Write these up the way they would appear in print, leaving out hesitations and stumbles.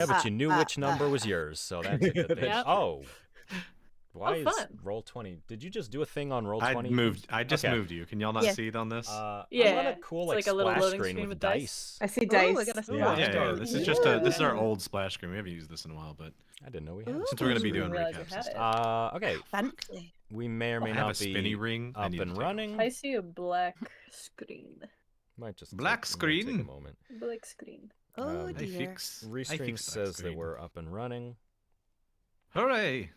Yeah, but you knew which number was yours, so that's a good thing. Yep. Oh. Why is fun. Roll20? Did you just do a thing on Roll20? I just moved you. Can y'all not see it on this? Yeah, I'm on a cool it's like a little splash loading screen screen with with dice. I see Ooh, dice. I got a Yeah, Yeah. This is just this is our old splash screen. We haven't used this in a while, but I didn't know we had. since we're gonna be doing Didn't realize we recaps and had it. stuff. Okay. Fancy. We may or may I have not a spinny be ring. I up need to and take running. I see a black screen. Might just Black take a screen. moment. Black screen. Oh Um, I dear. fix. I Restream fix says that screen. we're up and running. Hooray!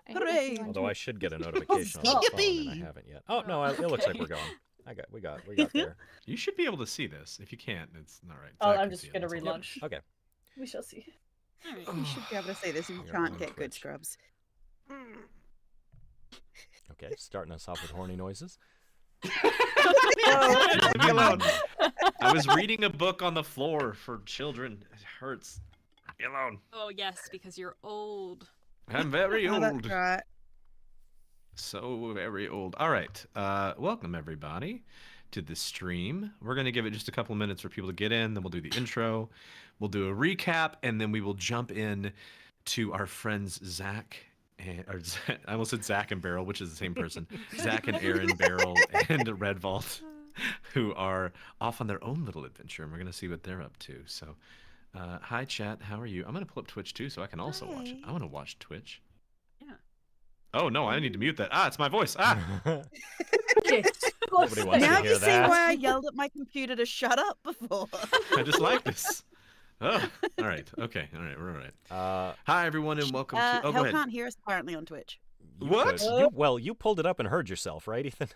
Hooray! Although I should get a notification on my phone, and I Yippee! haven't yet. Oh no, it looks like we're going. We got there. You should be able to see this. If you can't, it's all right. Oh, Zach I'm can just see it, gonna that's all. relaunch. Okay. We shall see. You should be able to say this if you Yeah, can't on get good Twitch. scrubs. Okay, starting us off with horny noises. Leave me alone. I was reading a book on the floor for children. It hurts. Leave me alone. Oh yes, because you're old. I'm very Oh, old. that's right. So very old. All right. Welcome everybody to the stream. We're gonna give it just a couple of minutes for people to get in. Then we'll do the intro. We'll do a recap, and then we will jump in to our friends Zach. I almost said Zach and Beryl, which is the same person. Zach and Aaron, Beryl, and Redwald, who are off on their own little adventure, and we're gonna see what they're up to. So, hi chat, how are you? I'm gonna pull up Twitch too, so I can also watch it. I want to watch Twitch. Yeah. Oh no, I need to mute that. Ah, it's my voice. Ah. Nobody wants Now to hear you see that. why I yelled at my computer to shut up before. I just like this. Oh, all right. Okay. All right. We're all right. Hi, everyone, and welcome to. Oh, go Hell ahead. can't hear us apparently on Twitch. You What? could. You pulled it up and heard yourself, right, Ethan?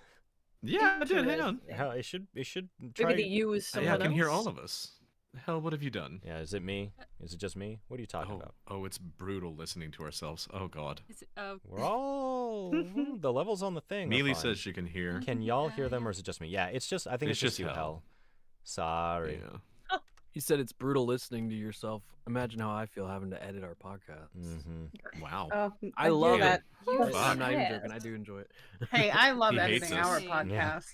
Yeah, I did. Hang on. Yeah, it should try. Maybe the U is someone Yeah, I can hear else? all of us. Hell, what have you done? Yeah, is it me? Is it just me? What are you talking about? Oh, it's brutal listening to ourselves. Oh God. Is it, We're all the levels on the thing. are Mealy fine. says she can hear. Can y'all hear them, or is it just me? Yeah, it's just. I think it's just you, Hell. Hell. Sorry. Yeah. You said it's brutal listening to yourself. Imagine how I feel having to edit our podcast. Mm-hmm. Wow. Oh, I love Yeah. it. I'm not even joking. I do enjoy it. Hey, I love He hates editing our us. podcast.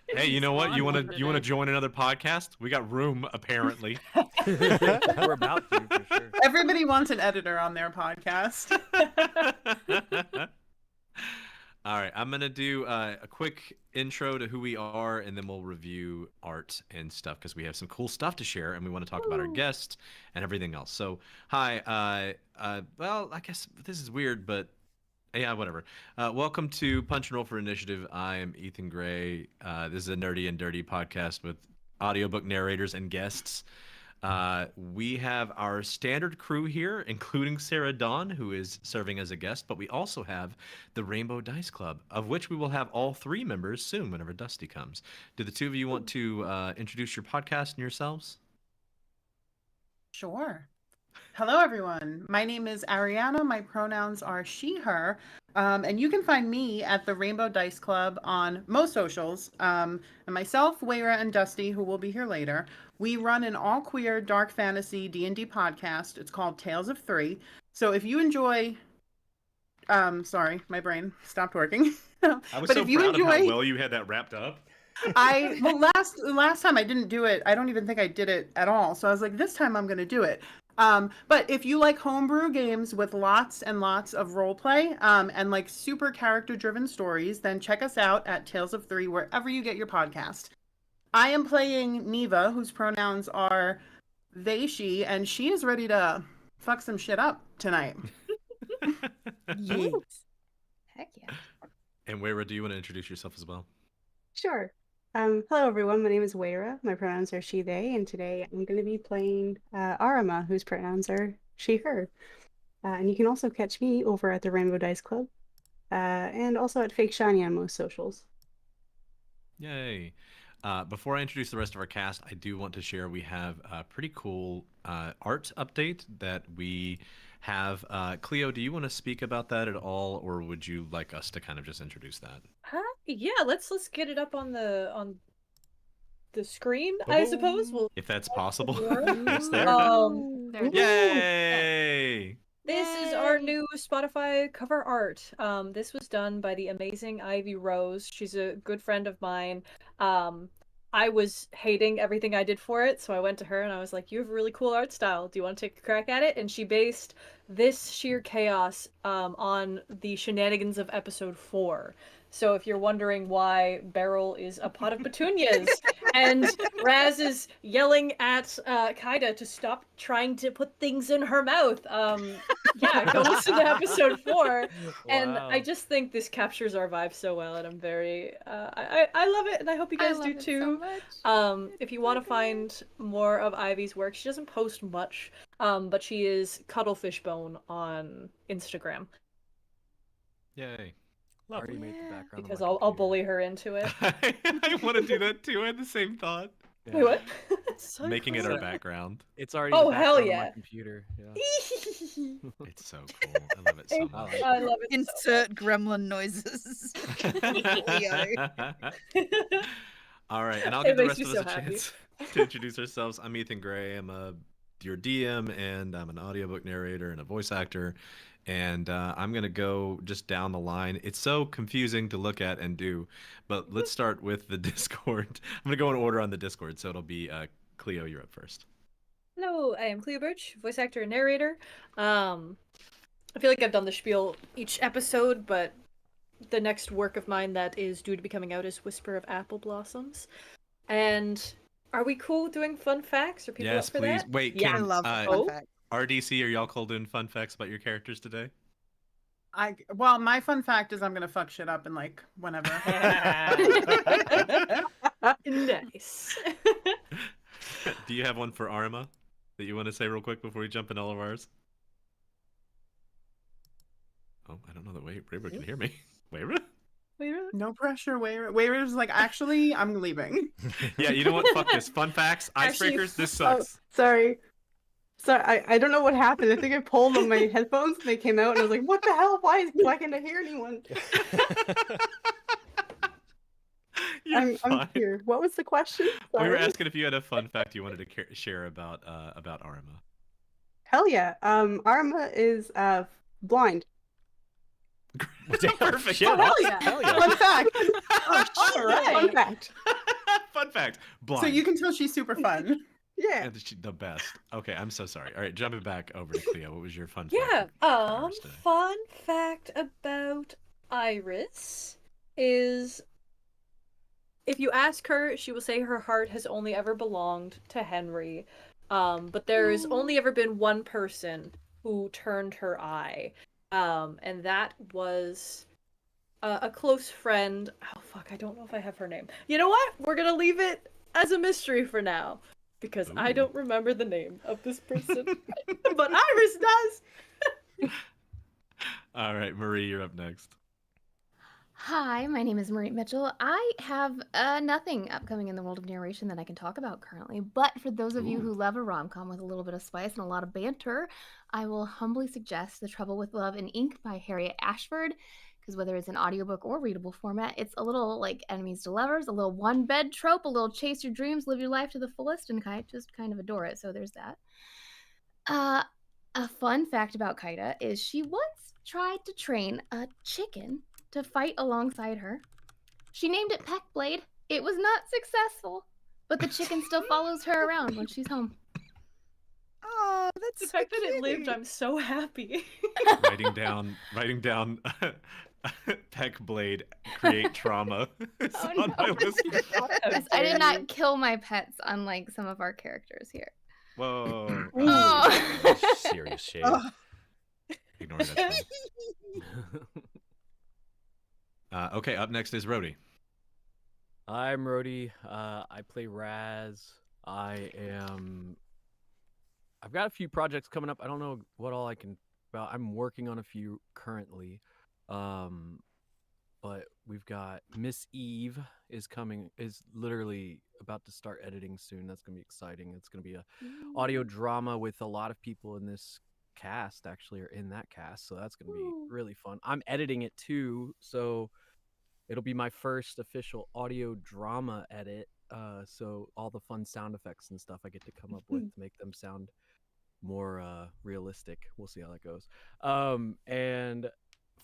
Hey, you know what? You want Fun to today. join another podcast? We got room apparently. We're about to for sure. Everybody wants an editor on their podcast. All right, I'm gonna do a quick intro to who we are, and then we'll review art and stuff because we have some cool stuff to share, and we want to talk about our guests and everything else. So, hi. Well, I guess this is weird, but yeah, whatever. Welcome to Punch and Roll for Initiative. I am Ethan Gray. This is a nerdy and dirty podcast with audiobook narrators and guests. We have our standard crew here, including Sarah Dawn, who is serving as a guest, but we also have the Rainbow Dice Club, of which we will have all 3 members soon whenever Dusty comes. Do the 2 of you want to introduce your podcast and yourselves? Sure. Hello, everyone. My name is Ariana. My pronouns are she, her. And you can find me at the Rainbow Dice Club on most socials. And myself, Wayra, and Dusty, who will be here later, we run an all-queer dark fantasy D&D podcast. It's called Tales of Three. So if you enjoy... sorry, my brain stopped working. I was But so if you proud of how enjoy- well you had that wrapped up. Last time I didn't do it. I don't even think I did it at all. So I was like, this time I'm going to do it. But if you like homebrew games with lots and lots of roleplay and like super character-driven stories, then check us out at Tales of Three wherever you get your podcast. I am playing Neva, whose pronouns are they, she, and she is ready to fuck some shit up tonight. Yes. heck yeah. And Wayra, do you want to introduce yourself as well? Sure. Hello, everyone. My name is Wayra. My pronouns are she, they, and today I'm going to be playing Arama, whose pronouns are she, her. And you can also catch me over at the Rainbow Dice Club and also at Fake Shiny on most socials. Yay. Before I introduce the rest of our cast, I do want to share we have a pretty cool art update that we have. Cleo, do you want to speak about that at all, or would you like us to kind of just introduce that? Yeah, let's get it up on the screen, I suppose. We'll If that's possible. It's there. There it is. Yay! This is our new Spotify cover art. This was done by the amazing Ivy Rose. She's a good friend of mine. I was hating everything I did for it, so I went to her and I was like, "You have a really cool art style. Do you want to take a crack at it?" And she based this sheer chaos on the shenanigans of episode 4. So if you're wondering why Beryl is a pot of petunias and Raz is yelling at Kaida to stop trying to put things in her mouth, yeah, go listen to episode 4. And I just think this captures our vibe so well, and I'm very I love it, and I hope you guys do too. If you want to find more of Ivy's work, she doesn't post much, but she is Cuttlefishbone on Instagram. Yay. Already made the background. Because I'll bully her into it. I want to do that too. I had the same thought. Yeah. Wait, what? So Making it cool. our background. It's already Oh, the hell background on yeah. my computer. Yeah. It's so cool. I love it so much. I love it. Insert gremlin noises. All right, and I'll It give the makes rest me of us so a happy. chance to introduce ourselves. I'm Ethan Gray. I'm your DM, and I'm an audiobook narrator and a voice actor. And I'm going to go just down the line. It's so confusing to look at and do, but let's start with the Discord. I'm going to go in order on the Discord, so it'll be Cleo, you're up first. Hello, I am Cleo Birch, voice actor and narrator. I feel like I've done the spiel each episode, but the next work of mine that is due to be coming out is Whisper of Apple Blossoms. And are we cool doing fun facts? Are people Yes, up for please. that? Wait, Yeah. I can love fun Oh? facts. RDC, are y'all cool doing fun facts about your characters today? Well, my fun fact is I'm gonna fuck shit up in like whenever. Nice. Do you have one for Arma that you want to say real quick before we jump in all of ours? Oh, I don't know that Wayra can hear me. Wayra? No pressure, Wayra. Wayra's like, actually, I'm leaving. Yeah, you know what? Fuck this. Fun facts, Actually, icebreakers, this Oh, sucks. sorry. Sorry, I don't know what happened. I think I pulled on my headphones and they came out and I was like, what the hell? Why can't I hear anyone? You're I'm fine. here. What was the question? We were Sorry. asking if you had a fun fact you wanted to share about Arma. Hell yeah. Arma is blind. Perfect. Yeah, hell yeah. Hell yeah. Fun fact. All right. Fun fact. Fun fact. Blind. So you can tell she's super fun. Yeah. And the best. Okay, I'm so sorry. All right, jumping back over to Cleo. What was your fun Yeah, fact? for ours today? fun fact about Iris is if you ask her, she will say her heart has only ever belonged to Henry. But there's only ever been one person who turned her eye. And that was a close friend. Oh fuck, I don't know if I have her name. You know what? We're gonna leave it as a mystery for now. Because I Ooh. don't remember the name of this person. But Iris does! All right, Marie, you're up next. Hi, my name is Marie Mitchell. I have nothing upcoming in the world of narration that I can talk about currently, but for those of you Ooh. who love a rom-com with a little bit of spice and a lot of banter, I will humbly suggest The Trouble with Love in Ink by Harriet Ashford, because whether it's an audiobook or readable format, it's a little like enemies to lovers, a little one-bed trope, a little chase your dreams, live your life to the fullest, and I just kind of adore it, so there's that. A fun fact about Kaida is she once tried to train a chicken to fight alongside her. She named it Peckblade. It was not successful, but the chicken still follows her around when she's home. Oh, that's The so fact that it lived, cute. I'm so happy. writing down Peck Blade, create trauma. It's Oh, on my no. list. Yes, I did not kill my pets, unlike some of our characters here. Whoa. Oh. Serious shade. Oh. Ignore that. Okay, up next is Rhodey. I'm Rhodey. I play Raz. I've got a few projects coming up. I don't know what all I can about. I'm working on a few currently. But we've got Miss Eve is literally about to start editing soon. That's gonna be exciting. It's gonna be a audio drama with a lot of people in this cast actually are in that cast, so that's gonna be really fun. I'm editing it too, so it'll be my first official audio drama edit. So all the fun sound effects and stuff I get to come up with to make them sound more realistic. We'll see how that goes. And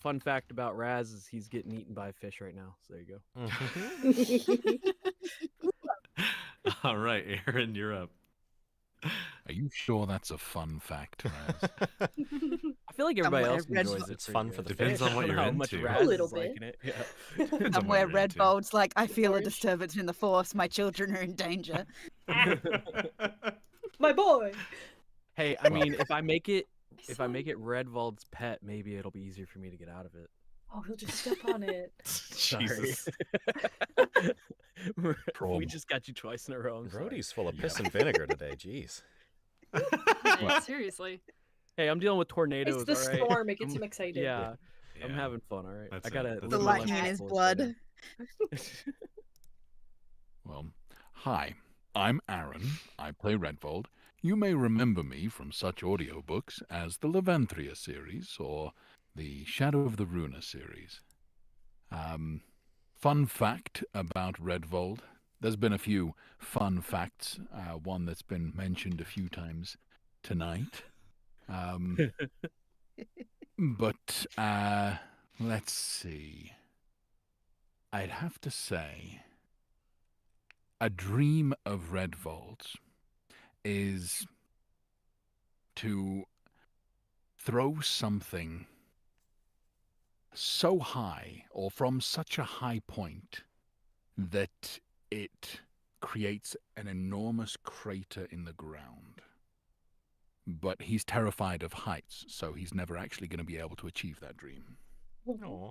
fun fact about Raz is he's getting eaten by a fish right now. So there you go. All right, Aaron, you're up. Are you sure that's a fun fact, Raz? I feel like everybody Somewhere else enjoys Redwald- it. It's pretty fun for good. the Depends fish. on what I don't you're know how much into. Raz A little is liking it. Yeah. Depends on what Somewhere you're into. Redwald's like, I feel a Orange. disturbance in the force. My children are in danger. My boy. Hey, I Well- mean, if I make it Redwald's pet, maybe it'll be easier for me to get out of it. Oh, he'll just step on it. Jesus. we Trauma. just got you twice in a row. I'm sorry. Brody's full of piss and vinegar today. Jeez. Hey, seriously. Hey, I'm dealing with tornadoes. It's the all right? storm. It gets I'm- him excited. Yeah, I'm Yeah. having fun. All right, That's I it. gotta. That's live The it. my lightning life in to his the blood. fullest right Well, hi, I'm Aaron. I play Redwald. You may remember me from such audiobooks as the Levanthria series or the Shadow of the Runa series. Fun fact about Redwald. There's been a few fun facts. One that's been mentioned a few times tonight. But let's see. I'd have to say a dream of Redwald's is to throw something so high or from such a high point that it creates an enormous crater in the ground. But he's terrified of heights, so he's never actually going to be able to achieve that dream. Aw.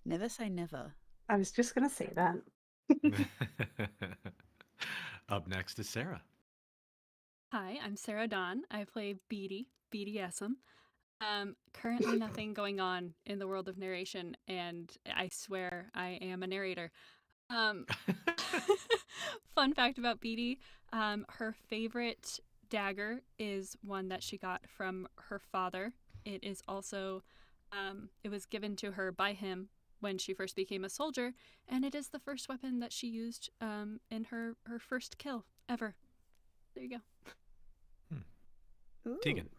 Never say never. I was just gonna say that. Up next is Sarah. Hi, I'm Sarah Dawn. I play Beatty, Beatty Essam. Currently nothing going on in the world of narration, and I swear I am a narrator. Fun fact about Beatty, her favorite dagger is one that she got from her father. It is also, it was given to her by him when she first became a soldier, and it is the first weapon that she used in her first kill ever. There you go. Tegan.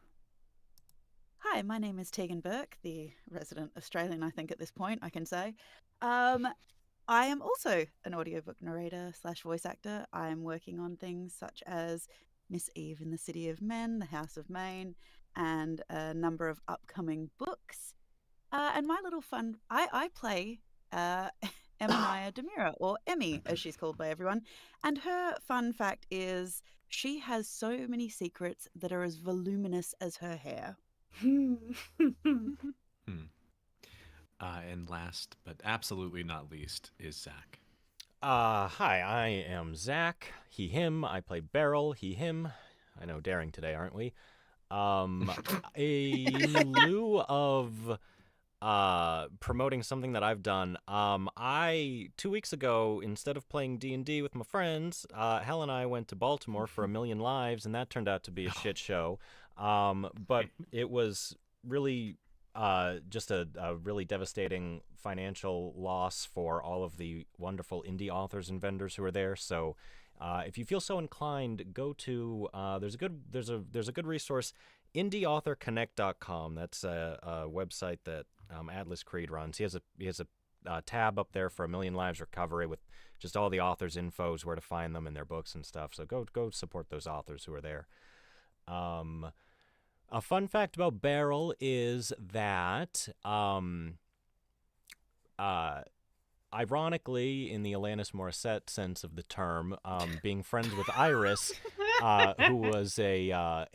Hi, my name is Tegan Burke, the resident Australian, I think, at this point, I can say. I am also an audiobook narrator / voice actor. I am working on things such as Miss Eve in the City of Men, The House of Maine, and a number of upcoming books. And my little fun, I play Emanaya Demira, or Emmy, as she's called by everyone. And her fun fact is she has so many secrets that are as voluminous as her hair. And last, but absolutely not least, is Zach. Hi, I am Zach. He, him. I play Beryl. He, him. I know, daring today, aren't we? In lieu of promoting something that I've done, 2 weeks ago, instead of playing D&D with my friends, Hal and I went to Baltimore for 1,000,000 Lives, and that turned out to be a shit show. But it was really just a really devastating financial loss for all of the wonderful indie authors and vendors who are there. So if you feel so inclined, go to there's a good resource, indieauthorconnect.com. That's a website that Atlas Creed runs. He has a tab up there for 1,000,000 Lives recovery with just all the authors' infos, where to find them and their books and stuff. So go support those authors who are there. A fun fact about Beryl is that, ironically, in the Alanis Morissette sense of the term, being friends with Iris, who was an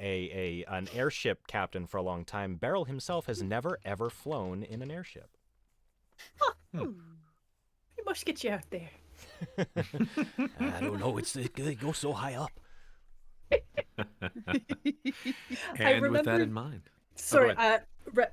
airship captain for a long time, Beryl himself has never ever flown in an airship. He must get you out there. I don't know. They go so high up. And with that remembered- in mind. Sorry, ahead.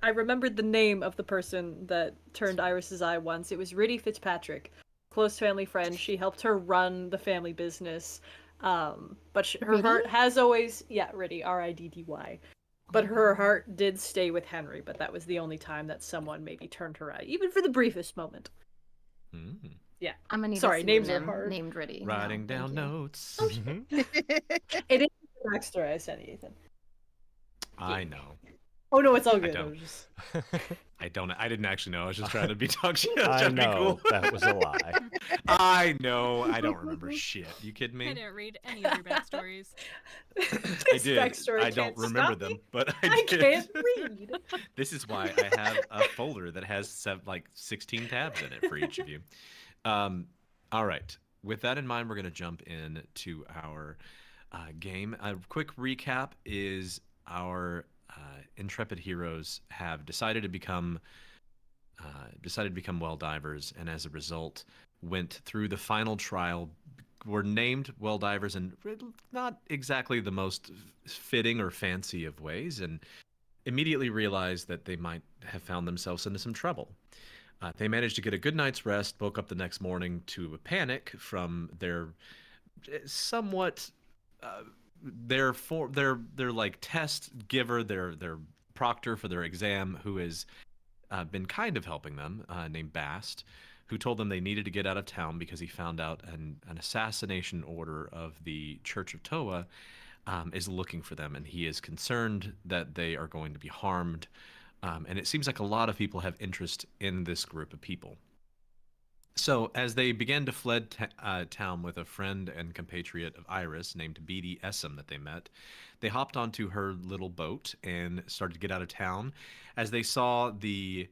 I remembered the name of the person that turned Iris's eye once. It was Riddy Fitzpatrick, close family friend. She helped her run the family business. But her Riddy? heart has always, Riddy, Riddy. But her heart did stay with Henry. But that was the only time that someone maybe turned her eye, even for the briefest moment. Mm. Yeah. I'm gonna need Sorry, a names are pseudonym hard. named Riddy. Writing No, down thank you. notes. It is the backstory I sent you, Ethan. I know. Oh no, it's all good. don't. I was just... I didn't actually know. I was just trying to be talk shit. I Trying to be know cool. that was a lie. I know. I don't remember shit. You kidding I me? didn't read any of your backstories. I His did. backstory I don't can't remember stop me. them, but I did. can't read. This is why I have a folder that has like 16 tabs in it for each of you. All right. With that in mind, we're going to jump in to our game. A quick recap is our intrepid heroes have decided to become well divers, and as a result, went through the final trial. Were named well divers in not exactly the most fitting or fancy of ways, and immediately realized that they might have found themselves into some trouble. They managed to get a good night's rest, woke up the next morning to a panic from their somewhat their like test giver, their proctor for their exam, who has been kind of helping them, named Bast, who told them they needed to get out of town because he found out an assassination order of the Church of Toa is looking for them, and he is concerned that they are going to be harmed. And it seems like a lot of people have interest in this group of people. So, as they began to fled town with a friend and compatriot of Iris named Beatty Essam that they met, they hopped onto her little boat and started to get out of town. As they saw the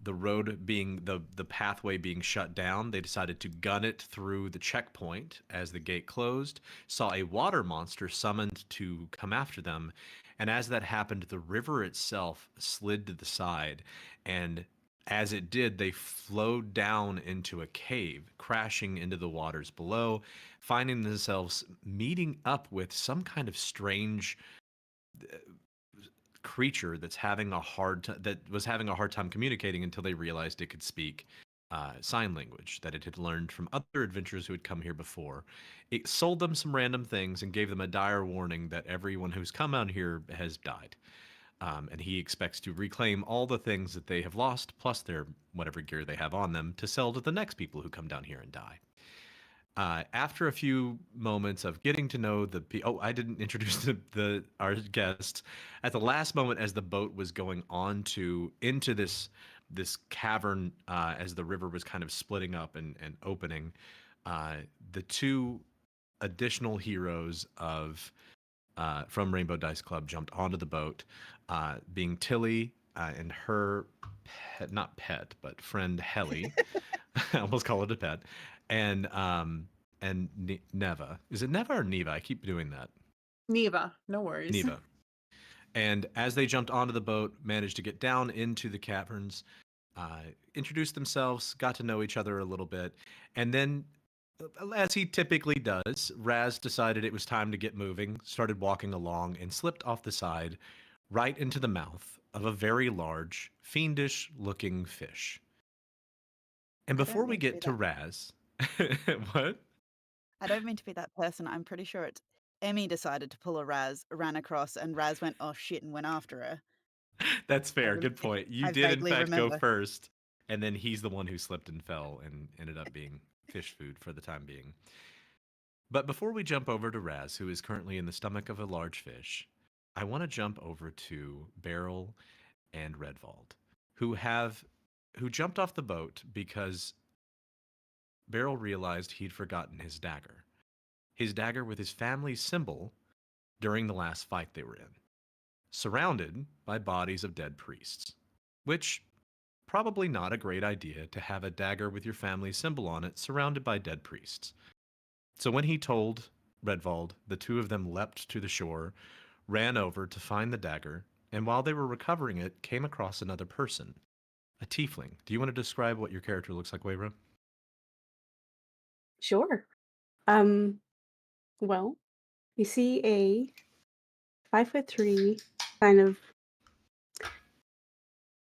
road being the pathway being shut down, they decided to gun it through the checkpoint. As the gate closed, saw a water monster summoned to come after them, and as that happened, the river itself slid to the side, and as it did, they flowed down into a cave, crashing into the waters below, finding themselves meeting up with some kind of strange creature that was having a hard time communicating until they realized it could speak sign language that it had learned from other adventurers who had come here before. It sold them some random things and gave them a dire warning that everyone who's come out here has died. And he expects to reclaim all the things that they have lost, plus their whatever gear they have on them, to sell to the next people who come down here and die. After a few moments of getting to know I didn't introduce our guests. At the last moment, as the boat was going into this cavern, as the river was kind of splitting up and opening, the two additional heroes from Rainbow Dice Club jumped onto the boat, being Tilly and her not pet, but friend Helly. I almost call it a pet. And Neva. Is it Neva or Neva? I keep doing that. Neva, no worries. Neva. And as they jumped onto the boat, managed to get down into the caverns, introduced themselves, got to know each other a little bit, and then, as he typically does, Raz decided it was time to get moving, started walking along, and slipped off the side right into the mouth of a very large, fiendish-looking fish. And before we get to Raz, what? I don't mean to be that person. I'm pretty sure it's Emmy decided to pull a Raz, ran across, and Raz went, oh shit, and went after her. That's fair. Good point. You I did, in vaguely fact, go remember. first, and then he's the one who slipped and fell and ended up being fish food for the time being. But before we jump over to Raz, who is currently in the stomach of a large fish, I want to jump over to Beryl and Redwald, who jumped off the boat because Beryl realized he'd forgotten his dagger. His dagger with his family's symbol during the last fight they were in, surrounded by bodies of dead priests, which probably not a great idea to have a dagger with your family's symbol on it surrounded by dead priests. So when he told Redwald, the two of them leapt to the shore, ran over to find the dagger, and while they were recovering it, came across another person, a tiefling. Do you want to describe what your character looks like, Wayra? Sure. Well, you see a 5'3", kind of,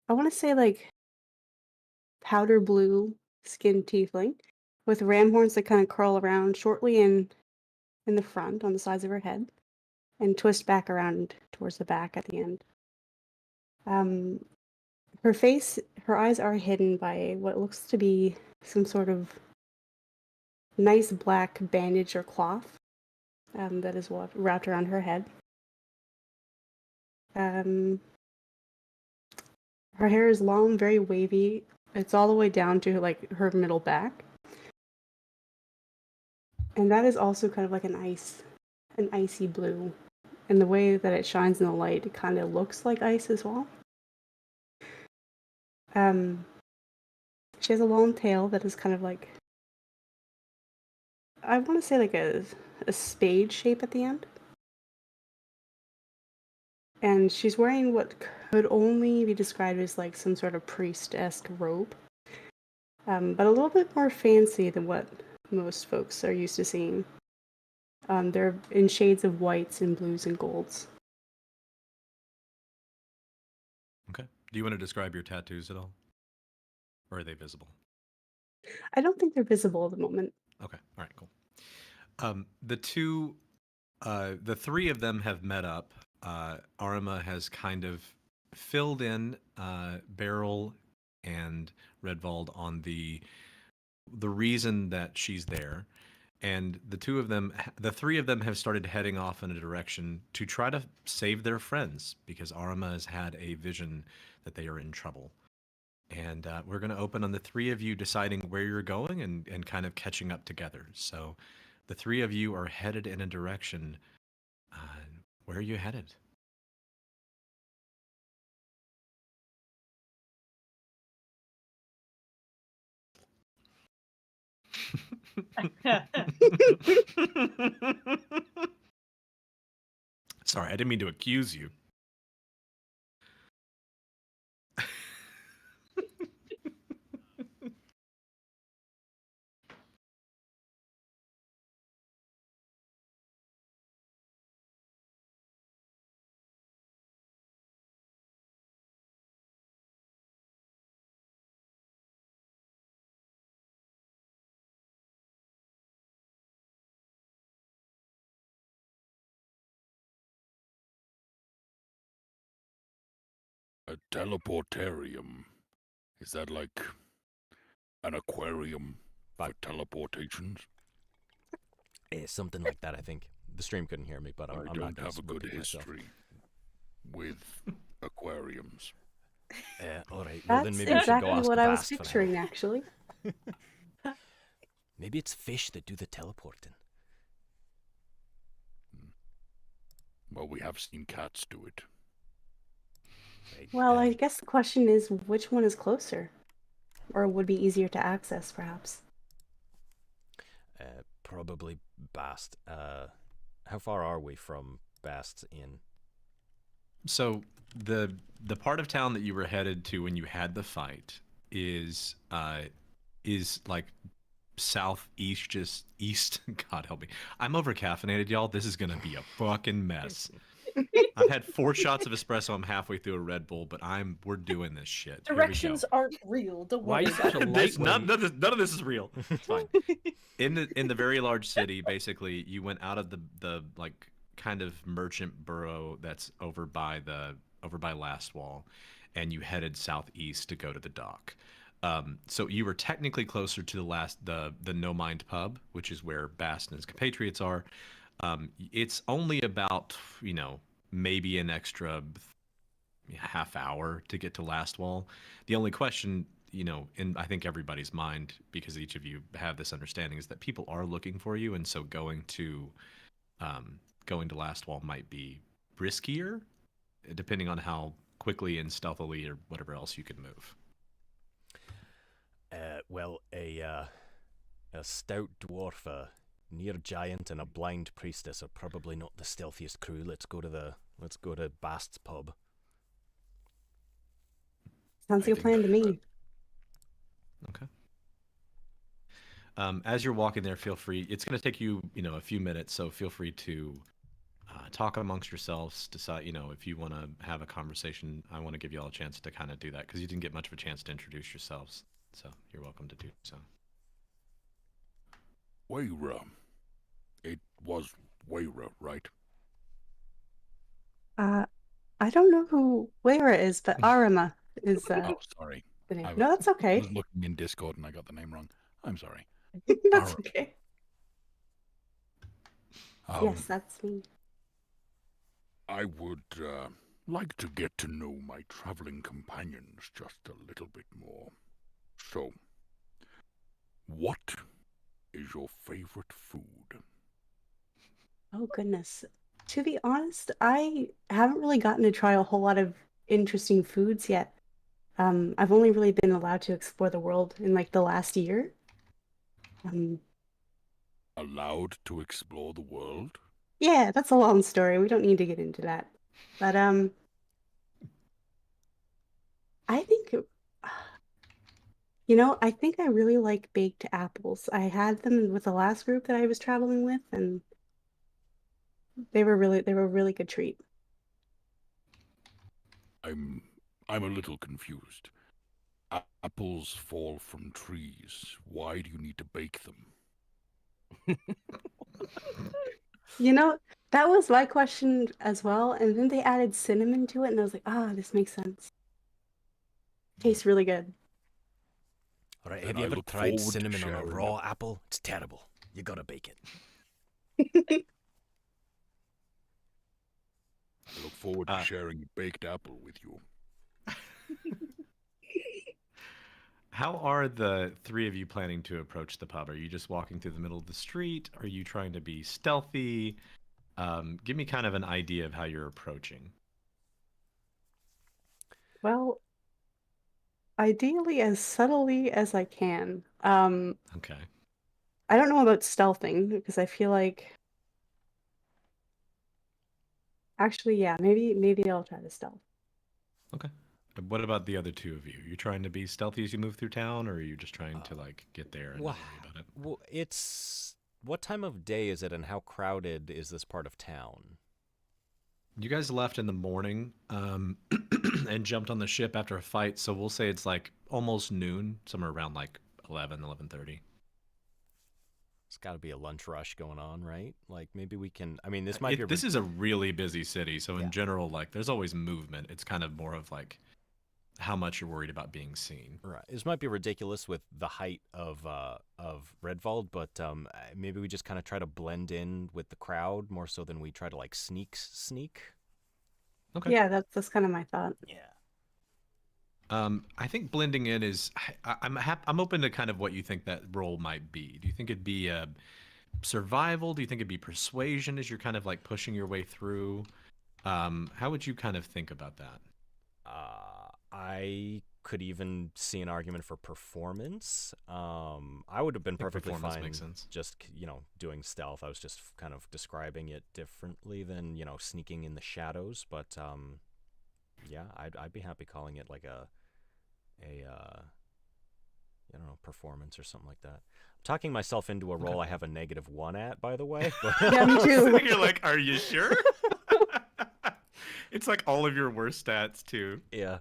I want to say like powder blue skinned tiefling with ram horns that kind of curl around shortly in the front on the sides of her head and twist back around towards the back at the end. Her eyes are hidden by what looks to be some sort of nice black bandage or cloth that is wrapped around her head. Her hair is long, very wavy. It's all the way down to like her middle back. And that is also kind of like an icy blue. And the way that it shines in the light, it kind of looks like ice as well. She has a long tail that is kind of like, I want to say like a spade shape at the end. And she's wearing what could only be described as like some sort of priest-esque robe. But a little bit more fancy than what most folks are used to seeing. They're in shades of whites and blues and golds. Okay. Do you want to describe your tattoos at all? Or are they visible? I don't think they're visible at the moment. Okay. All right, cool. The three of them have met up. Arima has kind of filled in Beryl and Redwald on the reason that she's there. And the three of them have started heading off in a direction to try to save their friends because Arima has had a vision that they are in trouble. And we're going to open on the three of you deciding where you're going and kind of catching up together. So the three of you are headed in a direction. Where are you headed? Sorry, I didn't mean to accuse you. A teleportarium. Is that like an aquarium for teleportations? Something like that, I think. The stream couldn't hear me, but I'm I not don't gonna have a good repeat myself. history with aquariums. All right. Well, then That's maybe we should go exactly ask what I was Bast for help. picturing, actually. Maybe it's fish that do the teleporting. Well, we have seen cats do it. Right. Well, I guess the question is which one is closer? Or would be easier to access, perhaps? Probably Bast. How far are we from Bast's Inn? So the part of town that you were headed to when you had the fight is like southeast, just east. God help me. I'm over caffeinated, y'all. This is gonna be a fucking mess. I've had 4 shots of espresso. I'm halfway through a Red Bull, but we're doing this shit. Here we go. Directions aren't real. Don't Why are worry you about such a it. None lightweight? of this is real. It's fine. In the very large city, basically, you went out of the like kind of merchant borough that's over by Last Wall, and you headed southeast to go to the dock. So you were technically closer to the No Mind pub, which is where Bast and his compatriots are. It's only about, maybe an extra half hour to get to Last Wall. The only question, in I think everybody's mind, because each of you have this understanding, is that people are looking for you, and so going to Last Wall might be riskier, depending on how quickly and stealthily or whatever else you can move. Well, a stout dwarf, a near giant, and a blind priestess are probably not the stealthiest crew. Let's go to Bast's pub. Sounds like a plan to me. Okay. As you're walking there, feel free. It's going to take you, a few minutes, so feel free to talk amongst yourselves. Decide, if you want to have a conversation. I want to give you all a chance to kind of do that because you didn't get much of a chance to introduce yourselves. So you're welcome to do so. Waira. It was Waira, right? I don't know who Waira is, but Arima is Oh, sorry. the name. I No, that's I okay. was looking in Discord and I got the name wrong. I'm sorry. That's Arima. okay. Um, Yes, that's me. I would like to get to know my traveling companions just a little bit more. So, what is your favorite food? Oh, goodness. To be honest, I haven't really gotten to try a whole lot of interesting foods yet. I've only really been allowed to explore the world in like the last year. Um, Allowed to explore the world? yeah, that's a long story. We don't need to get into that. But I think I think I really like baked apples. I had them with the last group that I was traveling with, and they were a really good treat. I'm a little confused. Apples fall from trees. Why do you need to bake them? You know, that was my question as well, and then they added cinnamon to it, and I was like, this makes sense. Tastes really good. All right, Then have you I ever look tried forward to cinnamon on a sharing raw apple? It's terrible. You gotta bake it. I look forward to sharing baked apple with you. How are the three of you planning to approach the pub? Are you just walking through the middle of the street? Are you trying to be stealthy? Give me kind of an idea of how you're approaching. Well, ideally as subtly as I can. Okay. I don't know about stealthing because I feel like actually, yeah, maybe I'll try to stealth. Okay. What about the other two of you? Are you trying to be stealthy as you move through town, or are you just trying to like get there and not worry about it? Well, it's what time of day is it, and how crowded is this part of town? You guys left in the morning and jumped on the ship after a fight, so we'll say it's like almost noon, somewhere around like 11:30. It's got to be a lunch rush going on, right? Like maybe we can. I mean, this might be. This is a really busy city, so in Yeah. general, like there's always movement. It's kind of more of like how much you're worried about being seen. Right. This might be ridiculous with the height of Redwald, but maybe we just kind of try to blend in with the crowd more so than we try to like sneak. Okay. Yeah, that's kind of my thought. Yeah. I think blending in is. I'm open to kind of what you think that role might be. Do you think it'd be survival? Do you think it'd be persuasion as you're kind of like pushing your way through? How would you kind of think about that? I could even see an argument for performance. I would have been perfectly performance fine makes sense. just doing stealth. I was just kind of describing it differently than sneaking in the shadows. But yeah, I'd be happy calling it like a I don't know, performance or something like that. I'm talking myself into a role I have a -1 at, by the way. But Yeah, me too. Sitting here like, are you sure? It's like all of your worst stats too. yeah.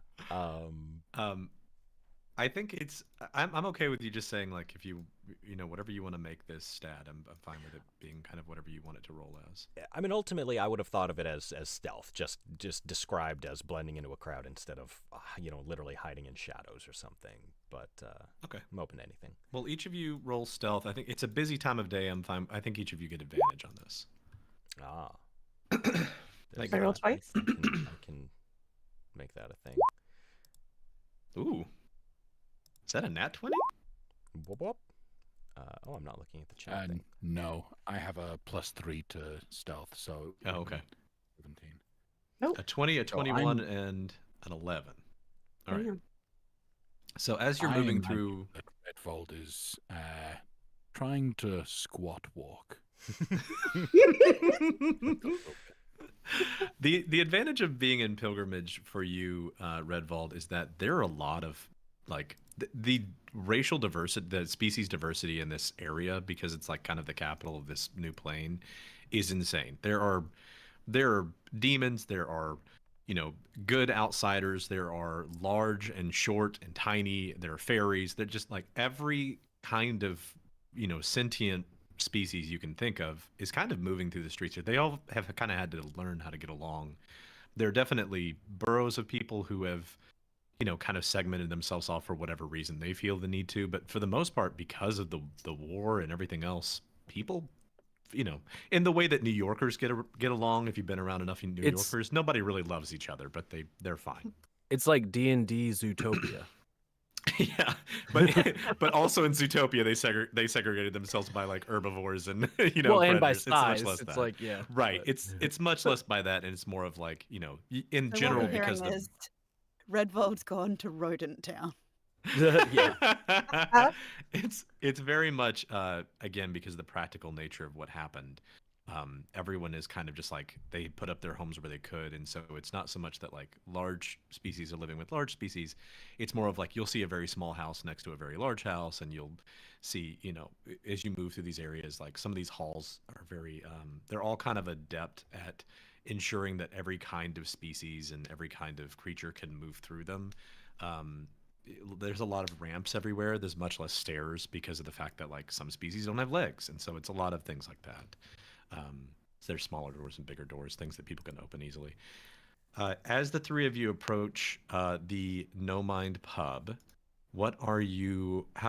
I think it's. I'm okay with you just saying like if you whatever you want to make this stat, I'm fine with it being kind of whatever you want it to roll as. I mean, ultimately, I would have thought of it as stealth, just described as blending into a crowd instead of literally hiding in shadows or something. But Okay. I'm open to anything. Well, each of you roll stealth. I think it's a busy time of day. I'm fine. I think each of you get advantage on this. Ah. Like, I roll twice? I can make that a thing. Ooh. Is that a nat 20? Whoop, whoop. Oh, I'm not looking at the chat thing. No, I have a +3 to stealth, so. Oh, okay. 17. Nope. A 20, a So 21, and an 11. All right. Damn. So as you're I moving imagine through, that Redwald is trying to squat walk. the advantage of being in pilgrimage for you, Redwald, is that there are a lot of like the racial diversity, the species diversity in this area, because it's like kind of the capital of this new plane, is insane. There are demons, there are good outsiders, there are large and short and tiny, there are fairies. They're just like every kind of sentient species you can think of is kind of moving through the streets here. They all have kind of had to learn how to get along. There are definitely burrows of people who have kind of segmented themselves off for whatever reason they feel the need to, but for the most part, because of the war and everything else, people in the way that New Yorkers get along. If you've been around enough New It's- Yorkers, nobody really loves each other, but they're fine. It's like D&D Zootopia. Yeah, but also in Zootopia they segregated themselves by like herbivores and Well, and by predators. It's much size. less It's that. like, yeah. Right. but- It's much less by that, and it's more of like in So general what we're because hearing is Redwald's gone to Rodent Town. yeah. it's very much again because of the practical nature of what happened. Everyone is kind of just like they put up their homes where they could, and so it's not so much that like large species are living with large species. It's more of like you'll see a very small house next to a very large house, and you'll see as you move through these areas, like some of these halls are very they're all kind of adept at ensuring that every kind of species and every kind of creature can move through them. There's a lot of ramps everywhere. There's much less stairs because of the fact that like some species don't have legs, and so it's a lot of things like that. There's smaller doors and bigger doors, things that people can open easily. As the three of you approach the No Mind pub, how do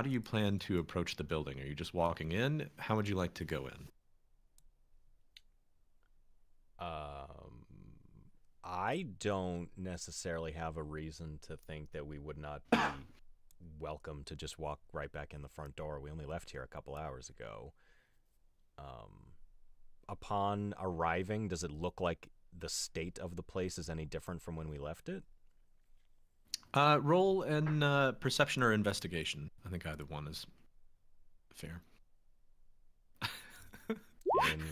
you plan to approach the building? Are you just walking in? How would you like to go in? I don't necessarily have a reason to think that we would not be welcome to just walk right back in the front door. We only left here a couple hours ago. Upon arriving, does it look like the state of the place is any different from when we left it? Roll in perception or investigation. I think either one is fair.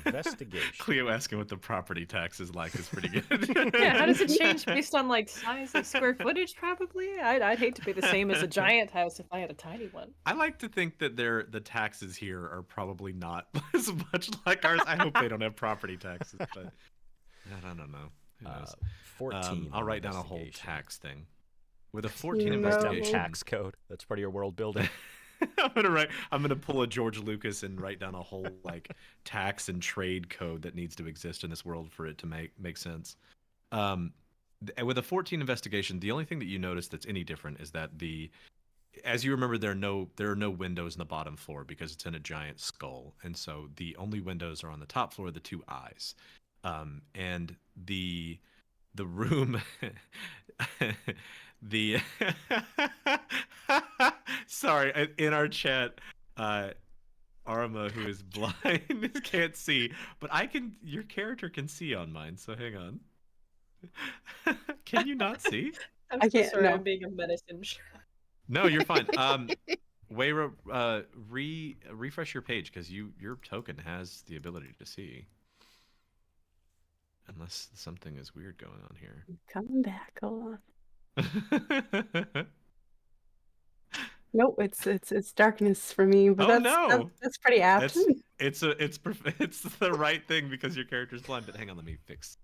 Investigation. Cleo asking what the property tax is like is pretty good. Yeah, how does it change based on like size of square footage? Probably. I'd hate to be the same as a giant house if I had a tiny one. I like to think that the taxes here are probably not as much like ours. I hope they don't have property taxes, but I don't know. Who knows? 14. I'll write down a whole investigation. tax thing. With a 14 No. Write down investigation. tax code. That's part of your world building. I'm gonna pull a George Lucas and write down a whole like tax and trade code that needs to exist in this world for it to make sense. With a 14 investigation, the only thing that you notice that's any different is that as you remember, there are no windows in the bottom floor because it's in a giant skull, and so the only windows are on the top floor, the two eyes, and the room. Sorry, in our chat, Arma, who is blind, can't see, but your character can see on mine, so hang on. Can you not see? I'm I so can't- sorry. no. I'm being a menace and No, you're fine. Weira, refresh your page because your token has the ability to see. Unless something is weird going on here. Coming back. Hold on. Nope, it's darkness for me, but Oh, that's, no. that's pretty apt. It's the right thing because your character's blind. But hang on, let me fix.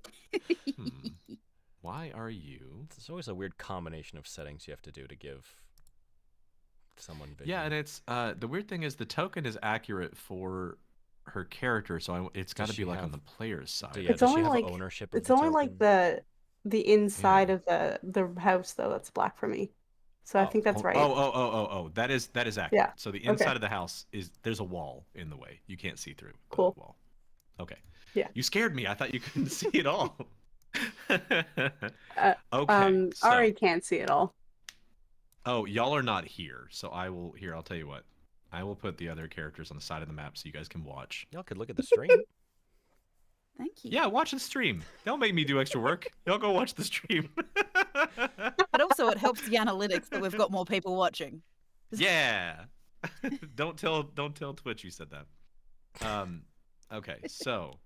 Why are you? It's always a weird combination of settings you have to do to give someone vision. Yeah, and it's the weird thing is the token is accurate for her character, so it's got to she be like on have- the player's side. Yeah, It's does she only have like ownership of it's the only like token? the inside Yeah. of the house though that's black for me. So I Oh, think that's right. Oh, that is accurate. Yeah, So the okay. inside of the house there's a wall in the way. You can't see through the Cool. wall. Okay. Yeah. You scared me. I thought you couldn't see it all. Okay. so- Ari can't see it all. Oh, y'all are not here. So I'll tell you what. I will put the other characters on the side of the map so you guys can watch. Y'all could look at the stream. Thank you. Yeah, watch the stream. Don't make me do extra work. Y'all go watch the stream. But also, it helps the analytics that we've got more people watching. Yeah. Don't tell Twitch you said that. Okay, so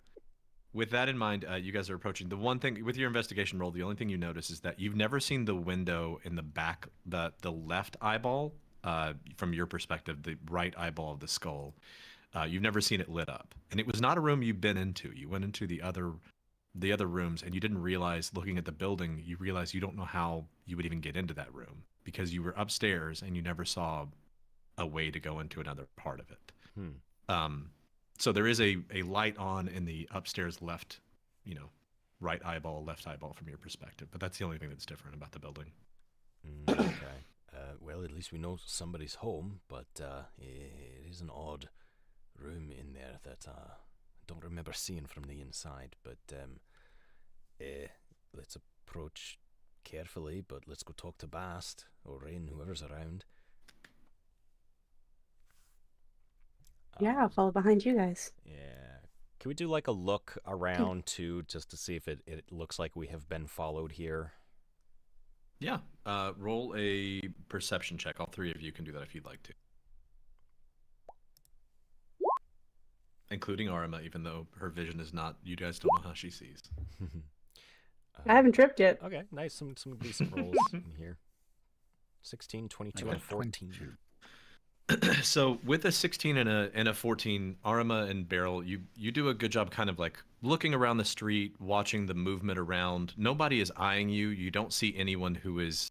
with that in mind, you guys are approaching. The one thing with your investigation roll, the only thing you notice is that you've never seen the window in the back, the left eyeball, from your perspective, the right eyeball of the skull. You've never seen it lit up, and it was not a room you've been into. You went into the other rooms, and you didn't realize, looking at the building, you realize you don't know how you would even get into that room because you were upstairs and you never saw a way to go into another part of it. So there is a light on in the upstairs left, right eyeball, left eyeball from your perspective, but that's the only thing that's different about the building. Okay. Well, at least we know somebody's home, but it is an odd room in there that don't remember seeing from the inside, but let's approach carefully, but let's go talk to Bast or Rain, whoever's around. Yeah, I'll follow behind you guys. Yeah. Can we do like a look around too, just to see if it looks like we have been followed here? Yeah. Roll a perception check. All three of you can do that if you'd like to. Including Arima, even though her vision is not, you guys don't know how she sees. I haven't tripped yet. Okay, nice. Some decent rolls in here. 16, 22, and 14. So with a 16 and a 14, Arima and Beryl, you do a good job kind of like looking around the street, watching the movement around. Nobody is eyeing you. You don't see anyone who is,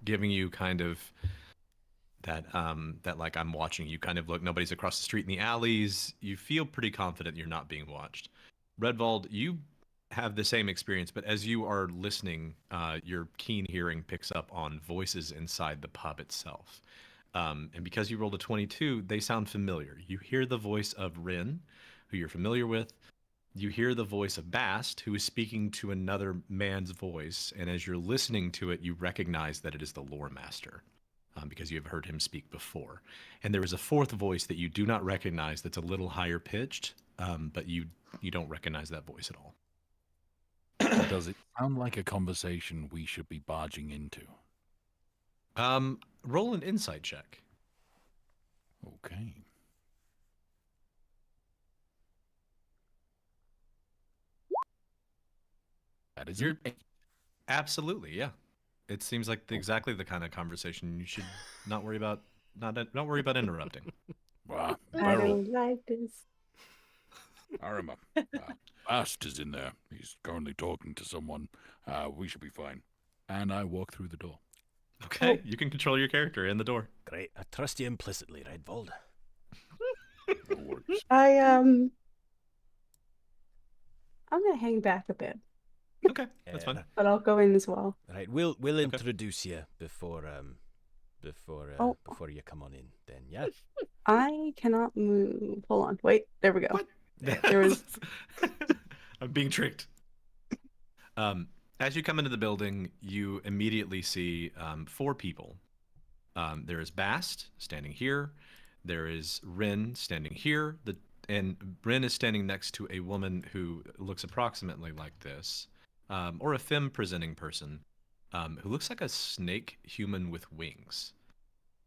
giving you kind of that like I'm watching you kind of look. Nobody's across the street in the alleys. You feel pretty confident you're not being watched. Redwald, you have the same experience, but as you are listening, your keen hearing picks up on voices inside the pub itself. And because you rolled a 22, they sound familiar. You hear the voice of Rin, who you're familiar with. You hear the voice of Bast, who is speaking to another man's voice. And as you're listening to it, you recognize that it is the lore master, because you have heard him speak before. And there is a fourth voice that you do not recognize that's a little higher pitched, but you don't recognize that voice at all. Does it sound like a conversation we should be barging into? Roll an insight check. Okay. That is Absolutely, yeah. It seems like exactly the kind of conversation you should not worry about. Not worry about interrupting. Wow. I don't like this. Arima. Bast is in there. He's currently talking to someone. We should be fine. And I walk through the door. Okay, you can control your character in the door. Great. I trust you implicitly, Redwald. No worries. I'm gonna hang back a bit, Okay, that's fine. but I'll go in as well. Right, we'll introduce you before you come on in. Then, yeah. I cannot move. Hold on. Wait. There we go. What? There was. I'm being tricked. As you come into the building, you immediately see 4 people. There is Bast standing here. There is Rin standing here. And Rin is standing next to a woman who looks approximately like this, or a femme-presenting person, who looks like a snake human with wings.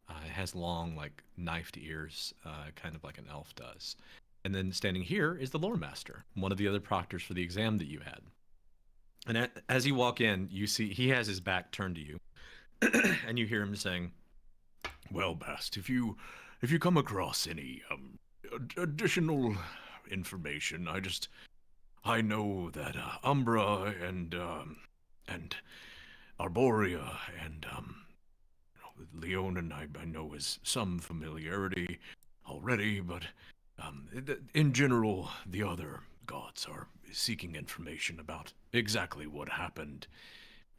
It has long, like, knifed ears, kind of like an elf does. And then standing here is the lore master, one of the other proctors for the exam that you had. And as you walk in, you see he has his back turned to you, and you hear him saying, "Well, Bast, if you come across any additional information, I know that Umbra and Arborea and Leon and I know is some familiarity already, but in general, the other gods are seeking information about exactly what happened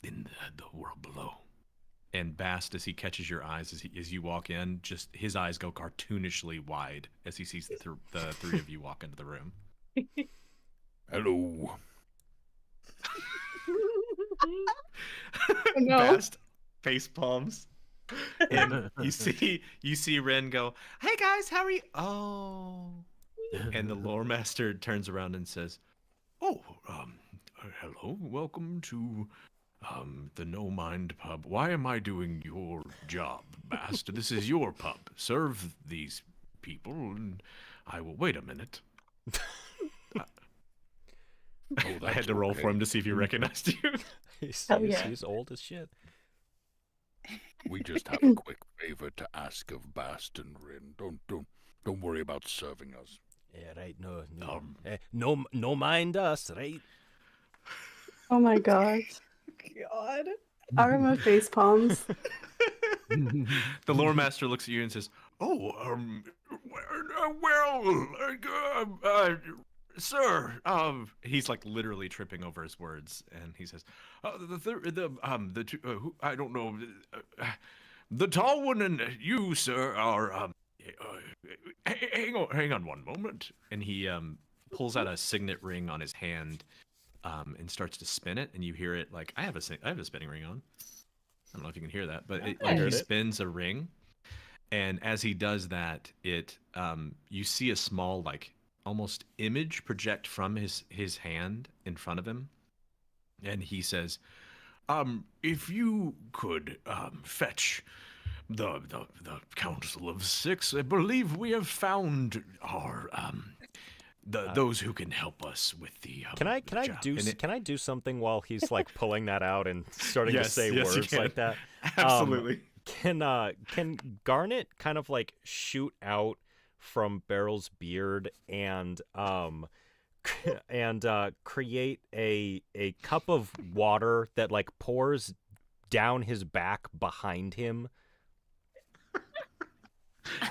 in the world below." And Bast, as he catches your eyes as you walk in, just his eyes go cartoonishly wide as he sees the three of you walk into the room. Hello. No. Bast face palms. And you see Ren go, "Hey guys, how are you?" Oh. And the lore master turns around and says, "Oh, hello, welcome to the No Mind pub. Why am I doing your job, Bast? This is your pub. Serve these people, and I will wait a minute." I had to roll for him to see if he recognized you. He's old as shit. We just have a quick favor to ask of Bast and Rin. Don't worry about serving us. Yeah, right. No mind us, right? Oh my god. God. Arima face palms. The lore master looks at you and says, "Oh, sir." He's like literally tripping over his words, and he says, "The two, I don't know, the tall one and you, sir, are hang on one moment." And he pulls out a signet ring on his hand, and starts to spin it, and you hear it like I have a spinning ring on. I don't know if you can hear that, but I heard he it. spins a ring, and as he does that, you see a small like almost image project from his hand in front of him, and he says, if you could fetch the Council of Six, I believe we have found our those who can help us with the Can I job." do And it- can I do something while he's like pulling that out and starting to Yes, say yes, you words like can. that? Absolutely. Can Garnet kind of like shoot out from Beryl's beard and create a cup of water that like pours down his back behind him?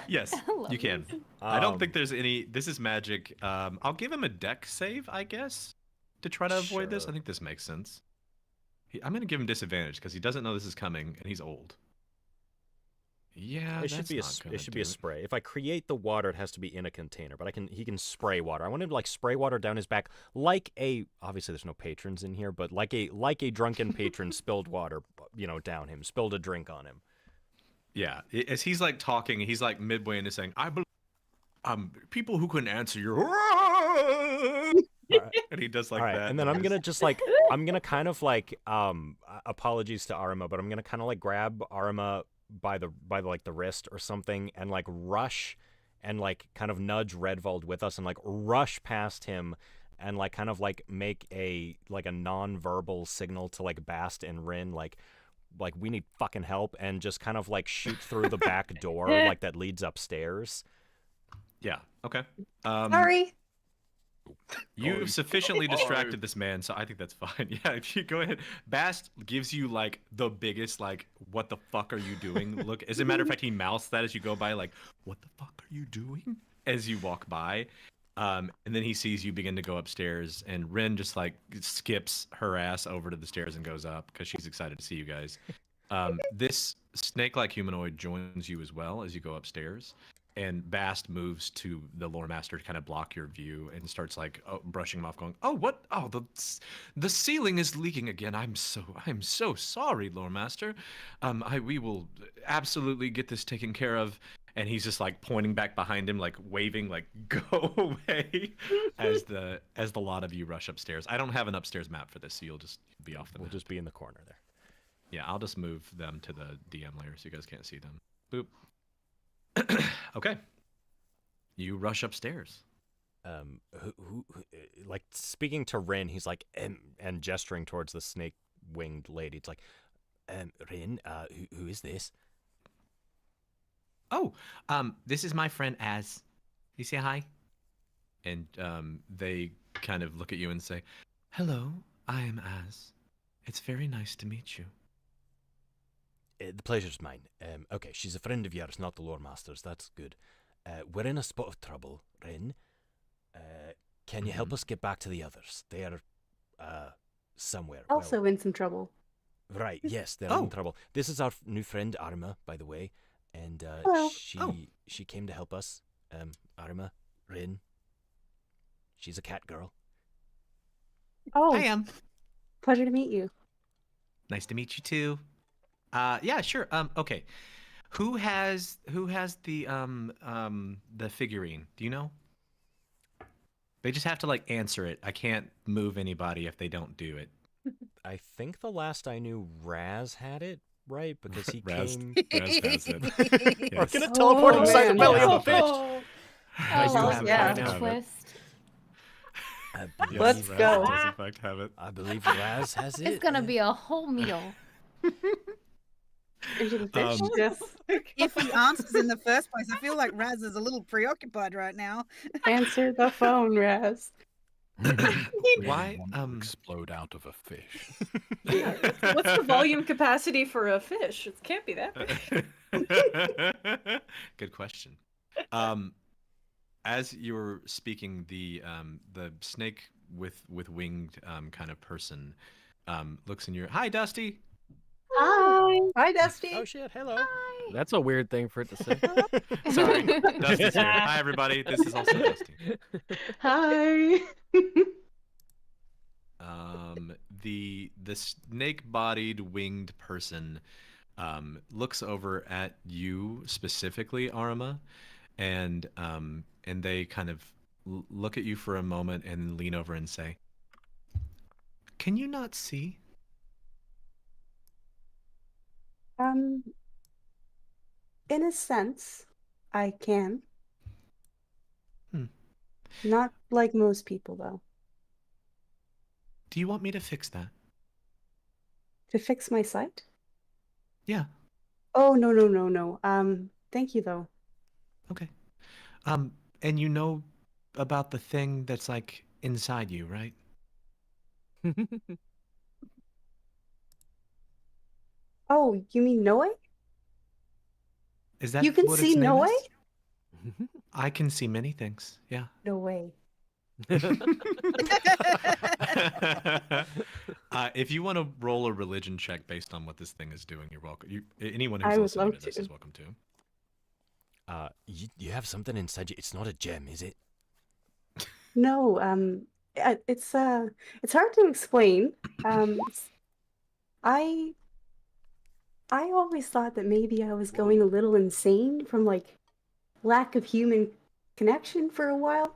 Yes, I love you can. this. I don't think there's any. This is magic. I'll give him a deck save, I guess, to try to avoid this. I Sure. think this makes sense. I'm going to give him disadvantage because he doesn't know this is coming and he's old. Yeah, It should that's be not gonna it should be a do it. spray. If I create the water, it has to be in a container. But he can spray water. I want him to like spray water down his back like a obviously there's no patrons in here, but like a drunken patron spilled water, down him, spilled a drink on him. Yeah, as he's like talking, he's like midway into saying, "I believe people who can answer your," and he does like All right, that. and then I'm gonna just like I'm gonna kind of like apologies to Arima, but I'm gonna kind of like grab Arima by the like the wrist or something and like rush and like kind of nudge Redwald with us and like rush past him and like kind of like make a non-verbal signal to like Bast and Rin like we need fucking help and just kind of like shoot through the back door like that leads upstairs. Yeah. Okay. Sorry. You've sufficiently distracted this man, so I think that's fine. Yeah, if you go ahead. Bast gives you like the biggest like, "What the fuck are you doing?" look. As a matter of fact, he mouths that as you go by, like, "What the fuck are you doing?" as you walk by. And then he sees you begin to go upstairs, and Rin just like skips her ass over to the stairs and goes up because she's excited to see you guys. This snake-like humanoid joins you as well as you go upstairs. And Bast moves to the lore master to kind of block your view and starts like brushing him off, going, "Oh, what? Oh, the ceiling is leaking again. I'm so sorry, lore master. We will absolutely get this taken care of." And he's just like pointing back behind him, like waving, like "Go away," as the lot of you rush upstairs. I don't have an upstairs map for this, so you'll just be off the We'll map. just be in the corner there. Yeah, I'll just move them to the DM layer so you guys can't see them. Boop. Okay. You rush upstairs. Like speaking to Rin, he's like and gesturing towards the snake-winged lady. It's like, Rin, who is this? Oh, this is my friend Az. You say hi? And they kind of look at you and say, "Hello, I am Az. It's very nice to meet you." The pleasure's mine. Okay, she's a friend of yours, not the lore masters. That's good. We're in a spot of trouble, Rin. Can you help us get back to the others? They are somewhere. Also in some trouble. Right, yes, they're Oh. in trouble. This is our new friend Arima, by the way, and Hello. she came to help us. Arima, Rin. She's a cat girl. Oh, I am. pleasure to meet you. Nice to meet you too. Yeah, sure. Okay. Who has the figurine? Do you know? They just have to like answer it. I can't move anybody if they don't do it. I think the last I knew, Raz had it, right? Because he Raz- came. Raz has it. We're Yes. gonna teleport Oh, inside the man. belly of a fish. Oh, I do well, have it. yeah. I have it. Twist. I Yes, Let's believe, go. Raz does in fact have it. I believe Raz has it. It's gonna be a whole meal. Into the fish. Yes. If he answers in the first place, I feel like Raz is a little preoccupied right now. Answer the phone, Raz. Why? Want to explode out of a fish. What's the volume capacity for a fish? It can't be that big. Good question. As you were speaking, the snake with winged kind of person looks in your. Hi, Dusty. Hi. Hi, Dusty. Oh shit! Hello. Hi. That's a weird thing for it to say. Sorry, Dusty's here. Hi, everybody. This is also Dusty. Hi. The snake-bodied winged person looks over at you specifically, Arima, and they kind of look at you for a moment and lean over and say, "Can you not see?" In a sense, I can. Hmm. Not like most people, though. Do you want me to fix that? To fix my sight? Yeah. Oh, no, no, no, no. Thank you, though. Okay. And you know about the thing that's like inside you, right? Oh, you mean Noe? Is that You can what see its name Noe? is? I can see many things. Yeah. No way. If you want to roll a religion check based on what this thing is doing, you're welcome. Anyone who's I would listening love to this to. is welcome to. You have something inside you. It's not a gem, is it? No, it's hard to explain. I I always thought that maybe I was going a little insane from like lack of human connection for a while.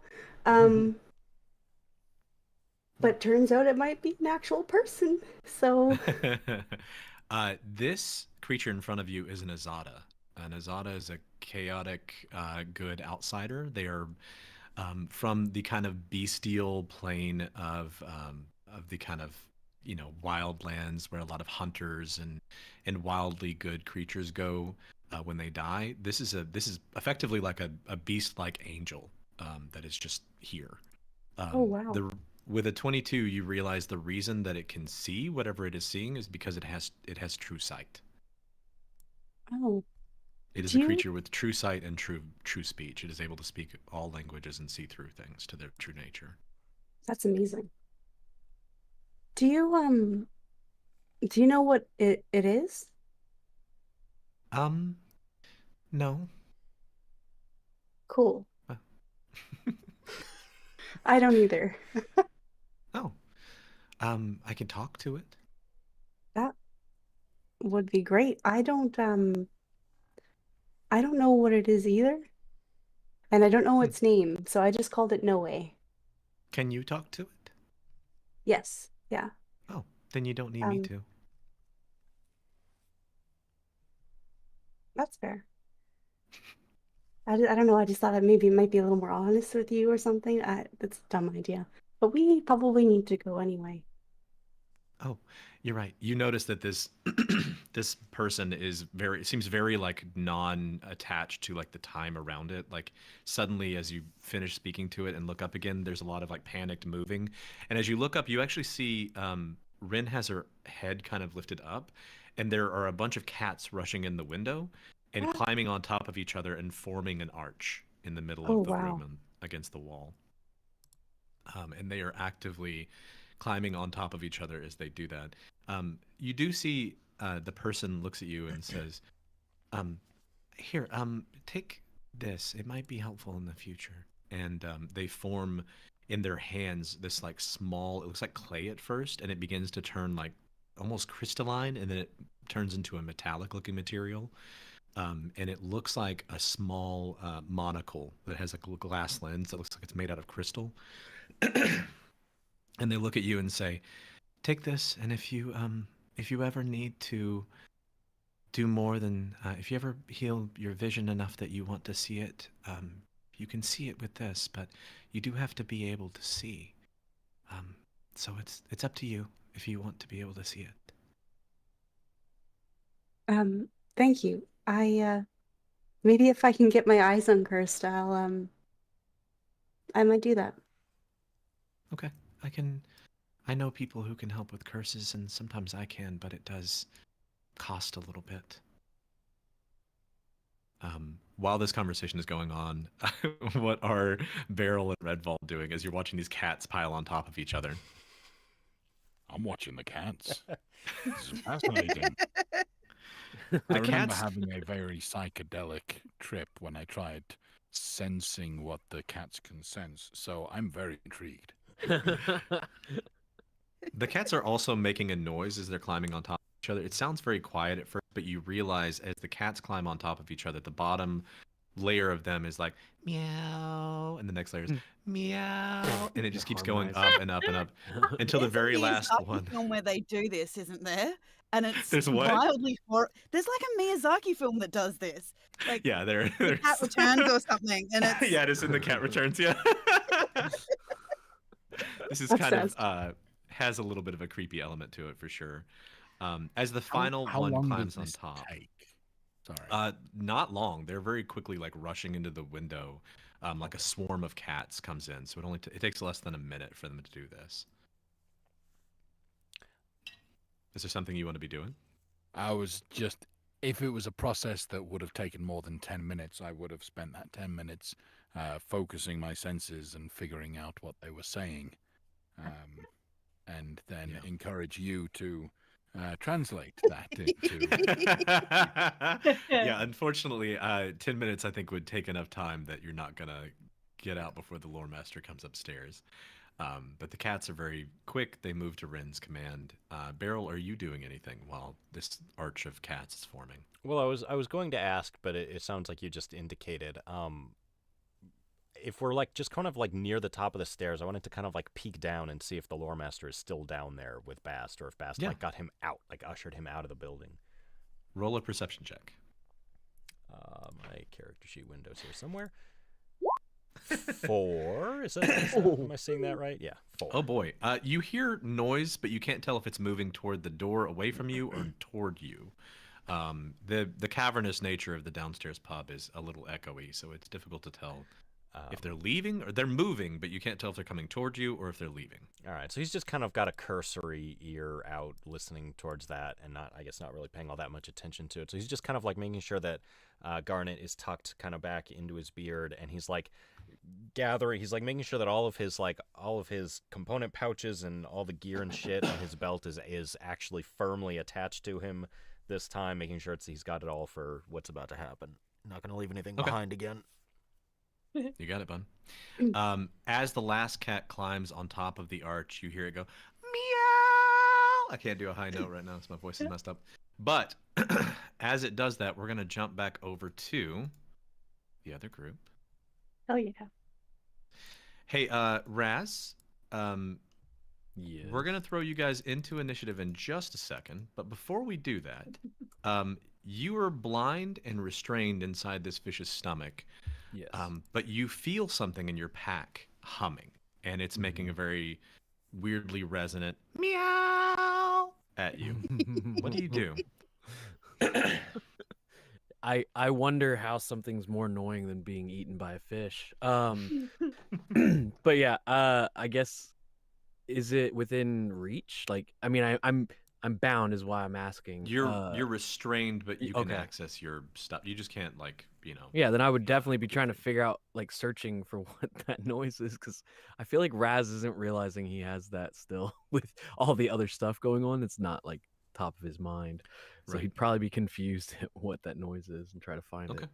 But turns out it might be an actual person. So, This creature in front of you is an Azada. An Azada is a chaotic, good outsider. They are from the kind of bestial plane of the kind of wildlands where a lot of hunters and wildly good creatures go when they die. This is effectively like a beast-like angel that is just here. oh wow. With a 22, you realize the reason that it can see whatever it is seeing is because it has true sight. Oh, It is do a you? creature with true sight and true speech. It is able to speak all languages and see through things to their true nature. That's amazing. Do you know what it is? No. Cool. Uh, I don't either. Oh, I can talk to it. That would be great. I don't know what it is either, and I don't know Hmm. its name, so I just called it Noe. Can you talk to it? Yes. Yeah. Oh, then you don't need me Um, to. that's fair. I don't know. I just thought maybe it might be a little more honest with you or something. That's a dumb idea. But we probably need to go anyway. Oh, you're right. You notice that this this person seems very like non-attached to like the time around it. Like suddenly as you finish speaking to it and look up again, there's a lot of like panicked moving. And as you look up, you actually see Rin has her head kind of lifted up, and there are a bunch of cats rushing in the window and Ah. climbing on top of each other and forming an arch in the middle Oh, of the wow. room and against the wall. And they are actively climbing on top of each other as they do that. You do see the person looks at you and says, "Here, take this. It might be helpful in the future." And they form in their hands this like small. It looks like clay at first, and it begins to turn like almost crystalline, and then it turns into a metallic-looking material. And it looks like a small monocle that has a glass lens that looks like it's made out of crystal. And they look at you and say, "Take this, and if you ever need to do more than if you ever heal your vision enough that you want to see it, you can see it with this, but you do have to be able to see. So it's up to you if you want to be able to see it." Thank you. Maybe if I can get my eyes uncursed, I might do that. Okay, I know people who can help with curses, and sometimes I can, but it does cost a little bit. While this conversation is going on, what are Beryl and Redwald doing as you're watching these cats pile on top of each other? I'm watching the cats. This is fascinating. I The remember cats. having a very psychedelic trip when I tried sensing what the cats can sense, so I'm very intrigued. The cats are also making a noise as they're climbing on top of each other. It sounds very quiet at first, but you realize as the cats climb on top of each other, the bottom layer of them is like meow, and the next layer is meow, and it just keeps going Harmonized. up and up and up until the There's very a last Miyazaki one. film where they do this, isn't there? And it's There's what? wildly there's like a Miyazaki film that does this. Like Yeah, The there's Cat Returns or something. And it's yeah, it is in the cat returns. Yeah, this is kind of Obsessed. has a little bit of a creepy element to it for sure. As the How, final how one long climbs does on this top, take? Sorry. not long. They're very quickly like rushing into the window, like a swarm of cats comes in. So it takes less than a minute for them to do this. Is there something you want to be doing? I was just, if it was a process that would have taken more than 10 minutes, I would have spent that 10 minutes focusing my senses and figuring out what they were saying. And then encourage you to translate that into. Yeah, unfortunately, 10 minutes I think would take enough time that you're not going to get out before the lore master comes upstairs. But the cats are very quick. They move to Ren's command. Beryl, are you doing anything while this arch of cats is forming? Well, I was going to ask, but it sounds like you just indicated. If we're like just kind of like near the top of the stairs, I wanted to kind of like peek down and see if the lore master is still down there with Bast, or if Bast like got him out, like ushered him out of the building. Roll a perception check. My character sheet windows here somewhere. 4. Am I seeing that right? Yeah, 4. Oh boy. You hear noise, but you can't tell if it's moving toward the door away from you or toward you. The cavernous nature of the downstairs pub is a little echoey, so it's difficult to tell if they're leaving or they're moving, but you can't tell if they're coming towards you or if they're leaving. All right, so he's just kind of got a cursory ear out listening towards that, and not really paying all that much attention to it. So he's just kind of like making sure that Garnet is tucked kind of back into his beard, and he's like he's like making sure that all of his component pouches and all the gear and shit on his belt is actually firmly attached to him this time, making sure he's got it all for what's about to happen. Not gonna leave anything behind again. You got it, bud. As the last cat climbs on top of the arch, you hear it go, meow! I can't do a high note right now, so my voice is messed up. But as it does that, we're going to jump back over to the other group. Oh, yeah. Hey, Raz, Yes. we're going to throw you guys into initiative in just a second. But before we do that, you are blind and restrained inside this fish's stomach. Yes. But you feel something in your pack humming, and it's making a very weirdly resonant meow at you. What do you do? I wonder how something's more annoying than being eaten by a fish. But yeah, I guess, is it within reach? Like, I mean, I'm bound is why I'm asking. You're restrained, but you can okay. access your stuff. You just can't, like, Yeah, then I would definitely be trying to figure out, like, searching for what that noise is, because I feel like Raz isn't realizing he has that still with all the other stuff going on. It's not like top of his mind, so Right. he'd probably be confused at what that noise is and try to find Okay. it.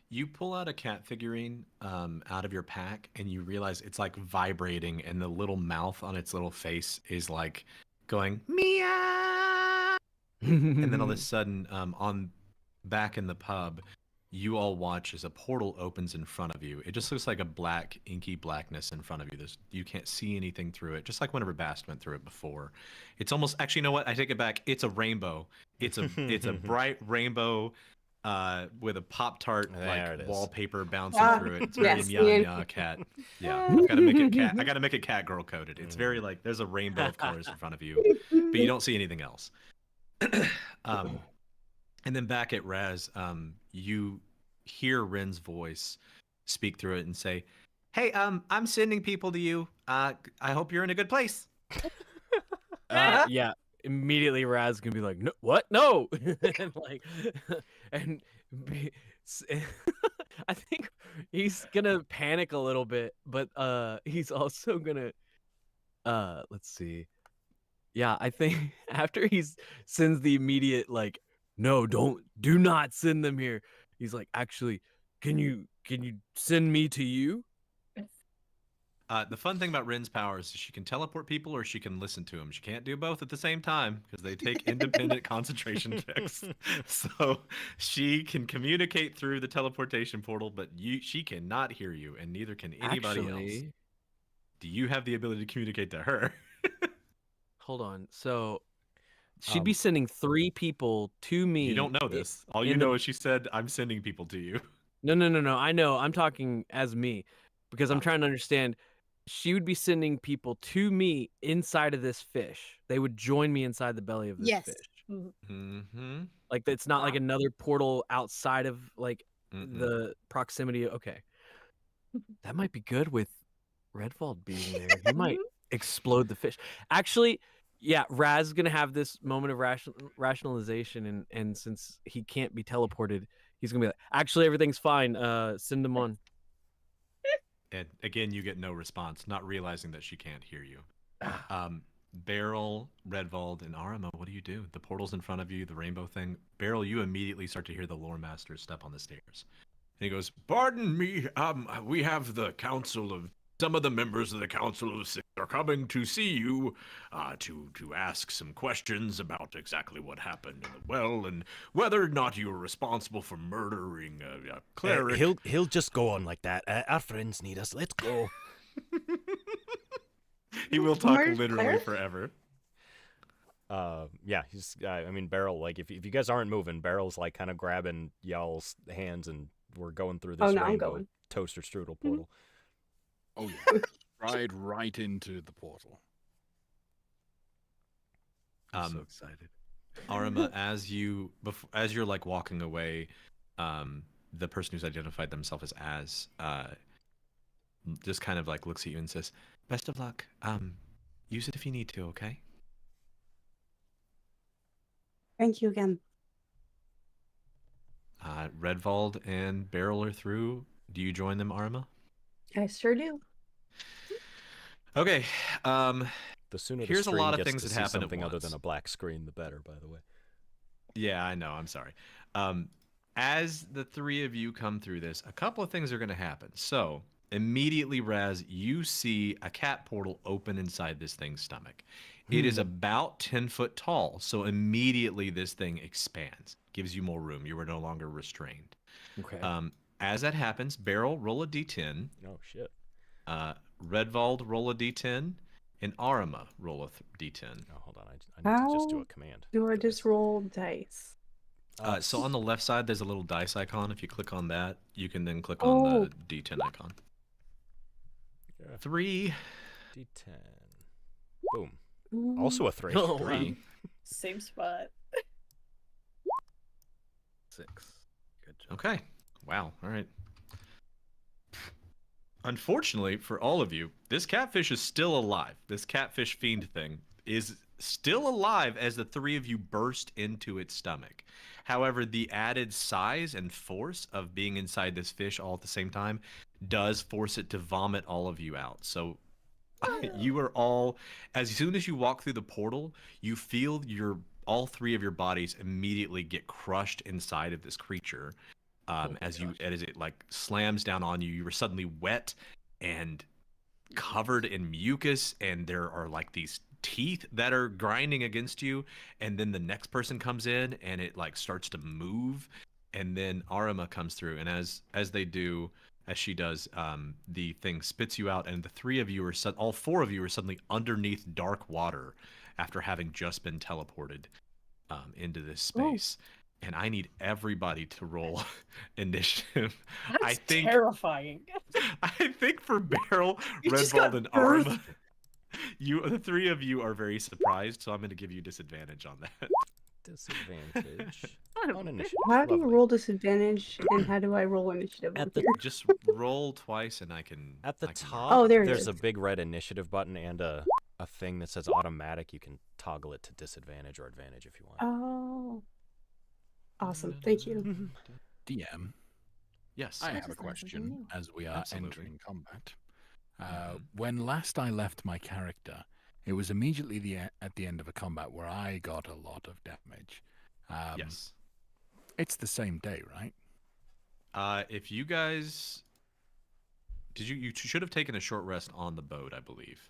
You pull out a cat figurine out of your pack, and you realize it's like vibrating, and the little mouth on its little face is like going meow. And then all of a sudden, back in the pub, you all watch as a portal opens in front of you. It just looks like a black, inky blackness in front of you. You can't see anything through it, just like whenever Bast went through it before. It's almost, actually, you know what? I take it back. It's a rainbow. It's a bright rainbow with a Pop-Tart like wallpaper bouncing through it. It's very meow cat. Yeah, I've got to make it cat. I got to make it cat girl coded. It's very like there's a rainbow of colors in front of you, but you don't see anything else. And then back at Raz, you hear Ren's voice speak through it and say, "Hey, I'm sending people to you. I hope you're in a good place." Yeah, immediately Raz can be like, "No, what? No!" and like, and I think he's gonna panic a little bit, but he's also gonna let's see. Yeah, I think after he sends the immediate like no, do not send them here. He's like, actually, can you send me to you? The fun thing about Rin's powers is she can teleport people or she can listen to them. She can't do both at the same time because they take independent concentration checks. So she can communicate through the teleportation portal, but she cannot hear you, and neither can anybody else. Actually, Do you have the ability to communicate to her? hold on. So she'd be sending 3 people to me. You don't know this. All you know is she said, "I'm sending people to you." No. I know. I'm talking as me because I'm trying to understand. She would be sending people to me inside of this fish. They would join me inside the belly of this Yes. fish. Mm-hmm. Like it's not like another portal outside of like Mm-mm. the proximity. Okay, that might be good with Redwald being there. He might explode the fish. Actually, yeah, Raz is gonna have this moment of rationalization, and since he can't be teleported, he's gonna be like, actually, everything's fine. Send them on. And again, you get no response, not realizing that she can't hear you. Beryl, Redwald, and Arima, what do you do? The portal's in front of you, the rainbow thing. Beryl, you immediately start to hear the lore master step on the stairs. And he goes, "Pardon me, we have some of the members of the Council of Six are coming to see you, to ask some questions about exactly what happened in the well and whether or not you were responsible for murdering a cleric." He'll just go on like that. Our friends need us. Let's go. He will talk Murdered literally cleric? forever. Yeah, he's. I mean, Beryl. Like, if you guys aren't moving, Beryl's like kind of grabbing y'all's hands, and we're going through this Oh, no, I'm rainbow going. toaster strudel portal. Oh yeah, ride right into the portal. I'm so excited. Arima, as you're like walking away, the person who's identified themselves as just kind of like looks at you and says, "Best of luck. Use it if you need to, okay?" Thank you again. Redwald and Beryl are through. Do you join them, Arima? I sure do. Okay. The sooner Here's the a stream lot of gets things to that see happen at something other once. than a black screen, the better. By the way. Yeah, I know. I'm sorry. As the 3 of you come through this, a couple of things are going to happen. So immediately, Raz, you see a cat portal open inside this thing's stomach. It is about 10 foot tall. So immediately this thing expands, gives you more room. You are no longer restrained. Okay. As that happens, Beryl, roll a d10. Oh shit. Redwald, roll a d10. And Arima, roll a d10. Oh, hold on. I need to just do a command. Do I for just this. roll dice? So on the left side, there's a little dice icon. If you click on that, you can then click on the d10 icon. Yeah. 3. D10. Boom. Also a 3. Oh, 3. Same spot. 6. Good job. Okay. Wow. All right. Unfortunately for all of you, this catfish is still alive. This catfish fiend thing is still alive as the 3 of you burst into its stomach. However, the added size and force of being inside this fish all at the same time does force it to vomit all of you out. So you are all, as soon as you walk through the portal, you feel all 3 of your bodies immediately get crushed inside of this creature. As it like slams down on you, you were suddenly wet and covered in mucus, and there are like these teeth that are grinding against you, and then the next person comes in and it like starts to move, and then Arima comes through, and as they do, as she does, the thing spits you out, and the 3 of you all 4 of you are suddenly underneath dark water after having just been teleported into this space. And I need everybody to roll initiative. That's terrifying. I think for Beryl, You just Redwald, got and Arima, the 3 of you are very surprised, so I'm going to give you disadvantage on that. Disadvantage on initiative. How do you Lovely. roll disadvantage, and how do I roll initiative? At on the- here? Just roll twice, and I can. At the I can top, Oh, there it there's is. a big red initiative button and a thing that says automatic. You can toggle it to disadvantage or advantage if you want. Oh, awesome! Thank you. DM, Yes. I That have a just learned something question new. as we are Absolutely. entering combat. Mhm. When last I left my character, it was immediately at the end of a combat where I got a lot of damage. Yes. It's the same day, right? If you guys you should have taken a short rest on the boat, I believe.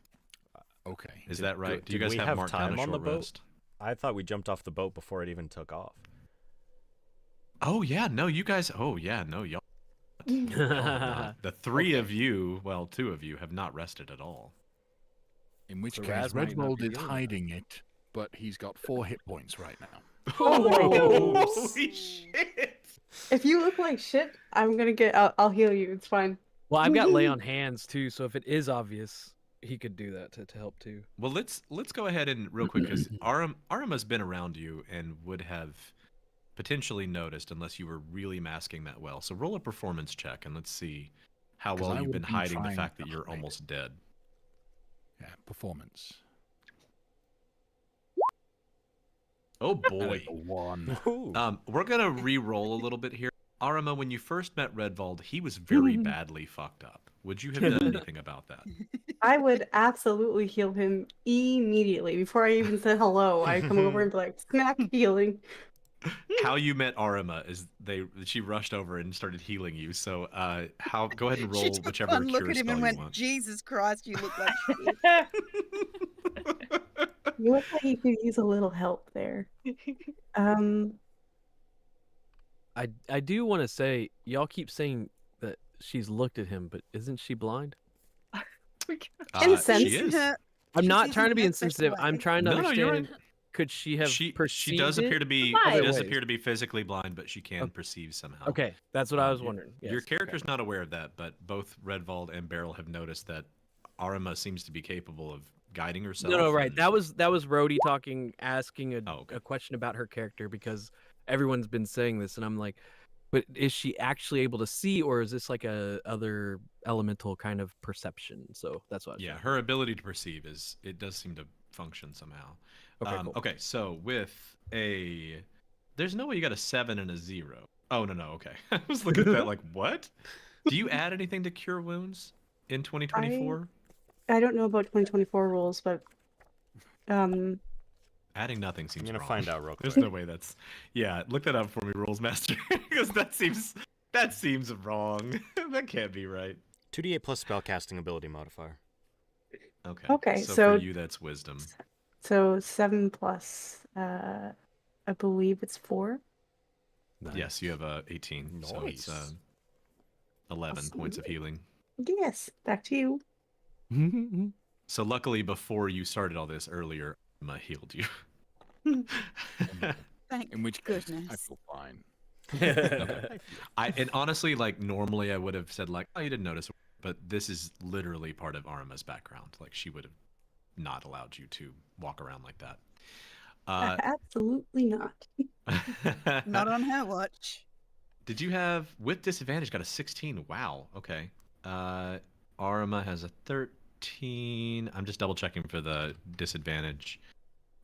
Okay. Is that right? Do you Did guys we have marked down time a on the short boat? rest? I thought we jumped off the boat before it even took off. Oh yeah, no, you guys. Oh yeah, no, y'all. Y'all have not. The three of you, well, two of you, have not rested at all. In which So case, Raz might not Redwald be is feeling that. hiding it, but he's got 4 hit points right now. Oh. Holy shit! If you look like shit, I'm gonna get. I'll heal you. It's fine. Well, I've got lay on hands too, so if it is obvious, he could do that to help too. Well, let's go ahead and real quick because Arima's been around you and would have potentially noticed unless you were really masking that well. So roll a performance check and let's see how 'Cause well I you've would been have been hiding the trying fact to that you're hide almost dead. Yeah, performance. Oh And boy. it's a 1. We're gonna re-roll a little bit here. Arima, when you first met Redwald, he was very badly fucked up. Would you have done anything about that? I would absolutely heal him immediately before I even said hello. I come over and be like, smack healing. How you met Arima is she rushed over and started healing you. So go ahead and She roll took whichever one look cure at him spell and you went, want. Jesus Christ, you look like shit. You look like you could use a little help there. Um, I do want to say, y'all keep saying that she's looked at him, but isn't she blind? She Insensitive. is. I'm She not sees trying to in be her special insensitive. I'm way. trying to No, you're understand. Could she have She perceived does appear it to be Right. she other does ways? appear to be physically blind, but she can Okay. perceive somehow. Okay, that's what I was Your- wondering. Your Yes, character's okay. not aware of that, but both Redwald and Beryl have noticed that Arima seems to be capable of guiding herself. No, right. and- That was Rhodey talking, asking Oh, okay. a question about her character because everyone's been saying this, and I'm like, but is she actually able to see, or is this like a other elemental kind of perception? So that's what. I was Yeah, trying to her ability to perceive it does seem to function somehow. Okay, cool. Okay, so with there's no way you got a 7 and a 0. Oh no, okay. I was looking at that like, what? Do you add anything to cure wounds in 2024? I don't know about 2024 rules, but Adding nothing seems I'm gonna wrong. find out real quick. There's no way that's. Yeah, look that up for me, Rules Master, because that seems wrong. That can't be right. 2d8 plus spellcasting ability modifier. Okay. Okay, So so- for you, that's wisdom. so 7 plus, I believe it's 4. Yes, you have 18. So it's Nice. 11 Awesome. points of healing. Yes, back to you. So luckily, before you started all this earlier, Emma healed you. Thank In which case, I goodness. feel fine. And honestly, like normally I would have said like, oh, you didn't notice, but this is literally part of Arima's background. Like she would have not allowed you to walk around like that. Absolutely not. Not on her watch. Did you have with disadvantage? Got a 16. Wow. Okay. Arima has a 13. I'm just double checking for the disadvantage.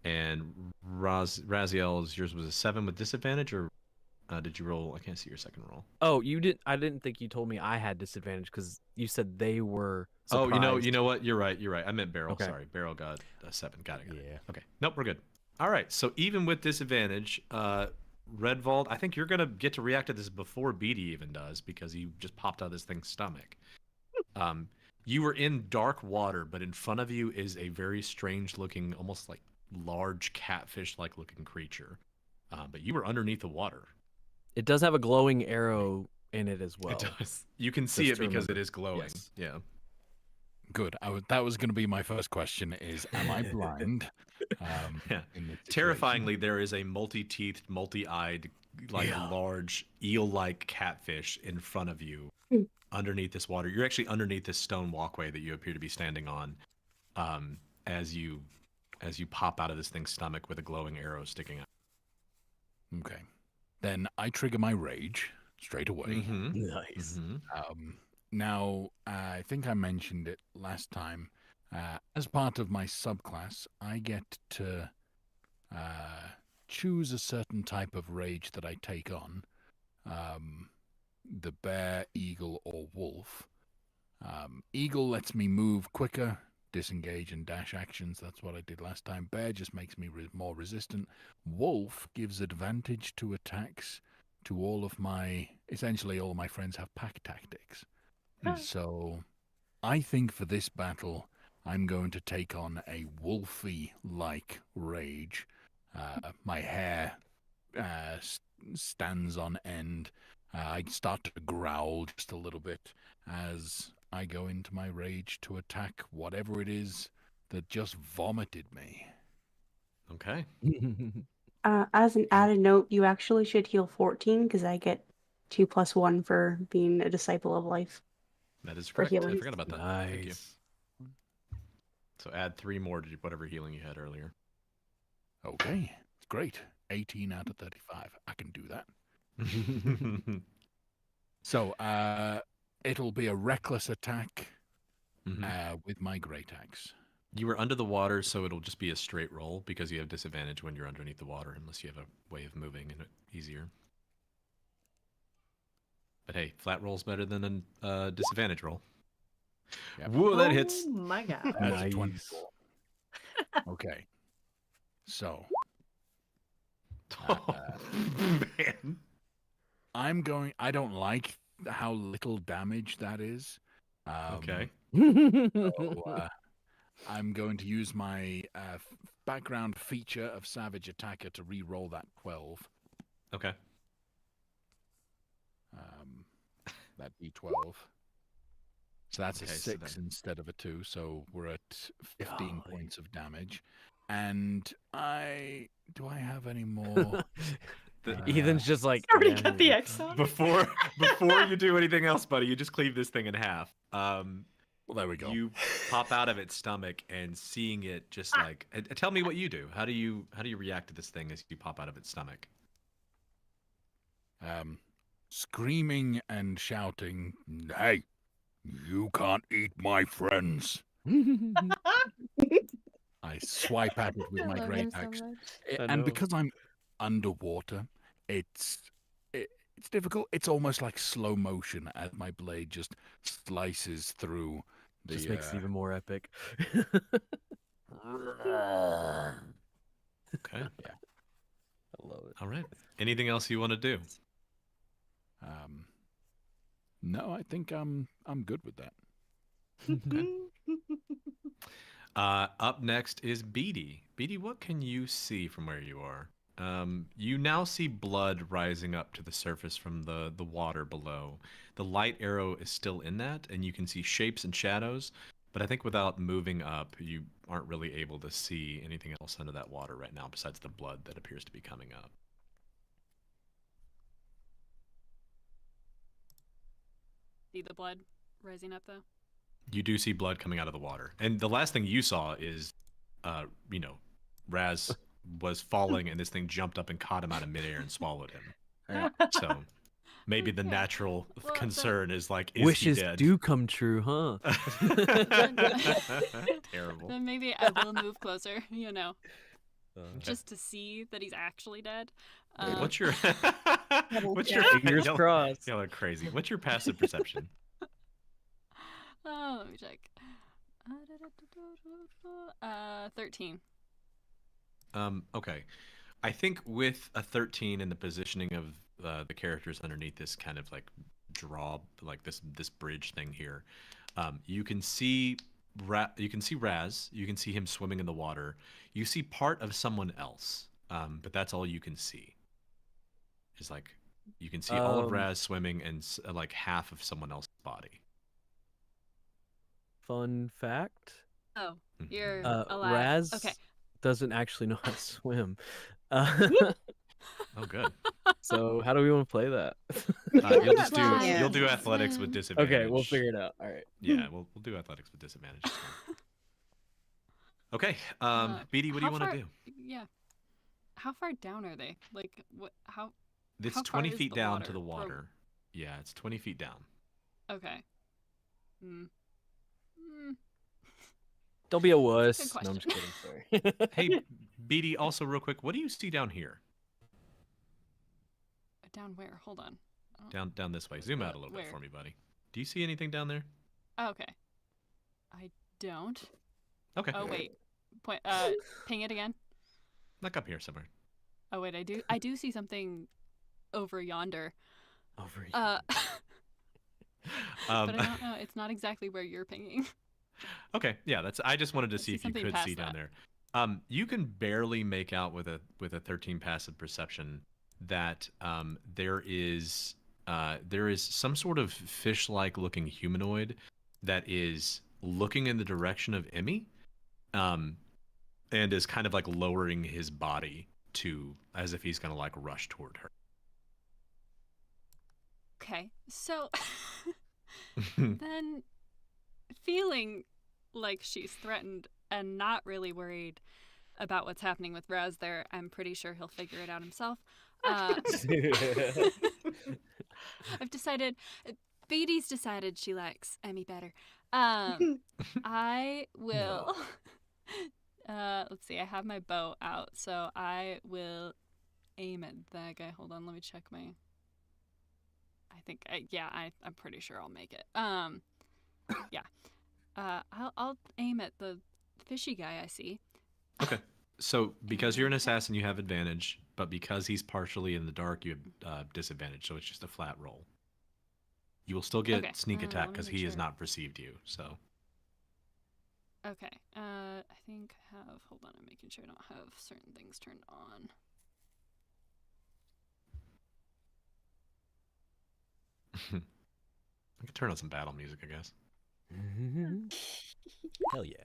And Raziel's yours was a 7 with disadvantage, or did you roll? I can't see your second roll. Oh, you didn't. I didn't think you told me I had disadvantage because you said they were. Oh, Surprised. you know what? You're right. I meant Beryl. Okay. Sorry, Beryl got a 7. Got it. Yeah. Okay. Nope, we're good. All right. So even with disadvantage, Redwald, I think you're gonna get to react to this before Beatty even does because he just popped out of this thing's stomach. You were in dark water, but in front of you is a very strange-looking, almost like large catfish-like looking creature. But you were underneath the water. It does have a glowing arrow in it as well. It does. You can see Just it to because it remember. is glowing. Yes. Yeah. Good. That was going to be my first question: is am I blind? Yeah. in this situation? Terrifyingly, there is a multi-teethed, multi-eyed, like large eel-like catfish in front of you, underneath this water. You're actually underneath this stone walkway that you appear to be standing on, as you pop out of this thing's stomach with a glowing arrow sticking out. Okay. Then I trigger my rage straight away. Nice. Now, I think I mentioned it last time. As part of my subclass, I get to choose a certain type of rage that I take on. The bear, eagle, or wolf. Eagle lets me move quicker, disengage and dash actions. That's what I did last time. Bear just makes me more resistant. Wolf gives advantage to attacks to all of my, essentially all my friends have pack tactics. So I think for this battle, I'm going to take on a wolfy-like rage. My hair stands on end. I start to growl just a little bit as I go into my rage to attack whatever it is that just vomited me. Okay. As an added note, you actually should heal 14 because I get 2+1 for being a disciple of life. That is For correct. I healing. forgot about that. Thank you. Nice. So add 3 more to whatever healing you had earlier. Okay, great. 18 out of 35. I can do that. So, it'll be a reckless attack with my great axe. You were under the water, so it'll just be a straight roll because you have disadvantage when you're underneath the water, unless you have a way of moving and easier. But hey, flat roll's better than a disadvantage roll. Yep. Whoa, that hits. Oh my god. That's a Nice. 24. Okay. So, Man. I don't like how little damage that is. Okay. So, I'm going to use my background feature of Savage Attacker to re-roll that 12. Okay. That D12. So that's Okay, a so 6 then- instead of a 2, so we're at 15 Golly. points of damage. And do I have any more? Ethan's just like Already "Yeah, got the yeah." X on. Before you do anything else, buddy, you just cleave this thing in half. Well, there we go. You pop out of its stomach and seeing it just like tell me what you do. How do you react to this thing as you pop out of its stomach? Screaming and shouting, "Hey, you can't eat my friends!" I swipe at it with I my love great him so axe. much. I And know. because I'm underwater, it's difficult. It's almost like slow motion as my blade just slices through the. Just makes it even more epic. Okay. Yeah. I love it. All right. Anything else you want to do? No, I think I'm good with that. Up next is Beatty. Beatty, what can you see from where you are? You now see blood rising up to the surface from the water below. The light arrow is still in that, and you can see shapes and shadows, but I think without moving up, you aren't really able to see anything else under that water right now besides the blood that appears to be coming up. See the blood rising up though. You do see blood coming out of the water. And the last thing you saw is, Raz was falling and this thing jumped up and caught him out of midair and swallowed him. So maybe the Okay. natural Well, concern is like, is Wishes he dead? do come true, huh? Terrible. Then maybe I will move closer, just to see that he's actually dead. What's your Fingers y'all- crossed. Y'all are crazy. What's your passive perception? Let me check. 13. Okay. I think with a 13 and the positioning of the characters underneath this kind of like like this bridge thing here, you can see Raz. You can see him swimming in the water. You see part of someone else, but that's all you can see. Is like you can see all of Raz swimming and like half of someone else's body. Fun fact: Oh, you're Mm-hmm. alive. Raz Okay. doesn't actually know how to swim. Oh, good. So how do we want to play that? You'll just do Yeah. you'll do athletics with disadvantage. Okay, we'll figure it out. All right. Yeah, we'll do athletics with disadvantage. It's fine. Okay, Beatty, what do you how want far- to do? Yeah. How far down are they? Like what? How? It's how far 20 is feet the down to the water from- water. Yeah, it's 20 feet down. Okay. Hmm. Don't be a Good wuss. No, I'm question. just kidding. Sorry. Hey, Beatty, also real quick, what do you see down here? Down where? Hold on. Down this way. Zoom out a little bit Where? for me, buddy. Do you see anything down there? Oh, okay. I don't. Okay. Oh wait. Point. Ping it again. Like up here somewhere. Oh wait, I do see something over yonder. Over here. But I don't know. It's not exactly where you're pinging. Okay, yeah, that's. I just wanted to I see see if you something could past see down that. there. You can barely make out with a 13 passive perception that there is some sort of fish-like looking humanoid that is looking in the direction of Emmy, and is kind of like lowering his body to as if he's gonna like rush toward her. Okay, so then feeling like she's threatened and not really worried about what's happening with Raz there, I'm pretty sure he'll figure it out himself. I've decided, Beatty's decided she likes Emmy better. I will, let's see, I have my bow out, so I will aim at that guy. Hold on, let me check my, I'm pretty sure I'll make it. Yeah. I'll aim at the fishy guy I see. Okay. So because you're an assassin, you have advantage, but because he's partially in the dark, you have disadvantage. So it's just a flat roll. You will still get Okay, sneak attack let me because make he has sure. not perceived you. So Okay. I think I have. Hold on, I'm making sure I don't have certain things turned on. I could turn on some battle music, I guess. Hell yeah.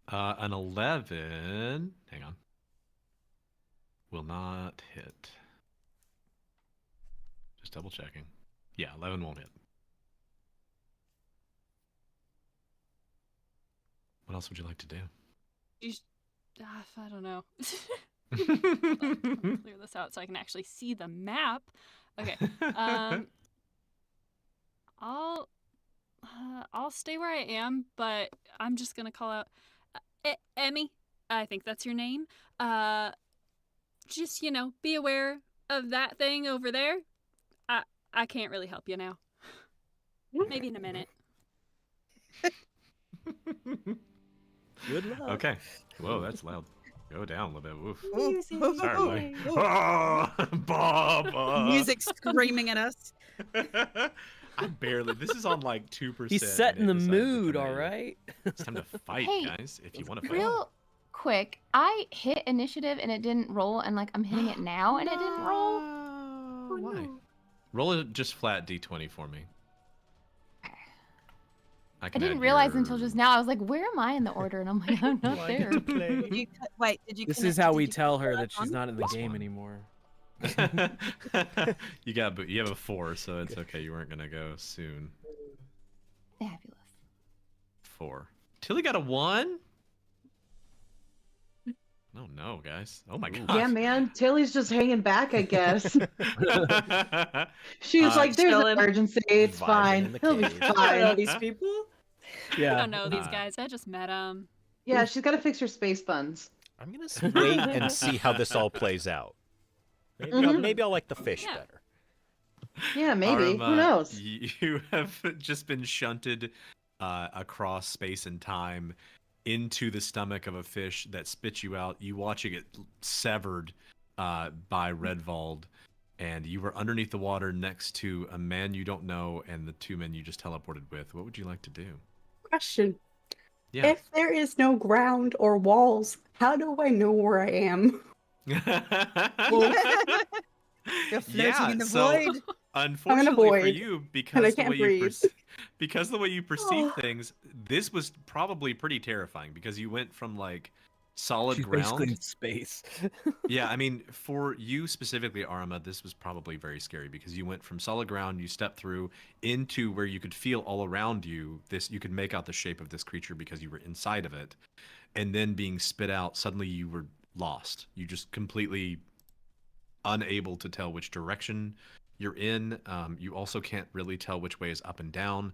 An 11. Hang on. Will not hit. Just double checking. Yeah, 11 won't hit. What else would you like to do? I don't know. Let me clear this out so I can actually see the map. Okay. I'll stay where I am, but I'm just gonna call out Emmy. I think that's your name. Just be aware of that thing over there. I can't really help you now. Maybe in a minute. Good luck. Okay. Whoa, that's loud. Go down a little bit. Woof. Ooh, Sorry, ooh, buddy. ooh. Bob. Music screaming at us. I barely. This is on like 2%. He's setting and the it decided to mood, come all at you. right? It's time to fight, Hey, guys. If you want to fight. Real quick, I hit initiative and it didn't roll, and like I'm hitting it now and it didn't roll. Oh, why? Roll a just flat d20 for me. I can didn't add realize your- until just now. I was like, "Where am I in the order?" And I'm like, "I'm not there." Did you, wait, did you This connect- is how did we you tell connect her the that last she's one? not in the Plus game one. anymore. You have a 4, so it's okay. You weren't gonna go soon. Fabulous. 4. Tilly got a 1. Oh no, guys! Oh my Ooh. god! Yeah, man. Tilly's just hanging back, I guess. She was like, "There's chilling. an emergency. It's Vibing fine. in the He'll be cave. I don't know fine." these people. I Yeah. don't know these guys. I just met them. Yeah, she's got to fix her space buns. I'm gonna wait and see how this all plays out. Maybe, maybe I'll like the fish Yeah. better. Yeah, maybe. Who Arma, knows? You have just been shunted across space and time into the stomach of a fish that spits you out. You watch it get severed by Redwald, and you were underneath the water next to a man you don't know and the 2 men you just teleported with. What would you like to do? Question. Yeah. If there is no ground or walls, how do I know where I am? You're floating in the so, void. Unfortunately for void, you, and I because the can't way you breathe. because the way you perceive Oh. things, this was probably pretty terrifying because you went from like solid She's basically ground. in space. Yeah, I mean, for you specifically, Arma, this was probably very scary because you went from solid ground, you stepped through into where you could feel all around you. You could make out the shape of this creature because you were inside of it, and then being spit out, suddenly you were lost. You just completely unable to tell which direction you're in. You also can't really tell which way is up and down.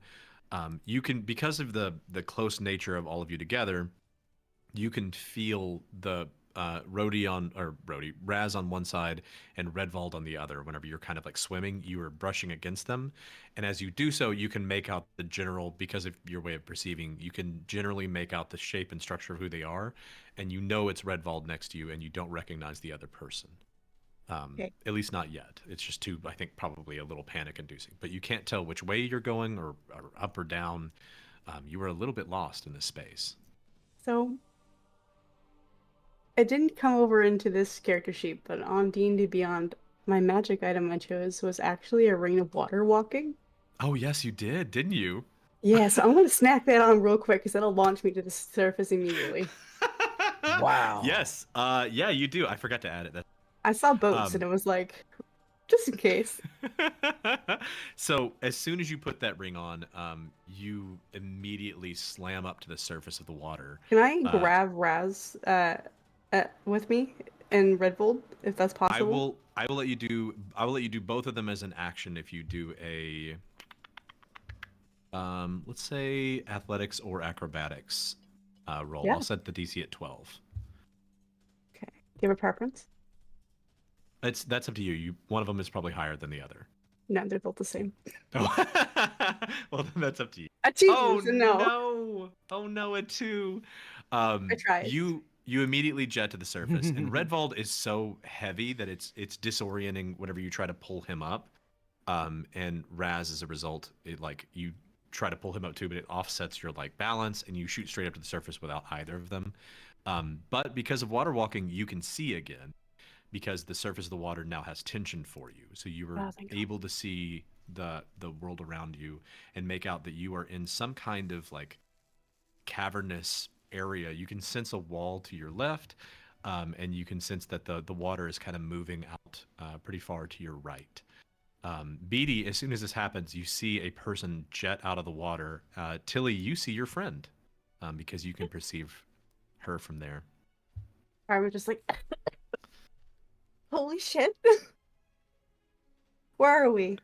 You can, because of the close nature of all of you together, you can feel the Raz on one side and Redwald on the other. Whenever you're kind of like swimming, you are brushing against them, and as you do so, you can make out the general, because of your way of perceiving, you can generally make out the shape and structure of who they are, and you know it's Redwald next to you, and you don't recognize the other person. Okay. At least not yet. It's just too, I think, probably a little panic-inducing. But you can't tell which way you're going or up or down. You were a little bit lost in this space. So I didn't come over into this character sheet, but on D&D Beyond, my magic item I chose was actually a ring of water walking. Oh, yes, you did, didn't you? Yeah, so I'm gonna snack that on real quick because that'll launch me to the surface immediately. Wow. Yes. Yeah, you do. I forgot to add it. I saw boats and it was like, just in case. So as soon as you put that ring on, you immediately slam up to the surface of the water. Can I grab Raz with me in Redwald, if that's possible? I will let you do. I will let you do both of them as an action if you do a. Let's say athletics or acrobatics roll. Yeah. I'll set the DC at 12. Okay. Do you have a preference? That's up to you. One of them is probably higher than the other. No, they're both the same. Oh. Well, then that's up to you. A 2, Oh so no. no! Oh no, a 2. I tried. You immediately jet to the surface, and Redwald is so heavy that it's disorienting whenever you try to pull him up. And Raz, as a result, you try to pull him up too, but it offsets your balance, and you shoot straight up to the surface without either of them. But because of water walking, you can see again, because the surface of the water now has tension for you. So you were able to see the world around you and make out that you are in some kind of cavernous area. You can sense a wall to your left, and you can sense that the water is kind of moving out pretty far to your right. Beatty, as soon as this happens, you see a person jet out of the water. Tilly, you see your friend, because you can perceive her from there. I'm just like, holy shit. Where are we?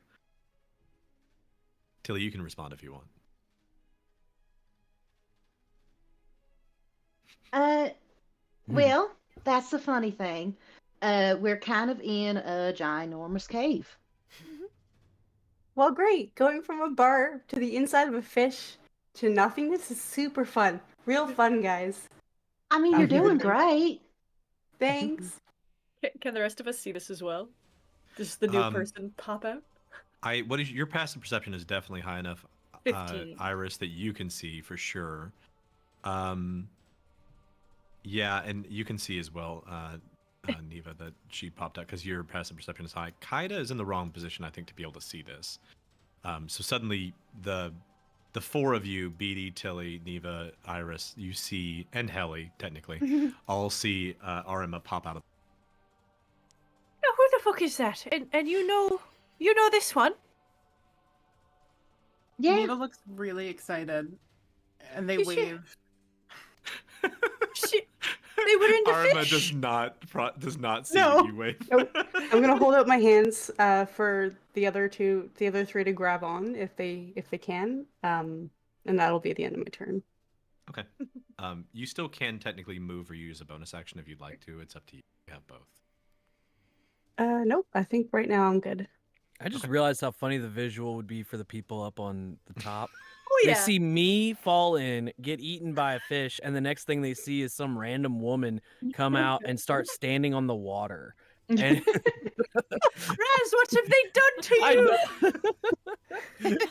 Tilly, you can respond if you want. Well, that's the funny thing. We're kind of in a ginormous cave. Well, great. Going from a bar to the inside of a fish to nothingness is super fun. Real fun, guys. I mean, you're doing great. Thanks. Can the rest of us see this as well? Does the new person pop out? Your passive perception is definitely high enough, 15. Iris, that you can see for sure. Yeah, and you can see as well, Neva, that she popped out because your passive perception is high. Kaida is in the wrong position, I think, to be able to see this. So suddenly, the four of you, Beatty, Tilly, Neva, Iris, you see, and Helly, technically, all see Arima pop out of. Now, who the fuck is that? And you know this one? Yeah. Neva looks really excited, and they wave. They were in the Arima fish. does not see No. that you wave. Nope. I'm gonna hold out my hands for the other three to grab on if they can. And that'll be the end of my turn. Okay. You still can technically move or use a bonus action if you'd like to. It's up to you. You have both. Nope. I think right now I'm good. I just realized how funny the visual would be for the people up on the top. Oh yeah. They see me fall in, get eaten by a fish, and the next thing they see is some random woman come out and start standing on the water. And Raz, what have they done to you?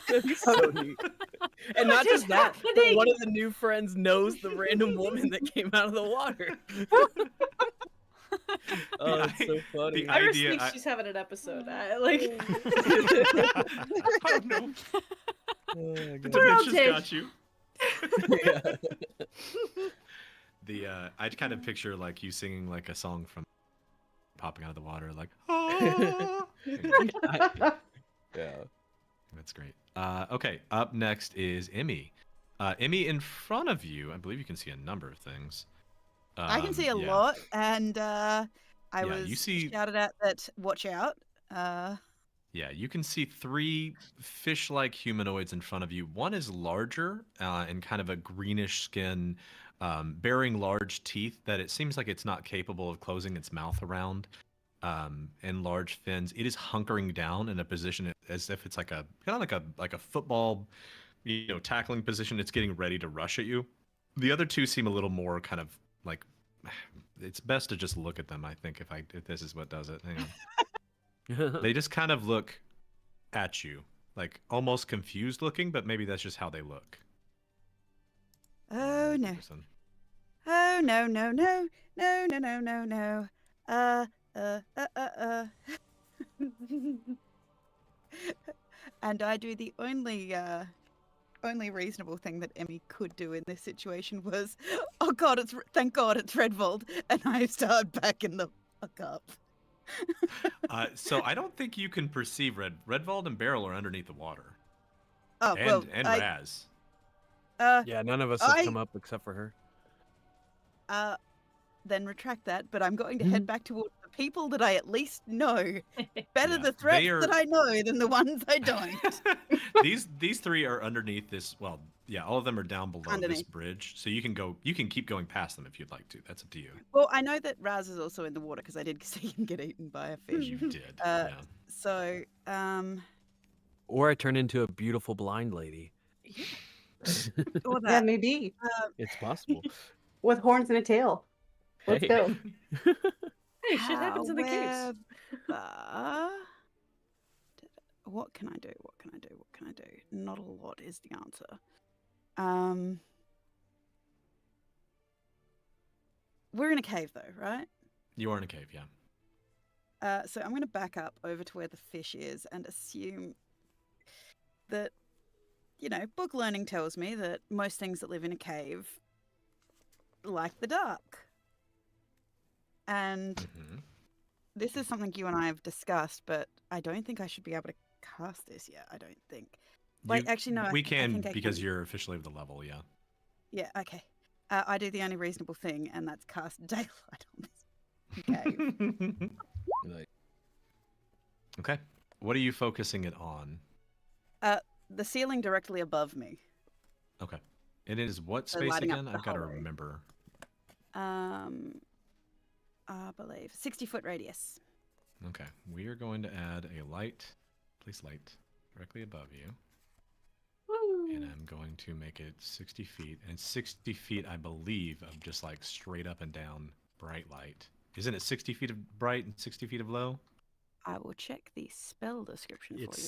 It's so neat. And not just that, but one of the new friends knows the random woman that came out of the water. Oh, it's so funny. Iris thinks she's having an episode. Oh no. Oh, The We're all dementia's dead. got you. I kind of picture you singing a song from popping out of the water, ah! Yeah. That's great. Okay, up next is Emmy. Emmy, in front of you, I believe you can see a number of things. I can see a yeah. lot, and I Yeah, you was see- shouted at that watch out. Yeah, you can see 3 fish-like humanoids in front of you. One is larger and kind of a greenish skin, bearing large teeth that it seems like it's not capable of closing its mouth around, and large fins. It is hunkering down in a position as if it's kind of like a football, tackling position. It's getting ready to rush at you. The other 2 seem a little more kind of it's best to just look at them. I think if this is what does it. Hang on. They just kind of look at you, like almost confused looking, but maybe that's just how they look. Oh no. Person. Oh no no no no no no no no. And I do the only reasonable thing that Emmy could do in this situation was, oh God, thank God it's Redwald, and I start backing the fuck up. So I don't think you can perceive Redwald and Beryl are underneath the water. Oh well, and Raz. Yeah, none of us have come up except for her. Then retract that, but I'm going to head back towards the people that I at least know. Better the threats that I know than the ones I don't. These three are underneath this. Well, yeah, all of them are down below this bridge, so you can keep going past them if you'd like to. That's up to you. Well, I know that Raz is also in the water because I did see him get eaten by a fish. You did. Yeah. So, Or I turn into a beautiful blind lady. or that. Yeah, maybe. It's possible. With horns and a tail. Let's go. Hey, shit happens in the caves. What can I do? What can I do? What can I do? Not a lot is the answer. We're in a cave though, right? You are in a cave, yeah. So I'm going to back up over to where the fish is and assume that, book learning tells me that most things that live in a cave like the dark. And this is something you and I have discussed, but I don't think I should be able to cast this yet. I don't think. Actually, no. We can because you're officially of the level, yeah. Yeah, okay. I do the only reasonable thing, and that's cast daylight on this cave. Okay. What are you focusing it on? The ceiling directly above me. Okay. It is what So space lighting up again? the I've got to hallway. remember. I believe 60-foot radius. Okay. We are going to add a light, place light directly above you. And I'm going to make it 60 feet. And 60 feet, I believe, of just like straight up and down bright light. Isn't it 60 feet of bright and 60 feet of low? I will check the spell description for you. It's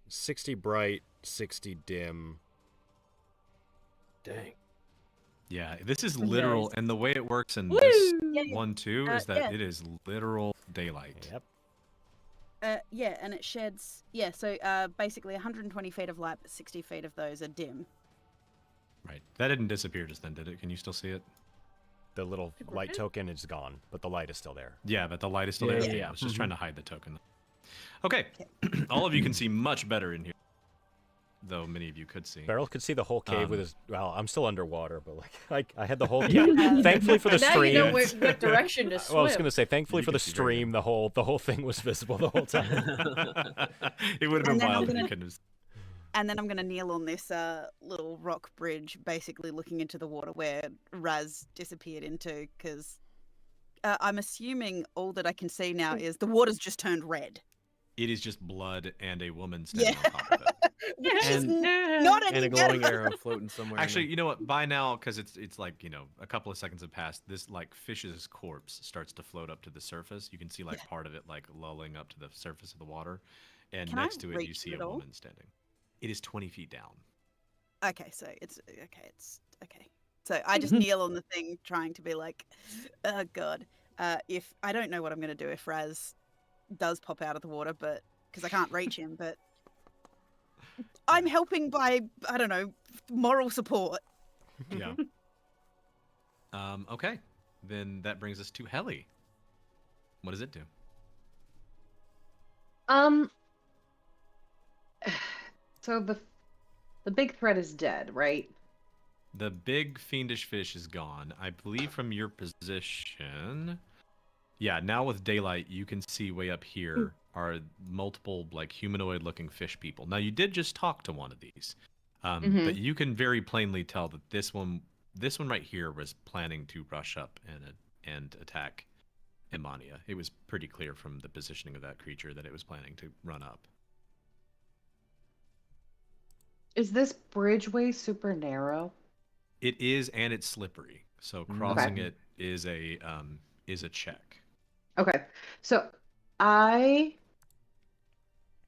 60 bright, 60 dim. Dang. Yeah, this is literal, and the way it works in this one too is that it is literal daylight. Yep. Yeah, and it sheds. Yeah, so basically 120 feet of light, but 60 feet of those are dim. Right. That didn't disappear just then, did it? Can you still see it? The little light token is gone, but the light is still there. Yeah, but the light is still there. Yeah. I was just trying to hide the token. Okay. All of you can see much better in here, though many of you could see. Beryl could see the whole cave with his. Well, I'm still underwater, but I had the whole. Yeah. Thankfully for the now stream. you know what direction to swim. Well, I was gonna say, thankfully for the stream, the whole thing was visible the whole time. It would have been wild if you couldn't have. And then I'm going to kneel on this little rock bridge, basically looking into the water where Raz disappeared into, because I'm assuming all that I can see now is the water's just turned red. It is just blood and a woman standing on top of it. Which is not any And a glowing better. arrow floating somewhere. Actually, you know what? By now, because it's like, a couple of seconds have passed, this like fish's corpse starts to float up to the surface. You can see like part of it like lulling up to the surface of the water, and Can I next to it you reach see it a all? woman standing. It is 20 feet down. Okay, so it's okay. So I just kneel on the thing, trying to be like, oh God. If I don't know what I'm going to do if Raz does pop out of the water, but because I can't reach him, but I'm helping by, I don't know, moral support. Yeah. Okay. Then that brings us to Helly. What does it do? So the big threat is dead, right? The big fiendish fish is gone. I believe from your position. Yeah, now with daylight, you can see way up here are multiple like humanoid looking fish people. Now you did just talk to one of these. But you can very plainly tell that this one right here was planning to rush up and attack Imania. It was pretty clear from the positioning of that creature that it was planning to run up. Is this bridgeway super narrow? It is, and it's slippery. So Okay. crossing it is a check. Okay. So I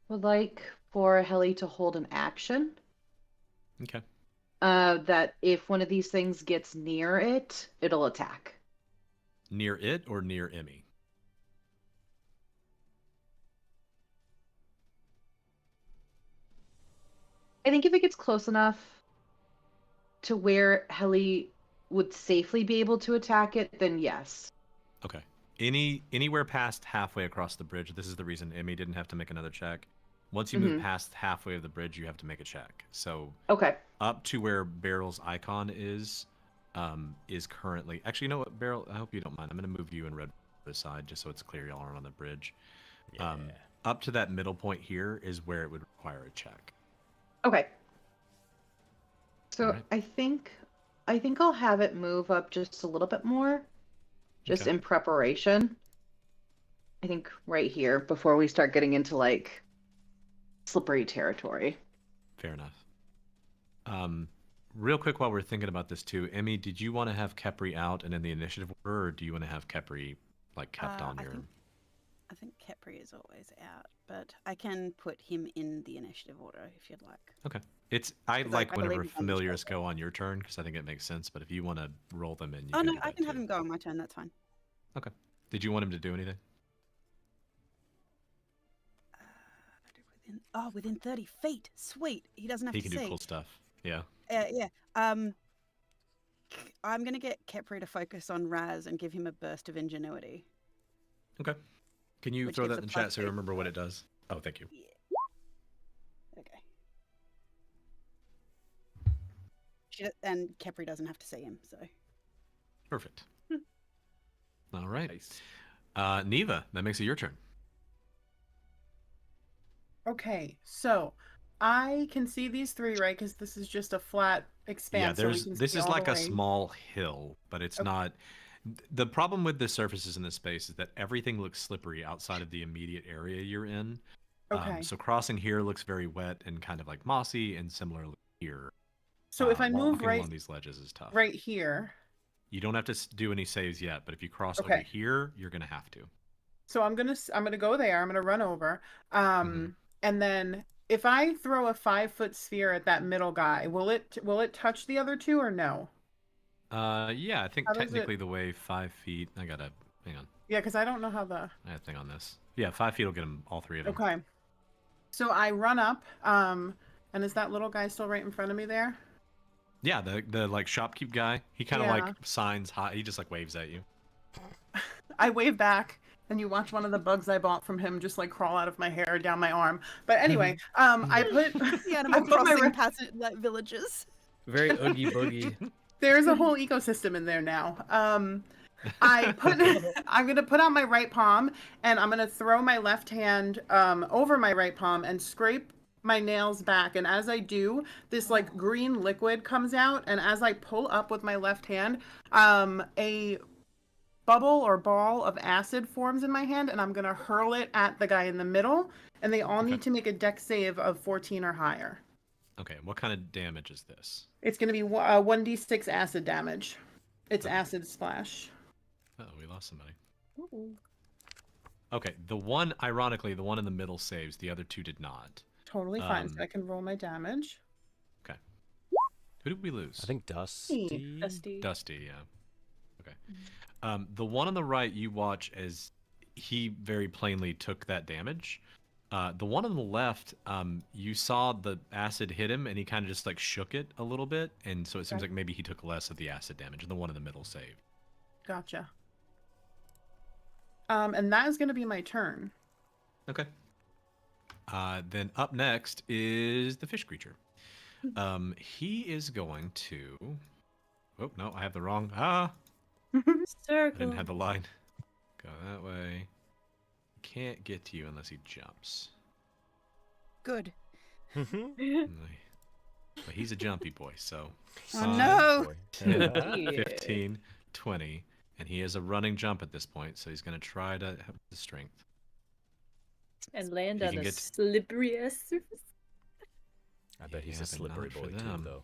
would like for Helly to hold an action. Okay. That if one of these things gets near it, it'll attack. Near it or near Emmy? I think if it gets close enough to where Helly would safely be able to attack it, then yes. Okay. Anywhere past halfway across the bridge, this is the reason Emmy didn't have to make another check. Once you move past halfway of the bridge, you have to make a check. So Okay. up to where Beryl's icon is currently. Actually, you know what, Beryl? I hope you don't mind. I'm going to move you and Red this side just so it's clear y'all aren't on the bridge. Yeah. Up to that middle point here is where it would require a check. Okay. So Alright. I think I'll have it move up just a little bit more, just Okay. in preparation. I think right here before we start getting into like slippery territory. Fair enough. Real quick while we're thinking about this too, Emmy, did you want to have Kepri out and in the initiative order, or do you want to have Kepri like kept on your? I think Kepri is always out, but I can put him in the initiative order if you'd like. Okay. I 'Cause like I whenever believe he's on the familiars shoulder. go on your turn because I think it makes sense. But if you want to roll them in, you Oh can no, do I that can have too. him go on my turn. That's fine. Okay. Did you want him to do anything? Within 30 feet. Sweet. He doesn't have He to can do see. cool stuff. Yeah. Yeah. I'm gonna get Kepri to focus on Raz and give him a burst of ingenuity. Okay. Can you Which throw gives that in a the chat plus so you 8. remember what it does? Oh, thank you. Yeah. Okay. And Kepri doesn't have to see him, so. Perfect. All right. Nice. Neva, that makes it your turn. Okay, so I can see these three, right? Because this is just a flat expanse. Yeah, so we can this see is all like the a way. small hill, but it's Okay. not. The problem with the surfaces in this space is that everything looks slippery outside of the immediate area you're in. Okay. So crossing here looks very wet and kind of like mossy, and similarly here. So if I move walking right along these ledges is tough. right here, You don't have to do any saves yet, but if you cross over Okay. here, you're gonna have to. so I'm gonna go there. I'm gonna run over. And then if I throw a 5-foot sphere at that middle guy, will it touch the other two or no? Yeah, I think How does technically it- the way 5 feet. I gotta hang on. Yeah, because I don't know how the. I had a thing on this. Yeah, 5 feet will get them all three of them. Okay. So I run up. And is that little guy still right in front of me there? Yeah, the like shopkeep guy. He kind of Yeah. like signs high. He just like waves at you. I wave back, and you watch one of the bugs I bought from him just like crawl out of my hair down my arm. But anyway, I put The I Animal put my Crossing re- passage like villages. Very oogie boogie. There's a whole ecosystem in there now. I'm gonna put out my right palm, and I'm gonna throw my left hand over my right palm and scrape my nails back. And as I do, this like green liquid comes out, and as I pull up with my left hand, a bubble or ball of acid forms in my hand, and I'm gonna hurl it at the guy in the middle. And they all need to make a dex save of 14 or higher. Okay, what kind of damage is this? It's gonna be 1d6 acid damage. It's acid splash. Oh, we lost somebody. Okay, ironically, the one in the middle saves. The other two did not. Totally fine. So I can roll my damage. Okay. Who did we lose? I think Dusty. Dusty, yeah. Okay. The one on the right, you watch as he very plainly took that damage. The one on the left, you saw the acid hit him, and he kind of just like shook it a little bit, and so it seems like maybe he took less of the acid damage, and the one in the middle saved. Gotcha. And that is going to be my turn. Okay. Then up next is the fish creature. He is going to. Oh no, I have the wrong. I Circle. didn't have the line. Go that way. Can't get to you unless he jumps. Good. But he's a jumpy boy, so. Oh no! 10, 15, 20, and he has a running jump at this point, so he's going to try to have the strength. And land He on can a get- slippery ass surface. I bet he's Yeah, a but slippery not for boy too, them. though.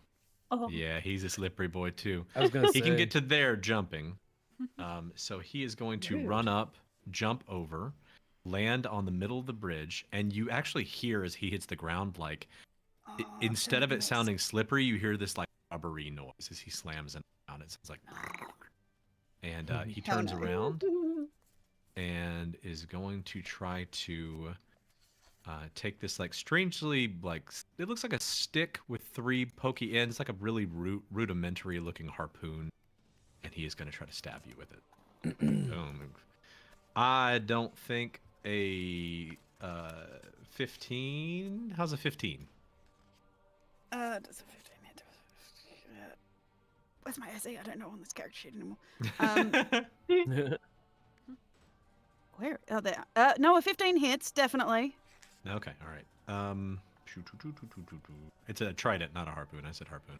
Oh. Yeah, he's a slippery boy too. I was gonna He can say. get to there jumping. So he is going to Rude. run up, jump over, land on the middle of the bridge, and you actually hear as he hits the ground, like, instead of it sounding slippery, you hear this like rubbery noise as he slams in the ground. It sounds like, and he Hell turns no. around and is going to try to take this like strangely like it looks like a stick with 3 pokey ends, like a really rudimentary looking harpoon, and he is going to try to stab you with it. I don't think a 15. How's a 15? Does a 15 hit? Where's my essay? I don't know on this character sheet anymore. Where? Oh, there. No, a 15 hits, definitely. Okay, all right. It's a trident, not a harpoon. I said harpoon.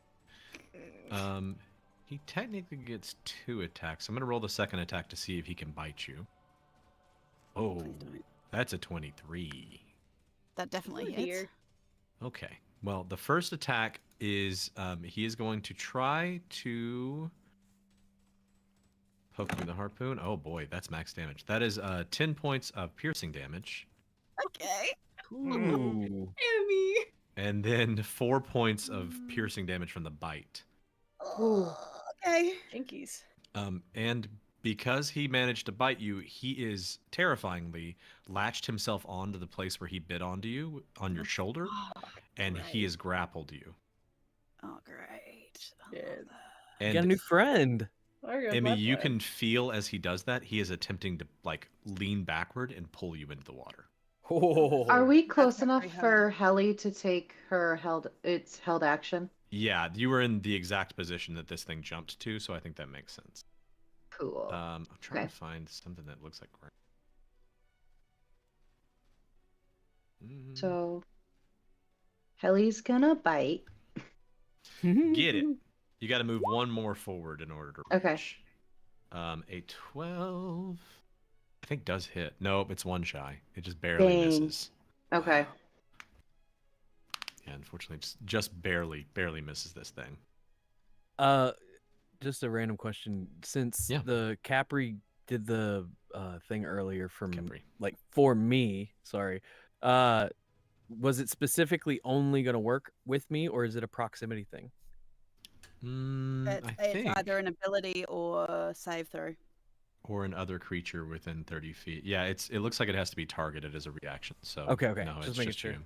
He technically gets 2 attacks. I'm gonna roll the second attack to see if he can bite you. Oh, that's a 23. That definitely Oh, hits. dear. Okay. Well, the first attack is he is going to try to poke you with the harpoon. Oh boy, that's max damage. That is 10 points of piercing damage. Okay. Ooh. Emmy. And then 4 points of piercing damage from the bite. Okay. Jinkies. And because he managed to bite you, he is terrifyingly latched himself onto the place where he bit onto you, on your shoulder, and he has grappled you. Oh, great. Yeah. You And got a new friend. There goes Emmy, my you friend. can feel as he does that, he is attempting to like lean backward and pull you into the water. Oh. Are we close That's enough pretty for Helly to take her held action? Yeah, you were in the exact position that this thing jumped to, so I think that makes sense. Cool. I'm trying Okay. to find something that looks like. So Helly's gonna bite. Get it. You got to move one more forward in order to reach. Okay. A 12, I think does hit. Nope, it's one shy. It just barely Dang. misses. Okay. Yeah, unfortunately, just barely misses this thing. Just a random question. Since Yeah. the Capri did the thing earlier from Capri. like for me, sorry. Was it specifically only gonna work with me, or is it a proximity thing? I It's think. either an ability or save through. Or an other creature within 30 feet. Yeah, it looks like it has to be targeted as a reaction. So Okay, no, just it's making just sure. you.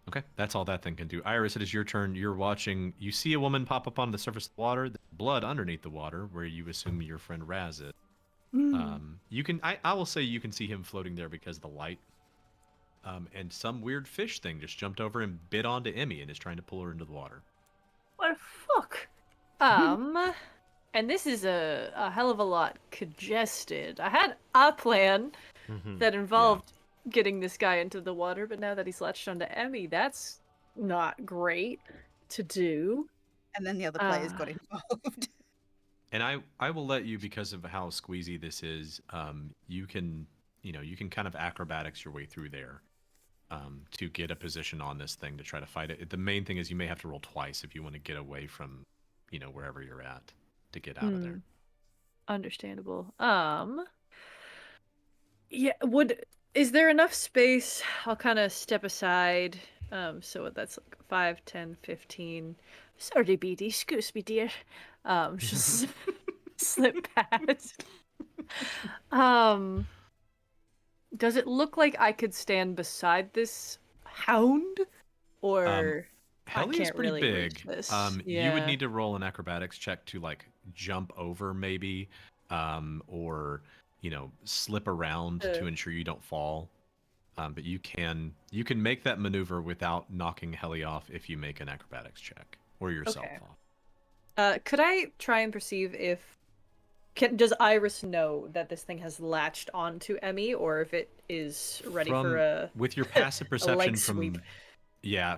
Okay, that's all that thing can do. Iris, it is your turn. You're watching. You see a woman pop up on the surface of the water. There's blood underneath the water, where you assume your friend Raz is. You can. I will say you can see him floating there because of the light. And some weird fish thing just jumped over and bit onto Emmy and is trying to pull her into the water. What the fuck? And this is a hell of a lot congested. I had a plan that involved getting this guy into the water, but now that he's latched onto Emmy, that's not great to do. And then the other players got involved. And I will let you, because of how squeezy this is, you can kind of acrobatics your way through there to get a position on this thing to try to fight it. The main thing is you may have to roll twice if you want to get away from, wherever you're at to get out of there. Understandable. Yeah, is there enough space? I'll kind of step aside. So that's like 5, 10, 15. Sorry, BD, excuse me, dear. Just slip past. Does it look like I could stand beside this hound? Or I Helly is can't pretty really reach big. this? You would need to roll an acrobatics check to like jump over maybe, or slip around to ensure you don't fall. But you can make that maneuver without knocking Helly off if you make an acrobatics check or yourself off. Could I try and perceive if does Iris know that this thing has latched onto Emmy, or if it is ready for a with your passive a perception leg from sweep?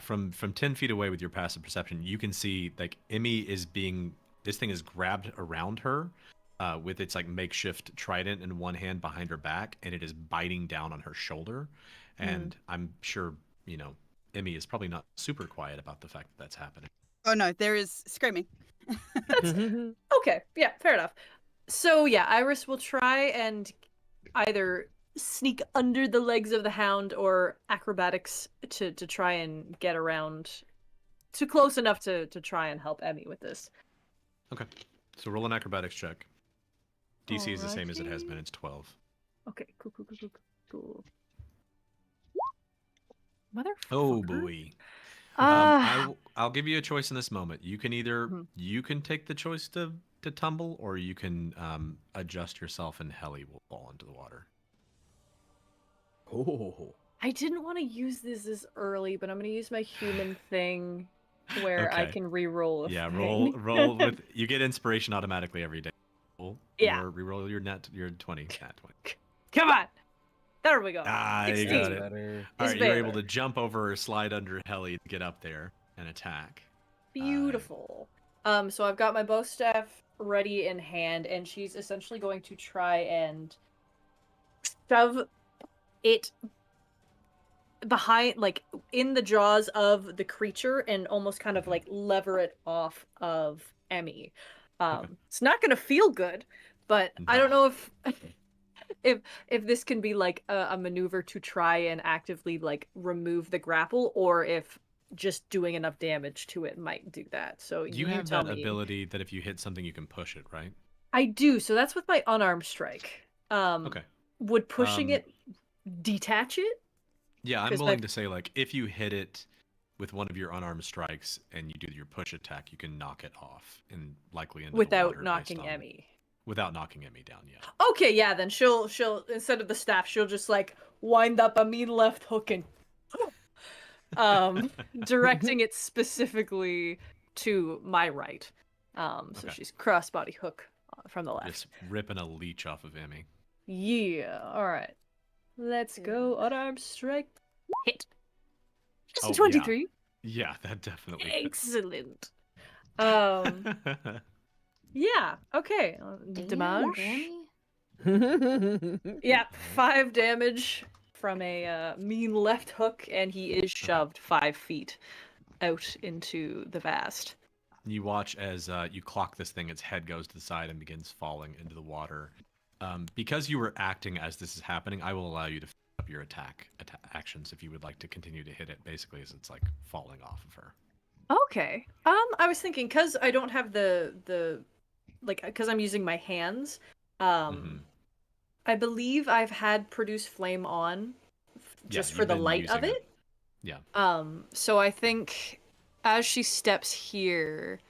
from 10 feet away with your passive perception, you can see like Emmy this thing is grabbed around her with its like makeshift trident in one hand behind her back, and it is biting down on her shoulder. And I'm sure Emmy is probably not super quiet about the fact that that's happening. Oh no, there is screaming. That's okay. Yeah, fair enough. So yeah, Iris will try and either sneak under the legs of the hound or acrobatics to try and get around to close enough to try and help Emmy with this. Okay. So roll an acrobatics check. DC is the same as it has been. It's 12. Okay, cool. Oh boy. Ah. I'll give you a choice in this moment. You can either Mhm. you can take the choice to tumble, or you can adjust yourself and Helly will fall into the water. Oh. I didn't want to use this early, but I'm going to use my human thing where I Okay. can re-roll a Yeah, thing. roll with you get inspiration automatically every day. Yeah. Reroll your 20. Nat 20. Come on. There we go. Ah, you 16. got it. Better. All Is right, you're able better. to jump over or slide under Helly to get up there and attack. Beautiful. So I've got my bow staff ready in hand, and she's essentially going to try and shove it behind, like, in the jaws of the creature and almost kind of like lever it off of Emmy. It's not gonna feel good, but I don't know if if this can be like a maneuver to try and actively like remove the grapple, or if just doing enough damage to it might do that. So You you have tell that me. ability that if you hit something, you can push it, right? I do. So that's with my unarmed strike. Okay. Would pushing it detach it? Yeah, I'm 'Cause willing my- to say, like, if you hit it with one of your unarmed strikes and you do your push attack, you can knock it off and likely into the Without water knocking based on- Emmy. Without knocking Emmy down, yeah. Okay, yeah, then she'll instead of the staff, she'll just like wind up a mean left hook and directing it specifically to my right. So Okay. she's crossbody hook from the left. Just ripping a leech off of Emmy. Yeah, all right. Let's go unarmed strike. Hit. Just Oh, 23. Yeah, that definitely fits. Excellent. Yeah, okay. Damage. Yeah, 5 damage from a mean left hook, and he is shoved 5 feet out into the vast. You watch as you clock this thing, its head goes to the side and begins falling into the water. Because you were acting as this is happening, I will allow you to fill up your attack actions if you would like to continue to hit it, basically as it's like falling off of her. Okay. I was thinking, because I don't have the like, because I'm using my hands, I believe I've had produce flame on just for you've the been light of using it. Yeah. So I think as she steps here,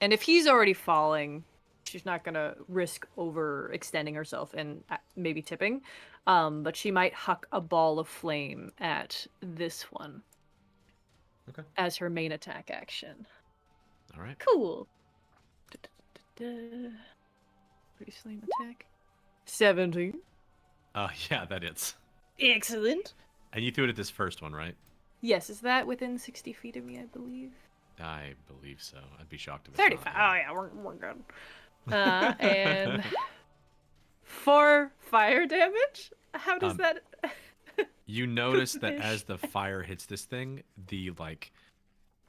and if he's already falling, she's not gonna risk overextending herself and maybe tipping. But she might huck a ball of flame at this one. Okay. As her main attack action. All right. Cool. Pretty flame attack. 17. Yeah, that is. Excellent. And you threw it at this first one, right? Yes, is that within 60 feet of me, I believe? I believe so. I'd be shocked if it's 35. not. Oh, yeah, we're good. And 4 fire damage? How does that... You notice that as the fire hits this thing, the like,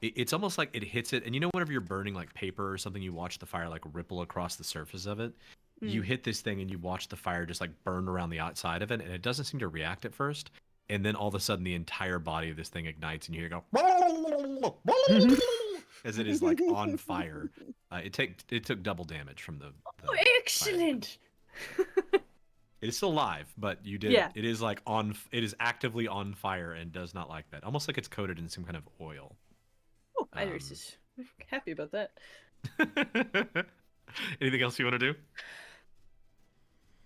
it's almost like it hits it. And you know, whenever you're burning like paper or something, you watch the fire like ripple across the surface of it. You hit this thing and you watch the fire just like burn around the outside of it, and it doesn't seem to react at first. And then all of a sudden, the entire body of this thing ignites, and you hear it go as it is like on fire. It took double damage from the Oh, excellent. It is still alive, but you did. Yeah. It is like It is actively on fire and does not like that. Almost like it's coated in some kind of oil. Oh, Iris is happy about that. Anything else you want to do?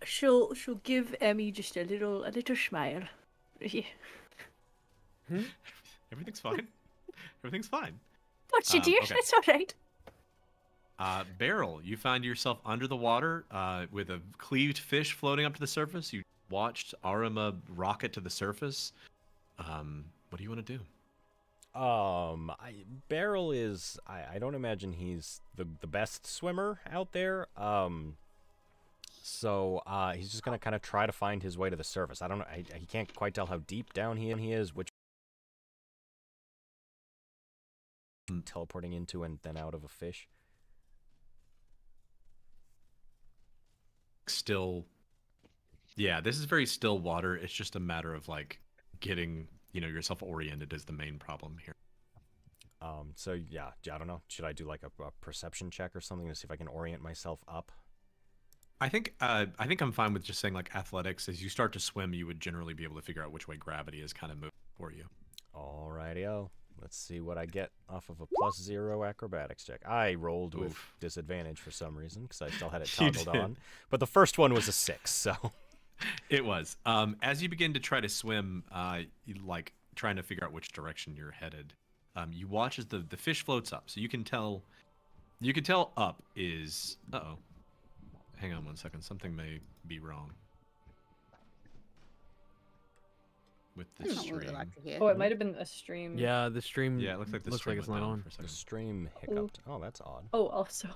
She'll give Emmy just a little smile. Yeah. Everything's fine. Everything's fine. What's it, dear? Okay. It's all right. Beryl, you find yourself under the water with a cleaved fish floating up to the surface. You watched Arima rocket to the surface. What do you want to do? Beryl is. I don't imagine he's the best swimmer out there. So he's just gonna kind of try to find his way to the surface. I don't know. He can't quite tell how deep down he is, which teleporting into and then out of a fish. Still, yeah, this is very still water. It's just a matter of like getting, yourself oriented is the main problem here. So yeah, I don't know. Should I do like a perception check or something to see if I can orient myself up? I think I'm fine with just saying like athletics. As you start to swim, you would generally be able to figure out which way gravity is kind of moving for you. Alrighty-o. Let's see what I get off of a +0 acrobatics check. I rolled with disadvantage for some reason because I still had it You toggled did. on. But the first one was a 6, so. It was. As you begin to try to swim, you like trying to figure out which direction you're headed. You watch as the fish floats up, so you can tell up is. Uh-oh. Hang on one second. Something may be wrong with the That's not what we stream. like to hear. Oh, it might have been a stream. Yeah, the stream. Yeah, it looks like the looks stream like it's went not down on. for a The second. stream hiccuped. Oh, that's odd. Oh, also,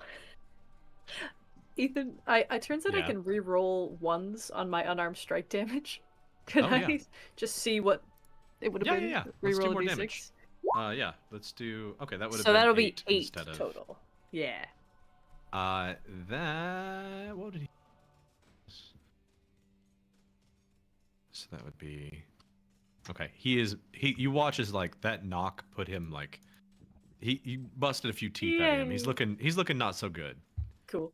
Ethan, I turns out I Yeah. can re-roll ones on my unarmed strike damage. Could Oh, I yeah. just see what it would have been? Yeah. Let's do Re-roll more a damage. d6. Yeah. Let's do. Okay, that would have So been that'll be 8 8 instead of. total. Yeah. That. What did he? So that would be. Okay, you watch as like that knock put him like. He busted a few teeth at him. He's Yay. looking not so good. Cool.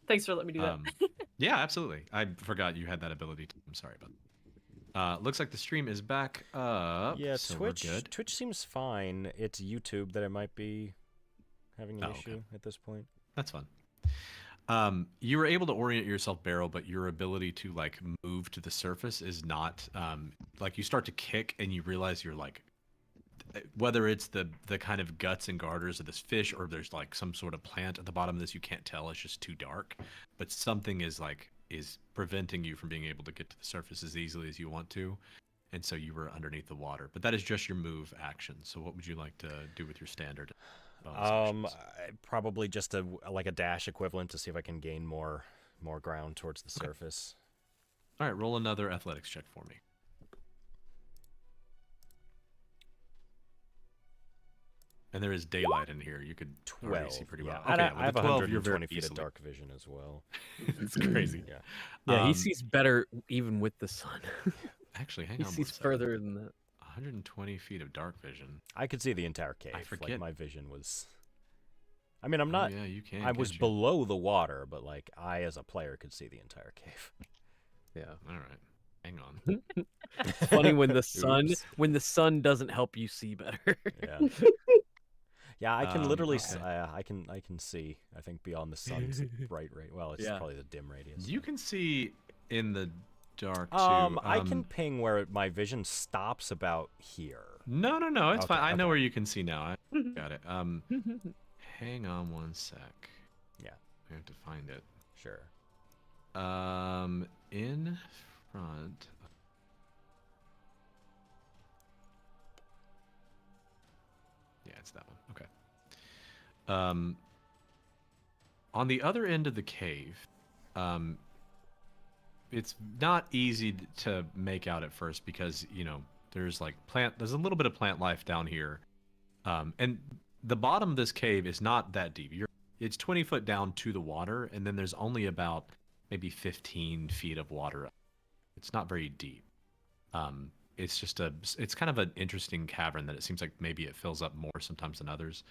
Thanks for letting me do that. Yeah, absolutely. I forgot you had that ability. I'm sorry about that. Looks like the stream is back up. Yeah, so Twitch. We're good. Twitch seems fine. It's YouTube that it might be having an issue at this point. That's fun. You were able to orient yourself, Beryl, but your ability to like move to the surface is not. Like you start to kick and you realize you're like, whether it's the kind of guts and garters of this fish or there's like some sort of plant at the bottom of this, you can't tell. It's just too dark. But something is preventing you from being able to get to the surface as easily as you want to. And so you were underneath the water. But that is just your move action. So what would you like to do with your standard bonus actions? Probably just a dash equivalent to see if I can gain more ground towards the surface. All right, roll another athletics check for me. And there is daylight in here. You could already 12. see pretty Yeah. well. Okay, I have with the 12, you're 120 very feet of easily. dark vision as well. It's crazy. Yeah. Yeah, he sees better even with the sun. Actually, hang he on. sees further than that. 120 feet of dark vision. I could see the entire cave. I forget. Like my vision was. I mean, I'm not. Yeah, you can. I was can't you? below the water, but like I, as a player, could see the entire cave. Yeah. All right. Hang on. It's funny when Oops. the sun doesn't help you see better. Yeah. Yeah, I can literally. Okay. I can see. I think beyond the sun's bright rate. Well, it's Yeah. probably the dim radius. You can see in the dark too. I can ping where my vision stops about here. No, it's Okay, fine. I know okay. where you can see now. I got it. Hang on one sec. Yeah. I have to find it. Sure. In front. Yeah, it's that one. Okay. On the other end of the cave, it's not easy to make out at first because there's like there's a little bit of plant life down here, and the bottom of this cave is not that deep. It's 20 foot down to the water, and then there's only about maybe 15 feet of water. It's not very deep. It's just it's kind of an interesting cavern that it seems like maybe it fills up more sometimes than others.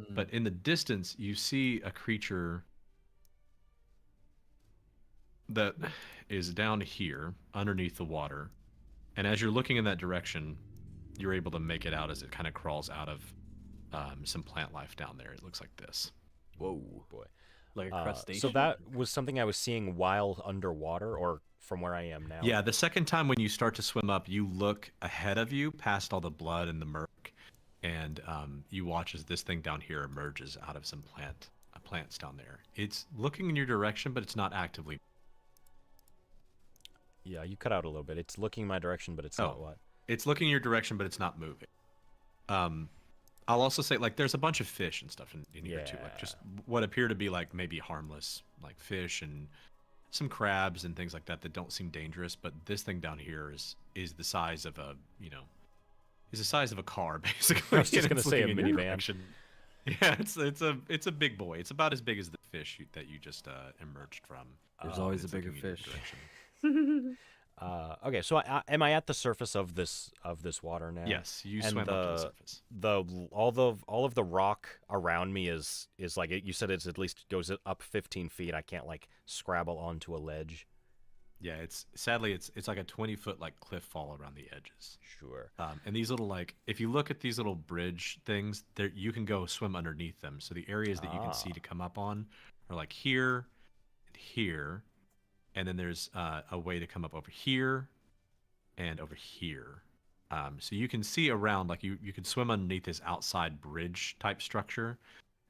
But in the distance, you see a creature that is down here underneath the water. And as you're looking in that direction, you're able to make it out as it kind of crawls out of some plant life down there. It looks like this. Whoa, boy. Like a crustacean. So that was something I was seeing while underwater, or from where I am now. Yeah, the second time when you start to swim up, you look ahead of you past all the blood and the murk, and you watch as this thing down here emerges out of some plants down there. It's looking in your direction, but it's not actively. Yeah, you cut out a little bit. It's looking my direction, but it's not what? It's looking in your direction, but it's not moving. I'll also say, like, there's a bunch of fish and stuff in here too, like just what appear to be like maybe harmless, like fish and some crabs and things like that that don't seem dangerous. But this thing down here is the size of a is the size of a car basically. I was just and gonna it's say a looking in your minivan. direction. Yeah, it's a big boy. It's about as big as the fish that you just emerged from. There's always a It's bigger looking in your fish. direction. Okay, so am I at the surface of this water now? Yes, you And swam up to the surface. all of the rock around me is like you said, it's at least goes up 15 feet. I can't like scrabble onto a ledge. Yeah, sadly it's like a 20-foot like cliff fall around the edges. Sure. And these little like if you look at these little bridge things, there you can go swim underneath them. So the areas that you can see to come up on are like here and here, and then there's a way to come up over here and over here. So you can see around, like you can swim underneath this outside bridge type structure,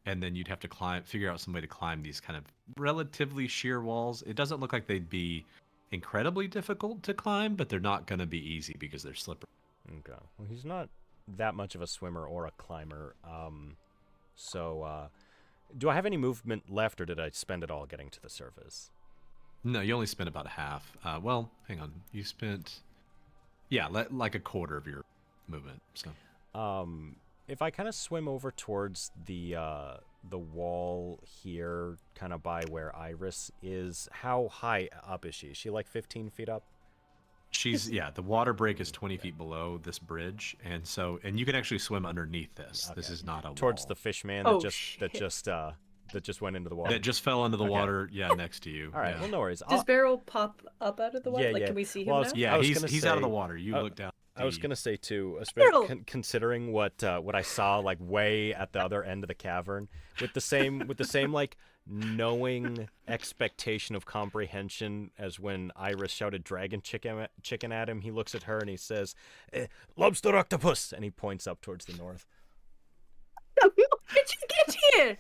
and then you'd have to figure out some way to climb these kind of relatively sheer walls. It doesn't look like they'd be incredibly difficult to climb, but they're not going to be easy because they're slippery. Okay. Well, he's not that much of a swimmer or a climber. Do I have any movement left, or did I spend it all getting to the surface? No, you only spent about a half. Well, hang on. You spent, like a quarter of your movement. So, if I kind of swim over towards the wall here, kind of by where Iris is, how high up is she? Is she like 15 feet up? The water break is 20 feet below this bridge, and you can actually swim underneath this. Okay. This is not a towards wall. the fish man that just went into the water. That just fell into the water, next to you. All right, yeah. well, no worries. Does Beryl pop up out of the water? Yeah, Like, yeah. can we see him Well, now? Yeah, I was he's gonna out of say- the water. You look down. I was gonna say too, Beryl! especially considering what I saw like way at the other end of the cavern, with the same like knowing expectation of comprehension as when Iris shouted "dragon chicken" at him. He looks at her and he says, "Lobster octopus," and he points up towards the north. How did you get here?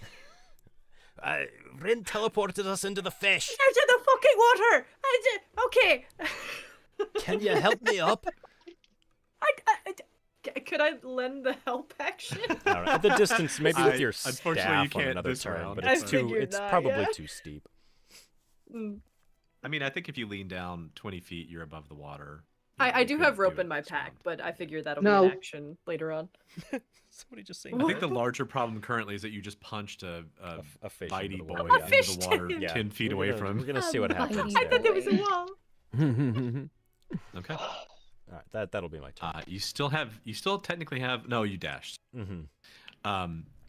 Rin teleported us into the fish. Out of the fucking water! Okay. Can you help me up? Could I lend the help action? I don't know. At the distance, maybe with your unfortunately, staff you can't on another this turn, round. but I it's figured it's that, probably yeah. too steep. I mean, I think if you lean down 20 feet, you're above the water. I You do could have rope do in it my this pack, round. but I figure that'll No. be an action later on. Somebody just say I think the larger problem currently is that you just punched a fish into bitey the boy water. into Yeah. fish the water Yeah, 10 feet we're away gonna- from We're gonna see what happens. I thought there was a wall. Okay. All right, that'll be my turn. You still technically have. No, you dashed.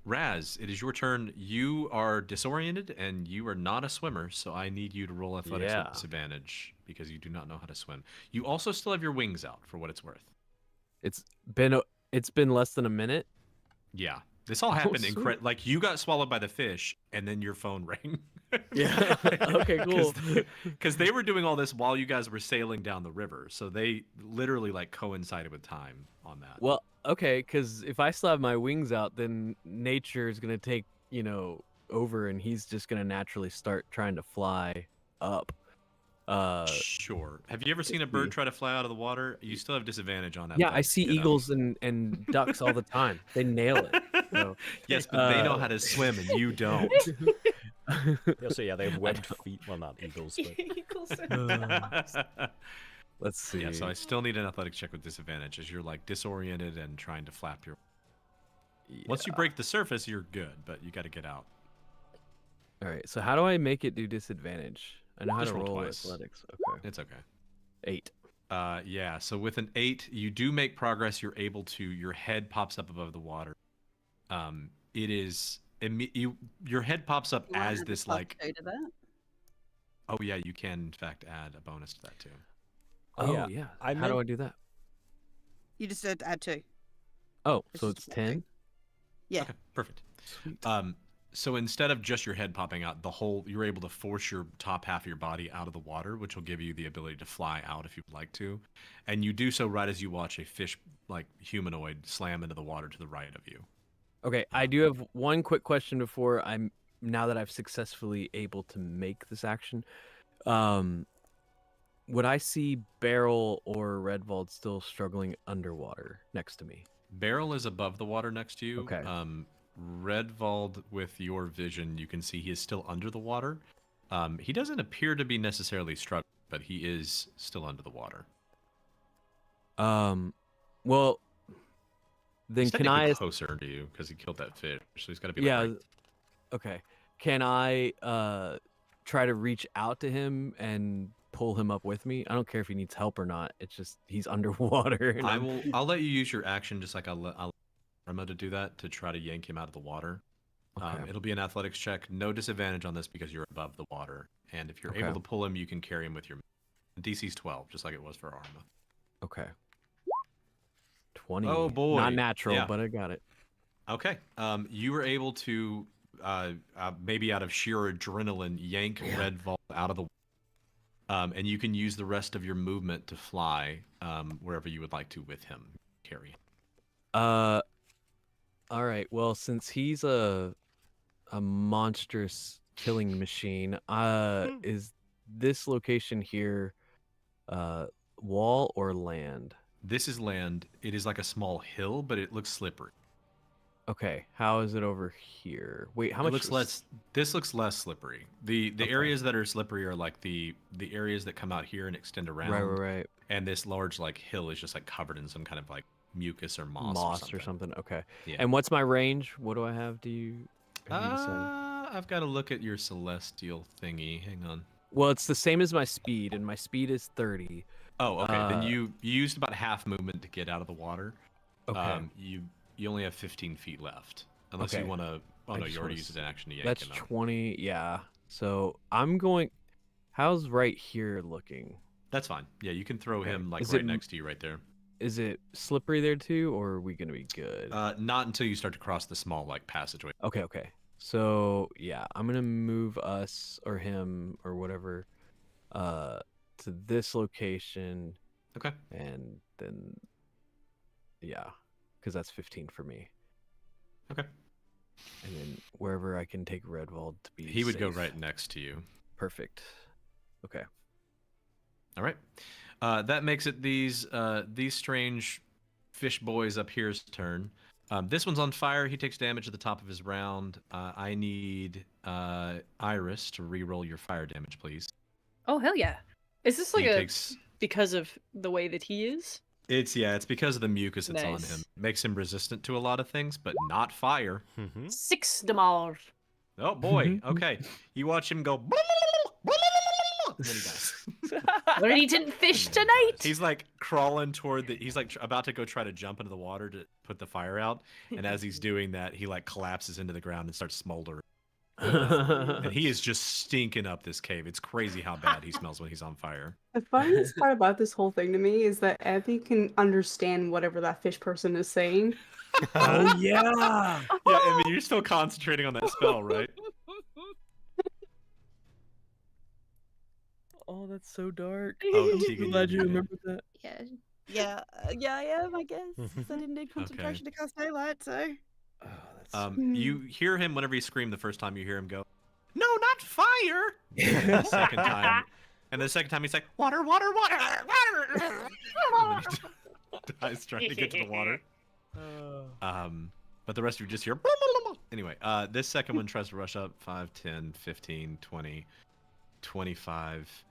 Raz, it is your turn. You are disoriented and you are not a swimmer, so I need you to roll athletics Yeah. with disadvantage because you do not know how to swim. You also still have your wings out for what it's worth. It's been less than a minute. Yeah. This all happened sweet. like you got swallowed by the fish and then your phone rang. Yeah. Okay, cool. Because they were doing all this while you guys were sailing down the river, so they literally like coincided with time on that. Well, okay, because if I still have my wings out, then nature is gonna take over, and he's just gonna naturally start trying to fly up. Sure. Have you ever seen a bird try to fly out of the water? You still have disadvantage on that. Yeah, though, I see kiddo. eagles and ducks all the time. They nail it. So, Yes, but they know how to swim and you don't. So yeah, they have webbed feet. Well, not eagles, but Eagles are let's see. Yeah, so I still need an athletics check with disadvantage as you're like disoriented and trying to flap your. Once you break the surface, you're good, but you got to get out. All right. So how do I make it do disadvantage? I know how Just to roll roll twice. athletics. Okay. It's okay. 8. Yeah, so with an 8, you do make progress. You're able to. Your head pops up above the water. It is. Your head pops up You wanna as add this plus like. 2 to that? Oh yeah, you can in fact add a bonus to that too. Oh yeah. I How do I meant- do that? You just said add 2. Oh, It's so just it's one thing. 10. Yeah. Okay, perfect. Sweet. So instead of just your head popping out, you're able to force your top half of your body out of the water, which will give you the ability to fly out if you'd like to. And you do so right as you watch a fish like humanoid slam into the water to the right of you. Okay, I do have one quick question before now that I've successfully able to make this action. Would I see Beryl or Redwald still struggling underwater next to me? Beryl is above the water next to you. Okay. Redwald, with your vision, you can see he is still under the water. He doesn't appear to be necessarily struggling, but he is still under the water. Well, Then He's can technically I? closer to you because he killed that fish, so he's got to be Yeah. like. Okay. Can I try to reach out to him and pull him up with me? I don't care if he needs help or not. It's just he's underwater. And I'll let you use your action, just like I'll let Remo to do that to try to yank him out of the water. Okay. It'll be an athletics check. No disadvantage on this because you're above the water. And if you're able to pull him, you can carry him with your. DC's 12, just like it was for Arma. Okay. 20. Oh boy. Not natural, Yeah. but I got it. Okay. You were able to, maybe out of sheer adrenaline, yank Redwald out of the. And you can use the rest of your movement to fly wherever you would like to with him. Carry. All right. Well, since he's a monstrous killing machine, is this location here wall or land? This is land. It is like a small hill, but it looks slippery. Okay. How is it over here? Wait, how much? This looks less slippery. The areas that are slippery are like the areas that come out here and extend around. Right. And this large like hill is just like covered in some kind of like mucus or moss or something. Okay. Yeah. And what's my range? What do I have? Have you decided? I've got to look at your celestial thingy. Hang on. Well, it's the same as my speed, and my speed is 30. Oh, okay. Then you used about half movement to get out of the water. Okay. You only have 15 feet left, unless you want to. Oh no, you already used an action to yank That's him out. 20. Yeah. So I'm going. How's right here looking? That's fine. Yeah, you can throw him like Is right it- next to you, right there. Is it slippery there too, or are we gonna be good? Not until you start to cross the small like passageway. Okay. So yeah, I'm gonna move us or him or whatever, to this location. Okay. And then, yeah, because that's 15 for me. Okay. And then wherever I can take Redwald to be. He would go safe. right next to you. Perfect. Okay. All right. That makes it these strange fish boys up here's turn. This one's on fire. He takes damage at the top of his round. I need Iris to re-roll your fire damage, please. Oh hell yeah! Is this like He a takes- because of the way that he is? It's because of the mucus that's on Nice. him. Makes him resistant to a lot of things, but not fire. 6 damage. Oh boy. Okay. You watch him go. And then he dies. Learn eating fish tonight. He's like crawling toward he's like about to go try to jump into the water to put the fire out, and as he's doing that, he like collapses into the ground and starts smoldering. And he is just stinking up this cave. It's crazy how bad he smells when he's on fire. The funniest part about this whole thing to me is that Abby can understand whatever that fish person is saying. Oh yeah. Yeah, I mean you're still concentrating on that spell, right? Oh, that's so dark. Oh, I'm so Tegan, glad you you're remember that. Yeah. Yeah, I am, I guess. I didn't need concentration to cast daylight, so. You hear him whenever you scream the first time. You hear him go, "No, not fire!" And the second time, he's like, "Water, water, water, water!" And then he dies trying to get to the water. But the rest of you just hear. Anyway, this second one tries to rush up 5, 10, 15, 20, 25,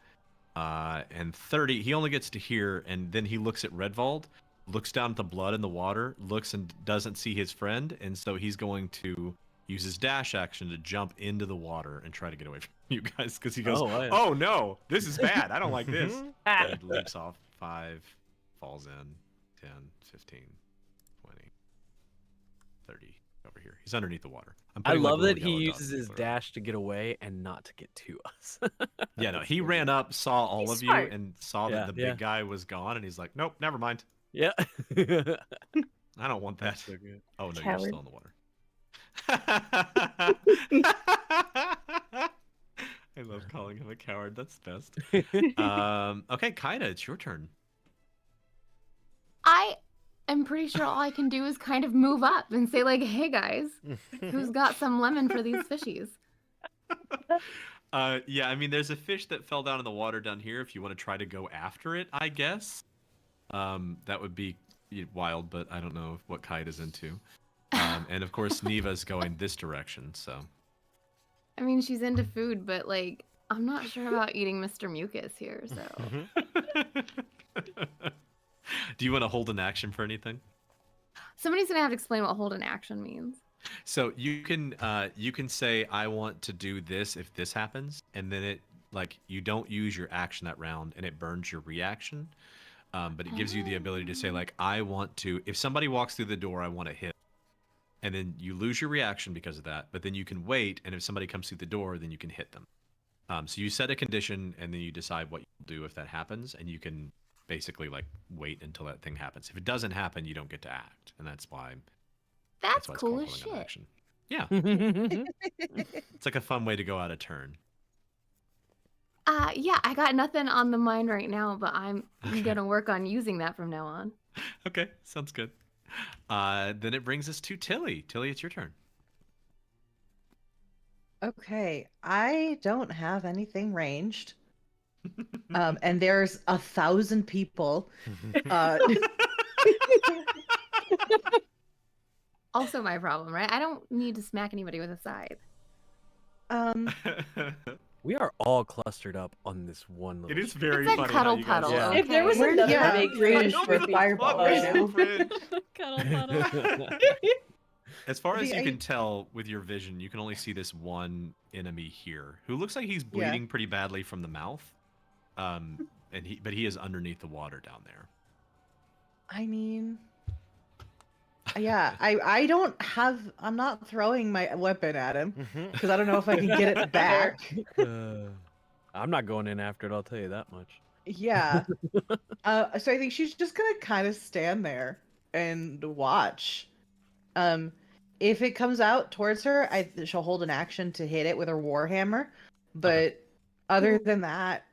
and 30. He only gets to here, and then he looks at Redwald, looks down at the blood in the water, looks and doesn't see his friend, and so he's going to use his dash action to jump into the water and try to get away from you guys, because he goes, "Oh no, this is bad. I don't like this." And he leaps off. 5, falls in, 10, 15, 20, 30. Over here. He's underneath the water. I love that he yellow uses dots his dash to get away and not to get to us. Yeah, no, he ran up, saw all He's of you, smart. and saw that the big guy was gone, and he's like, "Nope, never mind. Yeah. I don't want that." So good. Oh no, you're Coward. still in the water. I love calling him a coward. That's the best. Okay, Kaida, it's your turn. I am pretty sure all I can do is kind of move up and say like, "Hey guys, who's got some lemon for these fishies?" Yeah, I mean, there's a fish that fell down in the water down here. If you want to try to go after it, I guess. That would be wild, but I don't know what Kaida's into. And of course, Neva's going this direction, so. I mean, she's into food, but like, I'm not sure about eating Mr. Mucus here, so. Do you want to hold an action for anything? Somebody's gonna have to explain what hold an action means. So you can say I want to do this if this happens, and then it like you don't use your action that round, and it burns your reaction. But it gives you the ability to say like I want to. If somebody walks through the door, I want to hit. And then you lose your reaction because of that. But then you can wait, and if somebody comes through the door, then you can hit them. So you set a condition, and then you decide what you'll do if that happens, and you can basically like wait until that thing happens. If it doesn't happen, you don't get to act, and that's why. That's why it's cool called as holding an shit. action. Yeah, it's like a fun way to go out of turn. Yeah, I got nothing on the mind right now, but I'm gonna work on using that from now on. Okay, sounds good. Then it brings us to Tilly. Tilly, it's your turn. Okay, I don't have anything ranged. And there's 1,000 people. Also my problem, right? I don't need to smack anybody with a scythe. We are all clustered up on this one little. It is very It's a funny. cuddle how you guys puddle, Yeah. If there was okay? another Yeah, big range fridge, for would be fireball fun. right now. Cuddle puddle. As far as The you I- can tell with your vision, you can only see this one enemy here, who looks like he's bleeding pretty badly from the mouth. But he is underneath the water down there. I mean, yeah, I don't have. I'm not throwing my weapon at him because I don't know if I can get it back. I'm not going in after it. I'll tell you that much. Yeah. So I think she's just gonna kind of stand there and watch. If it comes out towards her, she'll hold an action to hit it with her warhammer. But other than that,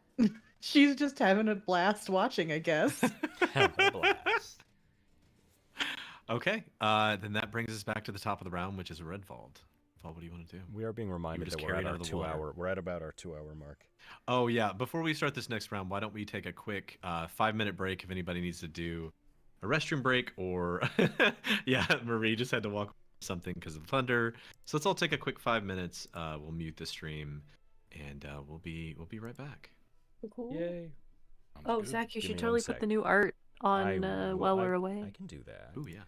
she's just having a blast watching, I guess. Blast. Okay, then that brings us back to the top of the round, which is Redwald. Paul, what do you want to do? We are being reminded just that we're at carried out our of the 2 water. hour. We're at about our 2 hour mark. Oh yeah, before we start this next round, why don't we take a quick 5-minute break if anybody needs to do a restroom break or yeah, Marie just had to walk something because of the thunder. So let's all take a quick 5 minutes. We'll mute the stream, and we'll be right back. Cool. Yay! Oh, good. Zach, you Give should me totally one put sec. the new art on while we're away. I can do that. Ooh yeah.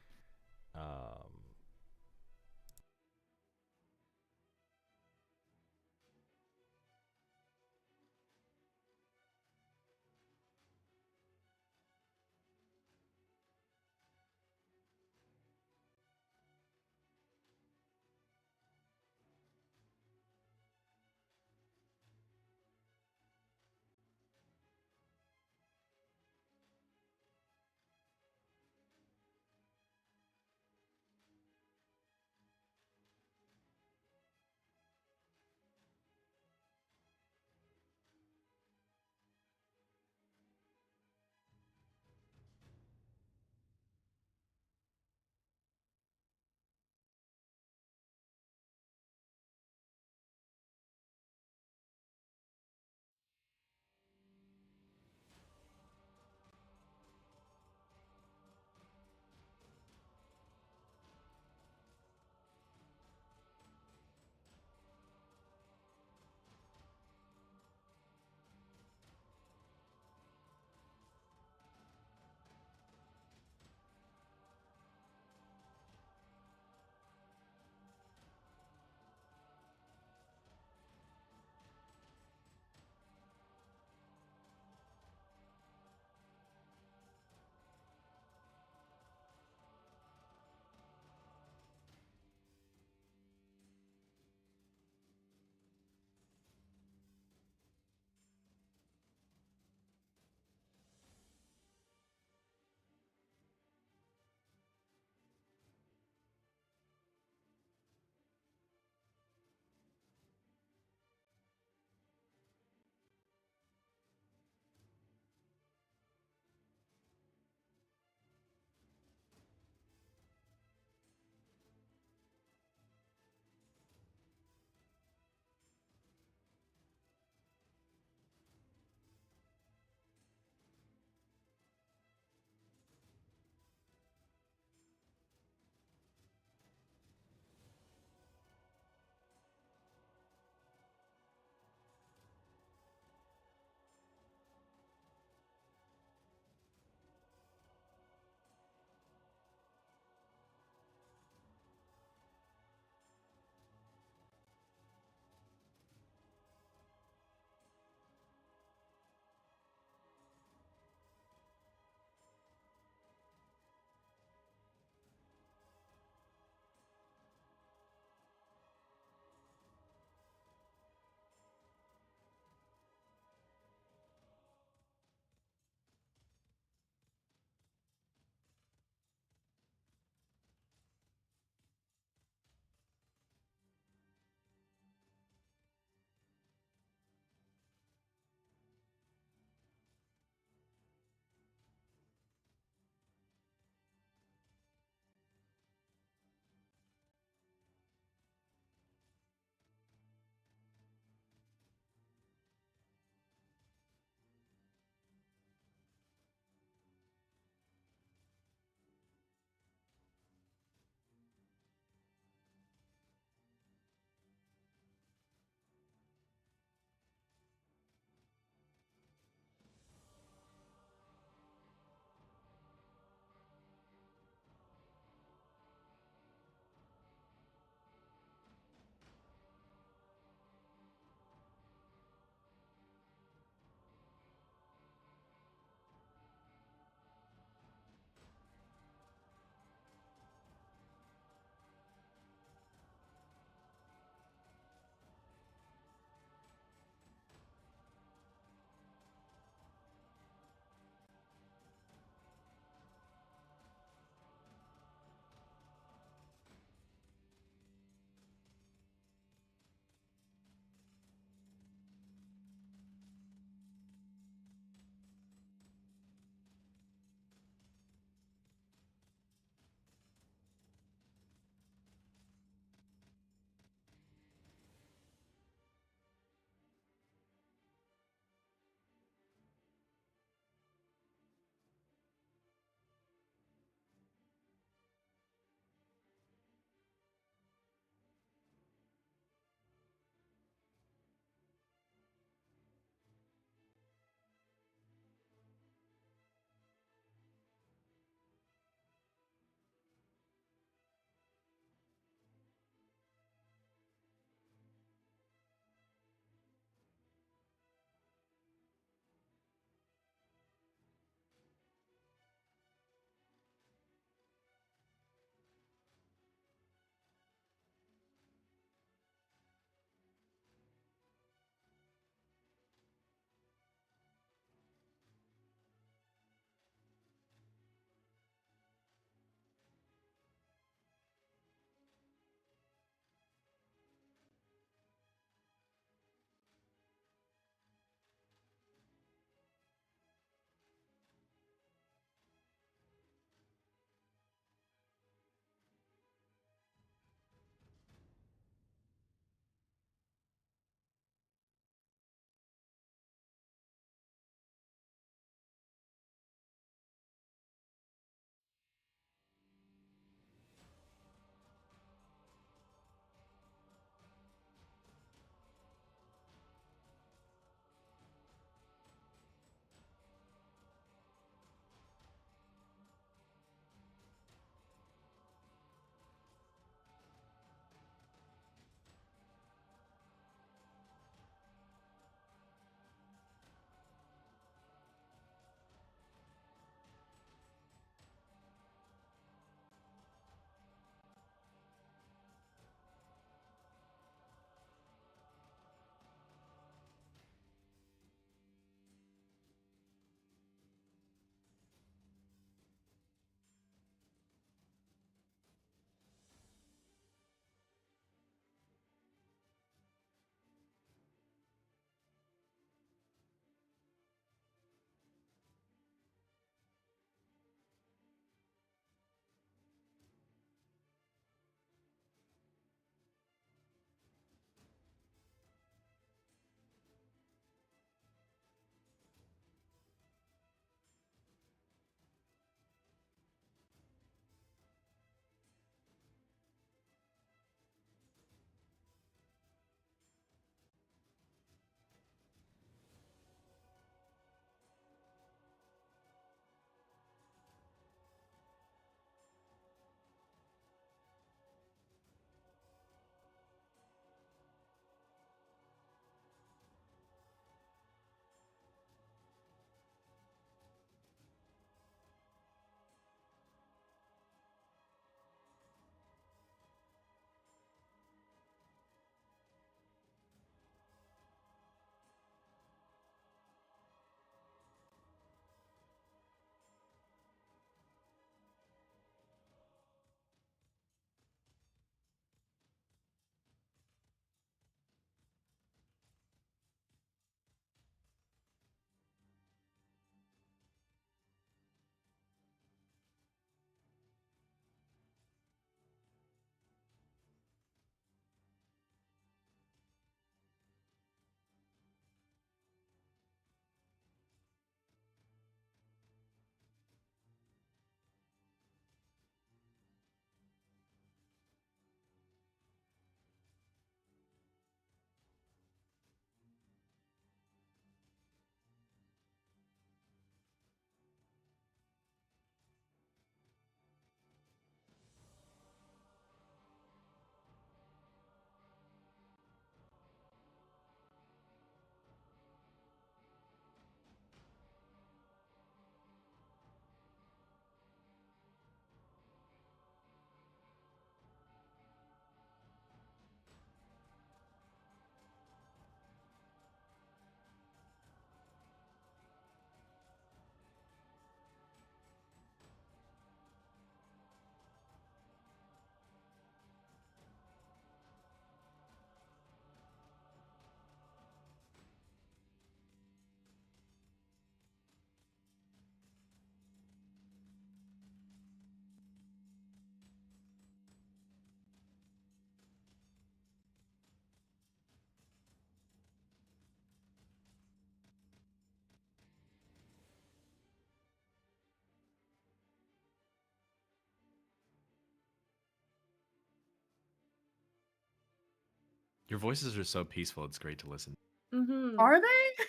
Your voices are so peaceful. It's great to listen. Mm-hmm. Are they?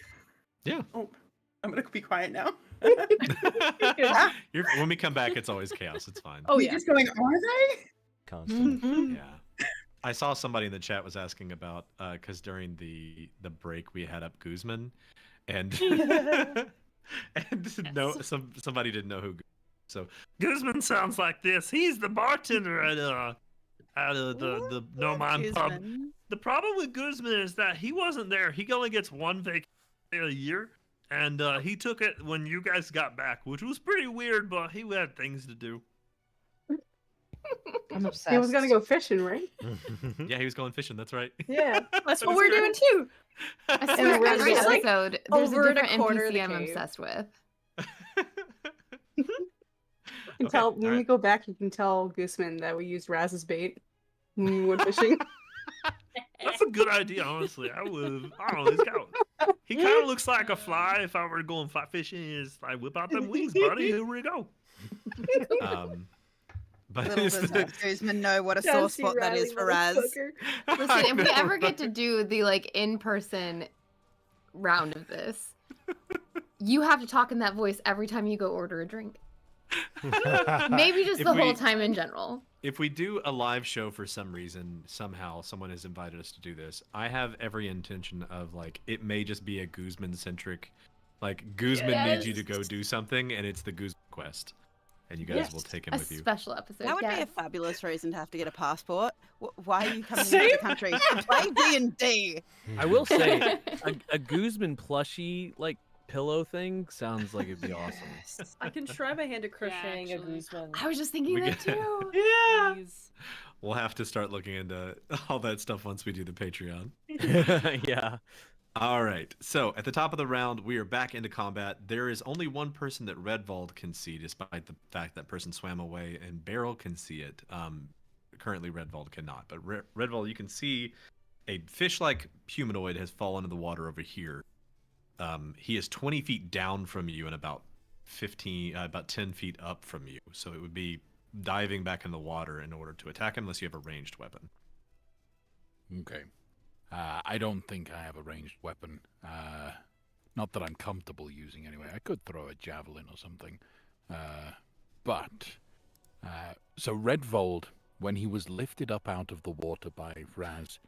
Yeah. Oh, I'm gonna be quiet now. When we come back, it's always chaos. It's fine. Oh You're yeah. just going, are they? Constantly. Yeah. I saw somebody in the chat was asking about because during the break we had up Guzman, and somebody didn't know who. So Guzman sounds like this. He's the bartender at the No Mind pub. Guzman. The problem with Guzman is that he wasn't there. He only gets one vacation a year, and he took it when you guys got back, which was pretty weird. But he had things to do. I'm obsessed. He was gonna go fishing, right? yeah, he was going fishing. That's right. Yeah, that's what That we're is doing too. I swear, we're every just, like, episode, there's a over in a different corner of NPC the I'm cave. obsessed with. You can Okay, tell when we alright. go back. You can tell Gooseman that we used Raz's bait when we went fishing. That's a good idea, honestly. I don't know. He kind of looks like a fly. If I were going fly fishing, is like whip out them wings, buddy. Here we go. But Little it's does the- Guzman know what a sore Chelsea spot that is Riley, for Raz. motherfucker. Listen, if we know, ever get right? to do the like in-person round of this, you have to talk in that voice every time you go order a drink. Maybe just If the whole we- time in general. If we do a live show for some reason, somehow someone has invited us to do this, I have every intention of like it may just be a Guzman centric, like Guzman needs you to go do something, and it's the Guzman quest, and you guys will take him A with you. special episode. That would be yeah. a fabulous reason to have to get a passport. Why are you coming into the country to play D&D? I will say, a Guzman plushie like pillow thing sounds like it'd be awesome. I can try my hand at crocheting a actually. Guzman. I was just thinking We that get- too. Yeah. Please. We'll have to start looking into all that stuff once we do the Patreon. Yeah. All right. So at the top of the round, we are back into combat. There is only one person that Redwald can see, despite the fact that person swam away, and Beryl can see it. Currently, Redwald cannot. But Redwald, you can see a fish-like humanoid has fallen in the water over here. He is 20 feet down from you and about 10 feet up from you. So it would be diving back in the water in order to attack him unless you have a ranged weapon. Okay. I don't think I have a ranged weapon. Not that I'm comfortable using anyway. I could throw a javelin or something. So Redwald, when he was lifted up out of the water by Raz,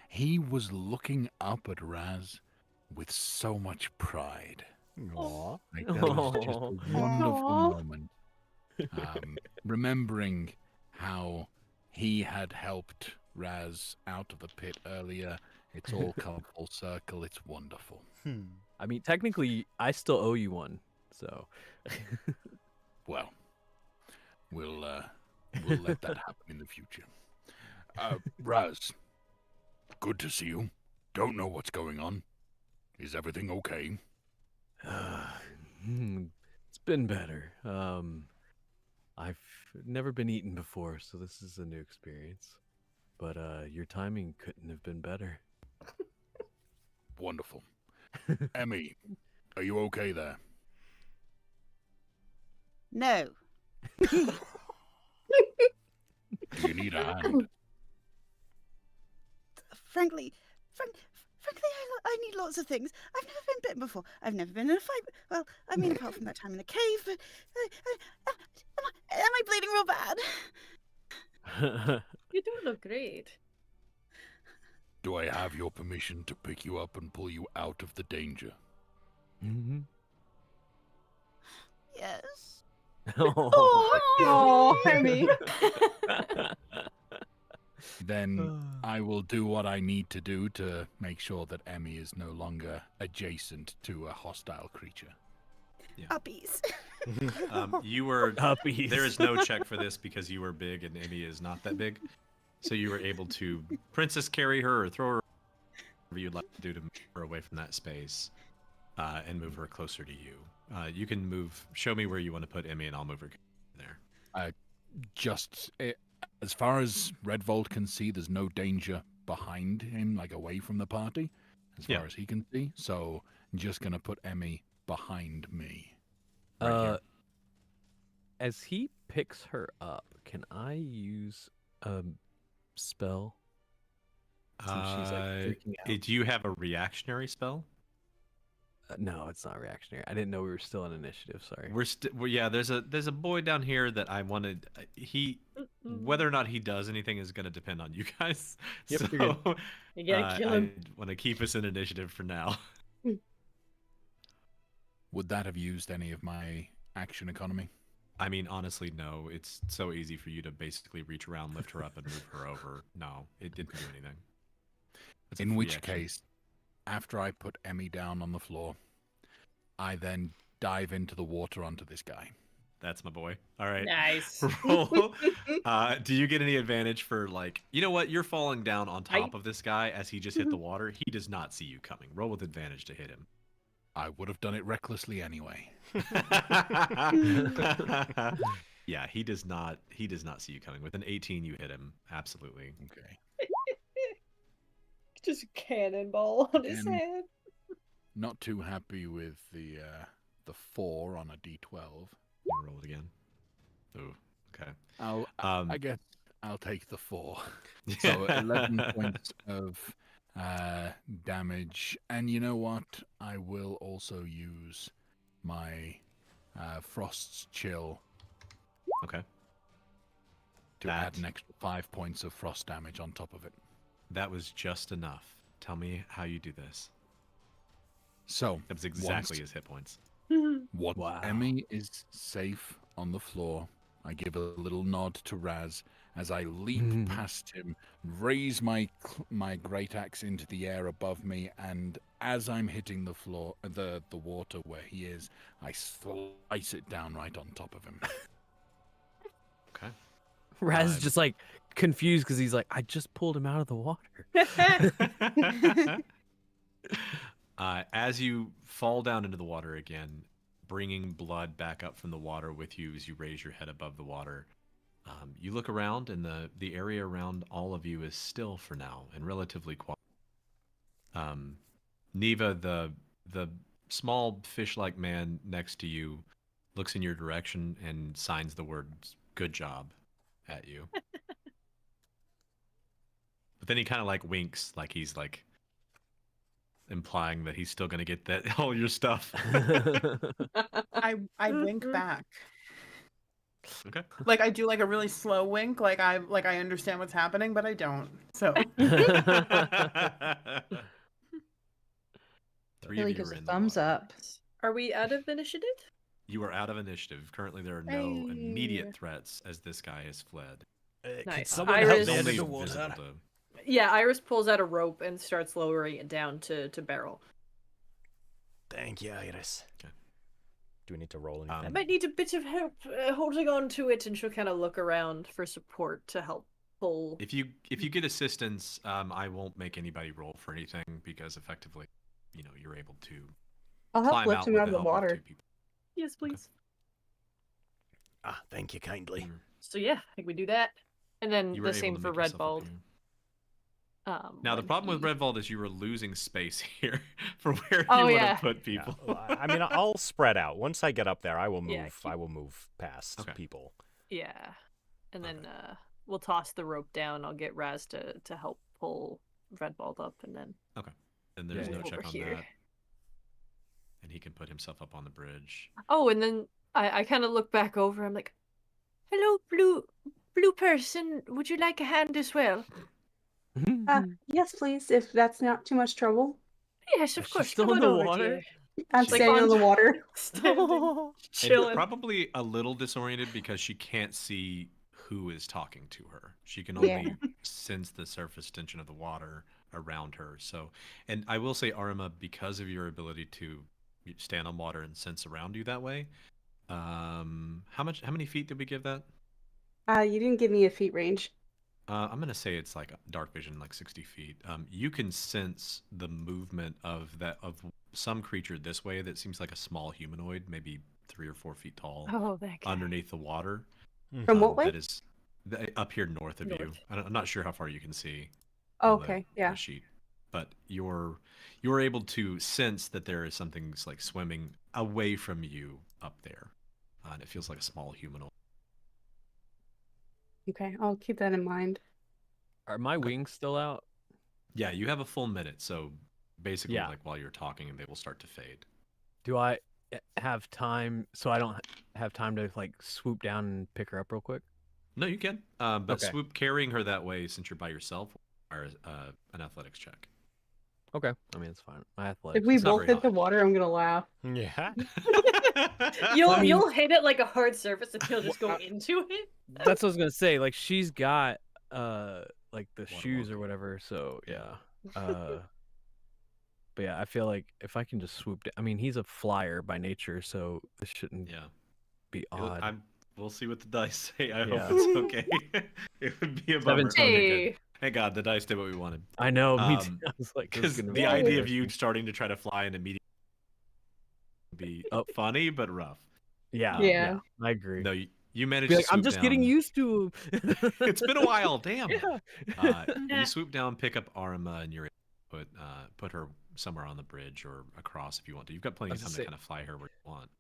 he was looking up at Raz with so much pride. Aw. Like, that was just a wonderful moment. Remembering how he had helped Raz out of the pit earlier, it's all come full circle. It's wonderful. I mean, technically, I still owe you one. So. Well, we'll let that happen in the future. Raz, good to see you. Don't know what's going on. Is everything okay? It's been better. I've never been eaten before, so this is a new experience. But your timing couldn't have been better. Wonderful. Emmy, are you okay there? No. Do you need a hand? Frankly, I need lots of things. I've never been bitten before. I've never been in a fight. Well, I mean, apart from that time in the cave. But am I bleeding real bad? You do look great. Do I have your permission to pick you up and pull you out of the danger? Mm-hmm. Yes. Oh, Emmy. Then I will do what I need to do to make sure that Emmy is no longer adjacent to a hostile creature. Uppies. You were Puppies. There is no check for this because you were big and Emmy is not that big, so you were able to princess carry her or throw her whatever you'd like to do to move her away from that space, and move her closer to you. You can move. Show me where you want to put Emmy, and I'll move her there. As far as Redwald can see, there's no danger behind him, like away from the party, as far as he can see. So I'm just gonna put Emmy behind me. Right here. As he picks her up, can I use a spell? Since she's like freaking out. Do you have a reactionary spell? No, it's not reactionary. I didn't know we were still in initiative. Sorry. Yeah. There's a boy down here that I wanted. Whether or not he does anything is going to depend on you guys. Yep, so you're good. You gotta kill him. I want to keep us in initiative for now. Would that have used any of my action economy? I mean, honestly, no. It's so easy for you to basically reach around, lift her up, and move her over. No, it didn't do anything. It's a In free which action. case, after I put Emmy down on the floor, I dive into the water onto this guy. That's my boy. All right. Nice. Roll. Do you get any advantage for like, you know what? You're falling down on top of this guy as he just hit the water. He does not see you coming. Roll with advantage to hit him. I would have done it recklessly anyway. Yeah, he does not see you coming. With an 18, you hit him. Absolutely. Okay. Just a cannonball on his And- head. Not too happy with the 4 on a D12. You roll it again. Oh, okay. I guess I'll take the 4. So 11 points of damage. And you know what? I will also use my Frost's Chill. Okay. To add an extra 5 points of frost damage on top of it. That was just enough. Tell me how you do this. So that was exactly his hit points. Once Emmy is safe on the floor, I give a little nod to Raz as I leap past him, raise my great axe into the air above me, and as I'm hitting the floor, the water where he is, I slice it down right on top of him. Okay. Raz is just like confused because he's like, I just pulled him out of the water. As you fall down into the water again, bringing blood back up from the water with you as you raise your head above the water, you look around, and the area around all of you is still for now and relatively quiet. Neva, the small fish-like man next to you, looks in your direction and signs the words "good job" at you. But then he kind of like winks, like he's like implying that he's still gonna get that all your stuff. I wink back. Okay. Like I do like a really slow wink, like I understand what's happening, but I don't. So Three Really of you gives are a in the thumbs water. up. Are we out of initiative? You are out of initiative. Currently, there are no immediate threats as this guy has fled. Nice. someone Iris, help Only me? visible to- Yeah, Iris pulls out a rope and starts lowering it down to Beryl. Thank you, Iris. Okay. Do we need to roll I anything? might need a bit of help holding on to it, and she'll kind of look around for support to help pull. If you get assistance, I won't make anybody roll for anything because effectively, you're able to I'll help climb lift out him with out of the help of water. 2 people. Yes, please. Ah, thank you kindly. So yeah, I think we do that, and then You were the able same to for make yourself up Redwald. here. Now the when problem with he- Redwald is you were losing space here for where Oh, you want yeah. to put people. I mean, I'll spread out. Once I get up there, I will move. Yeah, I will move past people. Yeah, and then we'll toss the rope down. I'll get Raz to help pull Redwald up, and then Okay. And there's no over check on here. that. And he can put himself up on the bridge. Oh, and then I kind of look back over. I'm like, "Hello, blue person. Would you like a hand as well?" Yes, please, if that's not too much trouble. Yes, of Is she course. still Come in on the over, water? dear. I'm She's standing on the water. Standing, And chilling. probably a little disoriented because she can't see who is talking to her. She can Yeah. only sense the surface tension of the water around her. So, and I will say, Arima, because of your ability to stand on water and sense around you that way, how many feet did we give that? You didn't give me a feet range. I'm gonna say it's like dark vision, like 60 feet. You can sense the movement of some creature this way that seems like a small humanoid, maybe 3 or 4 feet tall, Oh, that guy. underneath the water. From what way? That is up here north of you. North. I'm not sure how far you can see. Oh, on the- okay, on yeah. the sheet, but you're able to sense that there is something like swimming away from you up there, and it feels like a small humanoid. Okay, I'll keep that in mind. Are my wings still out? Yeah, you have a full minute, so basically, Yeah. like while you're talking, they will start to fade. Do I have time? So I don't have time to like swoop down and pick her up real quick. No, you can. But Okay. swoop carrying her that way, since you're by yourself, requires an athletics check. Okay. I mean, it's fine. My If athletics. we It's not both very hit the water, I'm gonna laugh. Yeah. You'll hit it like a hard surface and he'll just go into it. That's what I was gonna say. Like she's got like the shoes or whatever. So yeah. But yeah, I feel like if I can just swoop down. I mean, he's a flyer by nature, so this shouldn't be odd. We'll see what the dice say. I Yeah. hope it's okay. It would be a bummer. 17. Okay, good. Thank God the dice did what we wanted. I know, me too. I was like, this is because gonna the be idea weird. of you starting to try to fly and immediately be funny but rough. Yeah, Yeah. I agree. No, you managed Be to like, I'm swoop just getting down. used to him. It's been a while. Damn. Yeah. You swoop down, pick up Arma, and you're able to put her somewhere on the bridge or across if you want to. You've got plenty of time to kind of fly her where you want.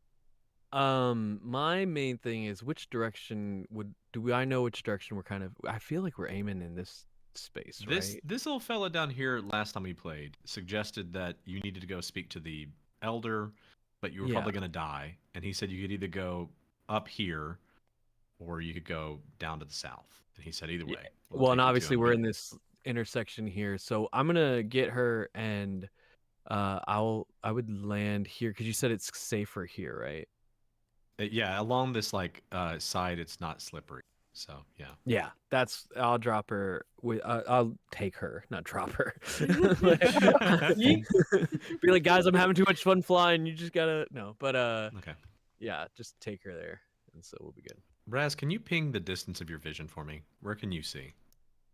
My main thing is which direction do I know which direction we're kind of? I feel like we're aiming in this space, right? This little fella down here last time we played suggested that you needed to go speak to the elder, but you were probably going to die, and he said you could either go up here or you could go down to the south. And he said either way. Well, and obviously we're in this intersection here, so I'm gonna get her, and I would land here because you said it's safer here, right? Yeah, along this like side, it's not slippery. So yeah. Yeah, I'll drop her. I'll take her, not drop her. Be like, guys, I'm having too much fun flying. You just gotta okay. Yeah, just take her there, and so we'll be good. Raz, can you ping the distance of your vision for me? Where can you see?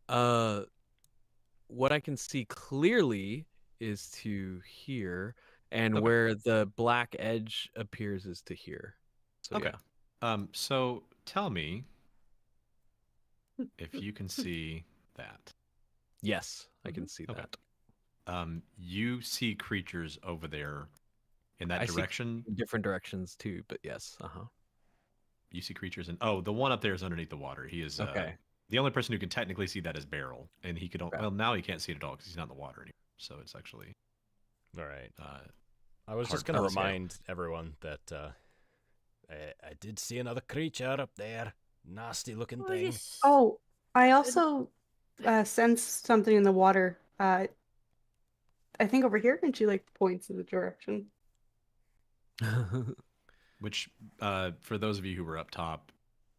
What I can see clearly is to here, and where the black edge appears is to here. So, okay. Yeah. So tell me if you can see that. Yes, I can see that. You see creatures over there in that direction. See different directions too, but yes. You see creatures the one up there is underneath the water. He is okay. The only person who can technically see that is Beryl, and he could. Well, now he can't see it at all because he's not in the water anymore. So it's actually. All right. I was just gonna remind everyone that I did see another creature up there. Nasty looking thing. Oh, I also sensed something in the water. I think over here, and she like points in the direction. Which, for those of you who were up top,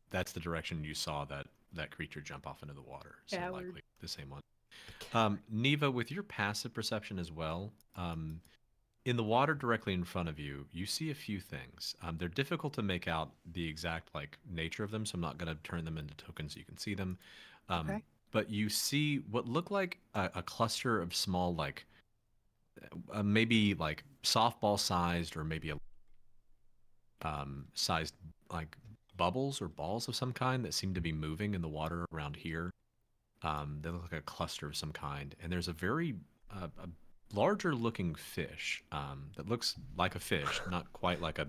that's the direction you saw that creature jump off into the water. So likely the same one. Neva, with your passive perception as well, in the water directly in front of you, you see a few things. They're difficult to make out the exact nature of them, so I'm not going to turn them into tokens so you can see them. But you see what look like a cluster of small, maybe softball sized or maybe a sized bubbles or balls of some kind that seem to be moving in the water around here. They look like a cluster of some kind, and there's a very a larger looking fish that looks like a fish, not quite like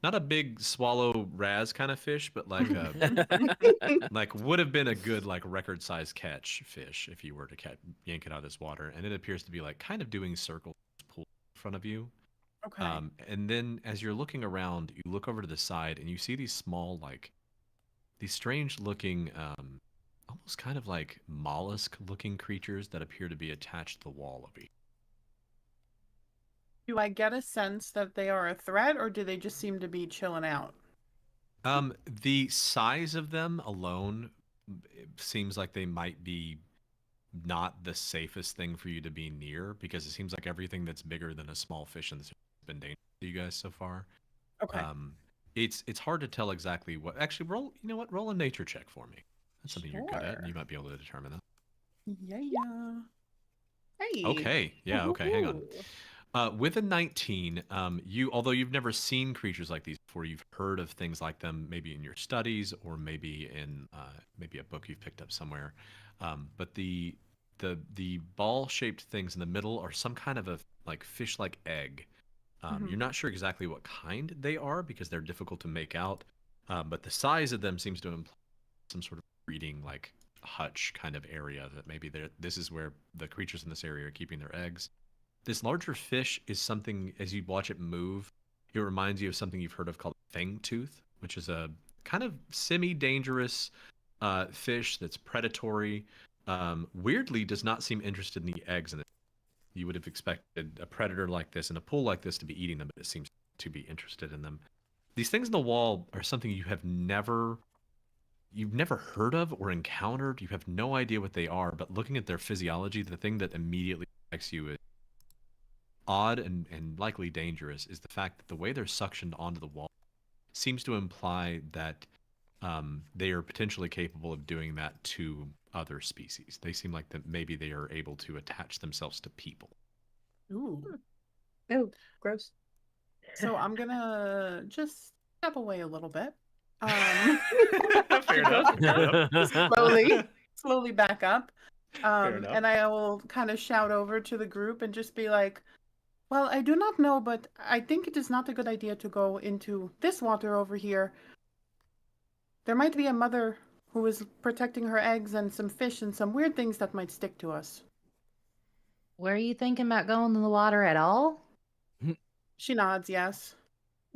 not a big swallow Raz kind of fish, but like would have been a good record size catch fish if you were to yank it out of this water, and it appears to be kind of doing circles pool in front of you. Okay. And then as you're looking around, you look over to the side and you see these small, these strange looking, almost kind of like mollusk looking creatures that appear to be attached to the wall of it. Do I get a sense that they are a threat, or do they just seem to be chilling out? The size of them alone seems like they might be not the safest thing for you to be near, because it seems like everything that's bigger than a small fish in this has been dangerous to you guys so far. Okay. It's hard to tell exactly what. Actually, roll a nature check for me. That's something you're good at, and you might be able to determine that. Yeah. Hey. Okay. Yeah. Okay. Hang on. With a 19, although you've never seen creatures like these before, you've heard of things like them, maybe in your studies or maybe in maybe a book you've picked up somewhere. But the ball-shaped things in the middle are some kind of a fish-like egg. You're not sure exactly what kind they are because they're difficult to make out. But the size of them seems to imply some sort of breeding hutch kind of area that maybe this is where the creatures in this area are keeping their eggs. This larger fish is something, as you watch it move, it reminds you of something you've heard of called fangtooth, which is a kind of semi-dangerous fish that's predatory. Weirdly, does not seem interested in the eggs in it. You would have expected a predator like this in a pool like this to be eating them, but it seems to be interested in them. These things in the wall are something you've never heard of or encountered. You have no idea what they are, but looking at their physiology, the thing that immediately strikes you as odd and likely dangerous is the fact that the way they're suctioned onto the wall seems to imply that they are potentially capable of doing that to other species. They seem like that maybe they are able to attach themselves to people. Ooh. Oh, gross. So I'm gonna just step away a little bit. Fair enough. Slowly back up. Fair enough. And I will kind of shout over to the group and just be like, well, I do not know, but I think it is not a good idea to go into this water over here. There might be a mother who is protecting her eggs and some fish and some weird things that might stick to us. Were you thinking about going in the water at all? She nods, yes.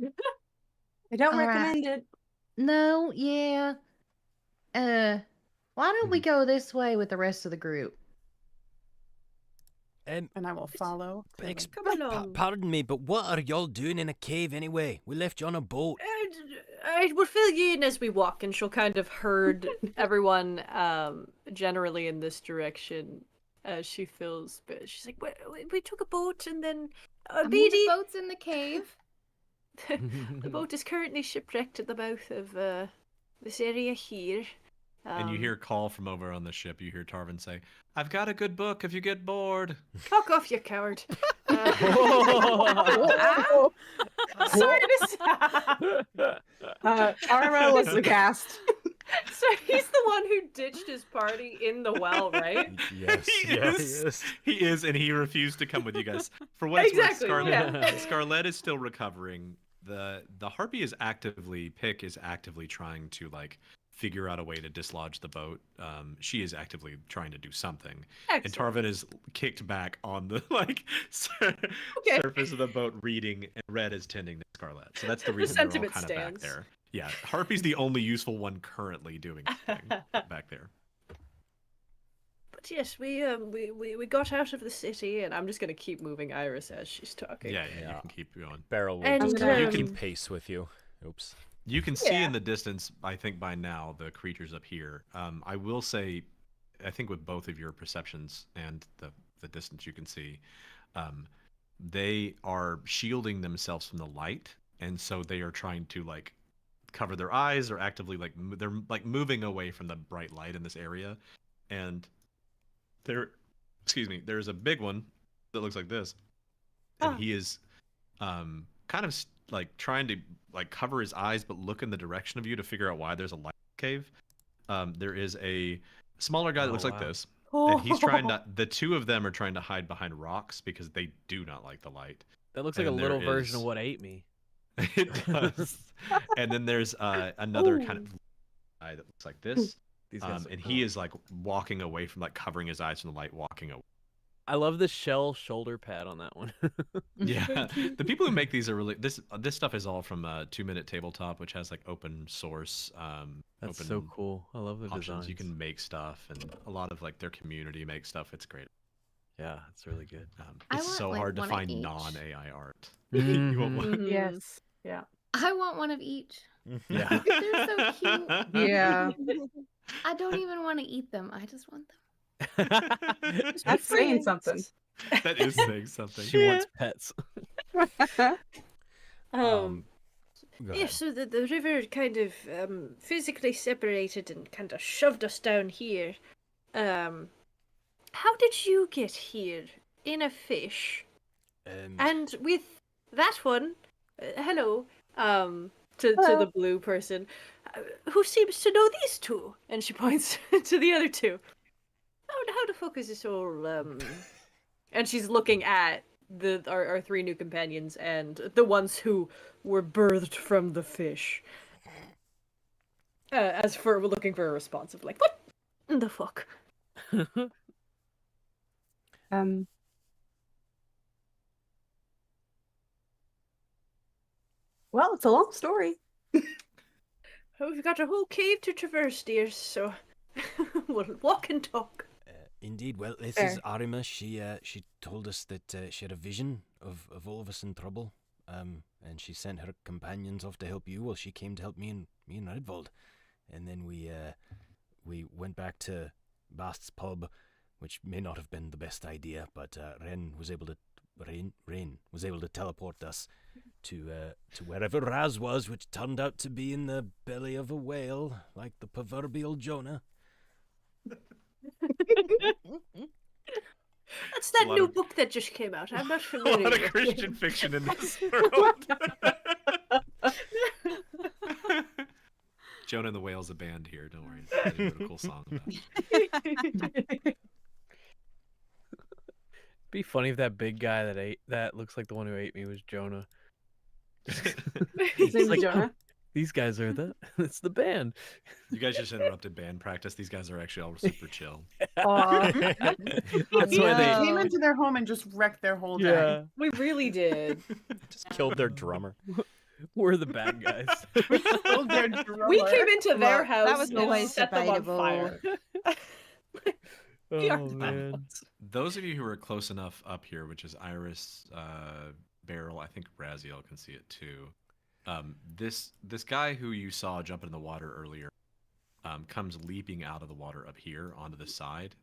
I don't All right. recommend it. No, yeah. Why don't we go this way with the rest of the group? And I will follow. Pardon me, but what are y'all doing in a cave anyway? We left you on a boat. We'll fill you in as we walk, and she'll kind of herd everyone generally in this direction as she feels. But she's like, we took a boat, and then The boat's in the cave. the boat is currently shipwrecked at the mouth of this area here. And you hear a call from over on the ship. You hear Tarvin say, "I've got a good book if you get bored." Fuck off, you coward. Sorry Arma looks aghast. So he's the one who ditched his party in the well, right? Yes, He is, and he refused to come with you guys. For what it's Exactly, worth, yeah. Scarlett is still recovering. The harpy is actively trying to figure out a way to dislodge the boat. She is actively trying to do something. Excellent. And Tarvin is kicked back on the surface of the boat reading, and Red is tending to Scarlett. So that's the reason they're all sentiment kind of back stands. there. Yeah, Harpy's the only useful one currently doing anything back there. But yes, we got out of the city, and I'm just gonna keep moving Iris as she's talking. Yeah, you can keep going. Beryl will And, keep pace with you. Oops. You can see Yeah. in the distance, I think by now, the creatures up here. I will say, I think with both of your perceptions and the distance you can see, they are shielding themselves from the light, and so they are trying to cover their eyes or actively they're moving away from the bright light in this area. And there's a big one that looks like this, and he is kind of trying to cover his eyes but look in the direction of you to figure out why there's a light cave. There is a smaller guy that looks like this, and he's trying to the two of them are trying to hide behind rocks because they do not like the light. That looks like a And little there version of is- what ate me. It does. And then there's another kind of guy that looks like this, These guys are and cool. he is walking away from covering his eyes from the light, walking away. I love the shell shoulder pad on that one. Yeah, the people who make these are really this stuff is all from 2 Minute Tabletop, which has open source. That's open so cool. I love the options. designs. You can make stuff, and a lot of their community makes stuff. It's great. Yeah, it's really good. I It's want, so hard to one of find each. non-AI art. Mhm. You want one? Mhm. Yes. Yeah. I want one of each. Yeah. They're so cute. Yeah. I don't even want to eat them. I just want them. That's saying something. That is saying something. She wants pets. Go Yeah, ahead. so the river kind of physically separated and kind of shoved us down here. How did you get here in a fish? And with that one, hello, to the blue person, who seems to know these two, and she points to the other two. How the fuck is this all? And she's looking at our three new companions and the ones who were birthed from the fish. As for looking for a response of what? the fuck? Well, it's a long story. Oh, we've got a whole cave to traverse, dear, so we'll walk and talk. Indeed. Well, this Fair. is Arima. She told us that she had a vision of all of us in trouble. And she sent her companions off to help you. Well, she came to help me and Redwald. And then we went back to Bast's pub, which may not have been the best idea, but Rain was able to teleport us to wherever Raz was, which turned out to be in the belly of a whale, like the proverbial Jonah. That's that new book that just came out. I'm not A familiar lot of with Christian it. fiction in this world. Jonah and the Whale's a band here. Don't worry. They wrote a cool song about it. Be funny if that big guy that looks like the one who ate me was Jonah. His name's like, Jonah. These guys are it's the band. You guys just interrupted band practice. These guys are actually all super chill. Aw. That's why We came they. into their home and just wrecked their whole day. Yeah, We really did. Just killed their drummer. we're the bad guys. Killed their We drummer. came into their Look, house that was and always set them on debatable. fire. Oh man. Those of you who are close enough up here, which is Iris, Beryl, I think Raziel can see it too. This guy who you saw jump in the water earlier comes leaping out of the water up here onto the side.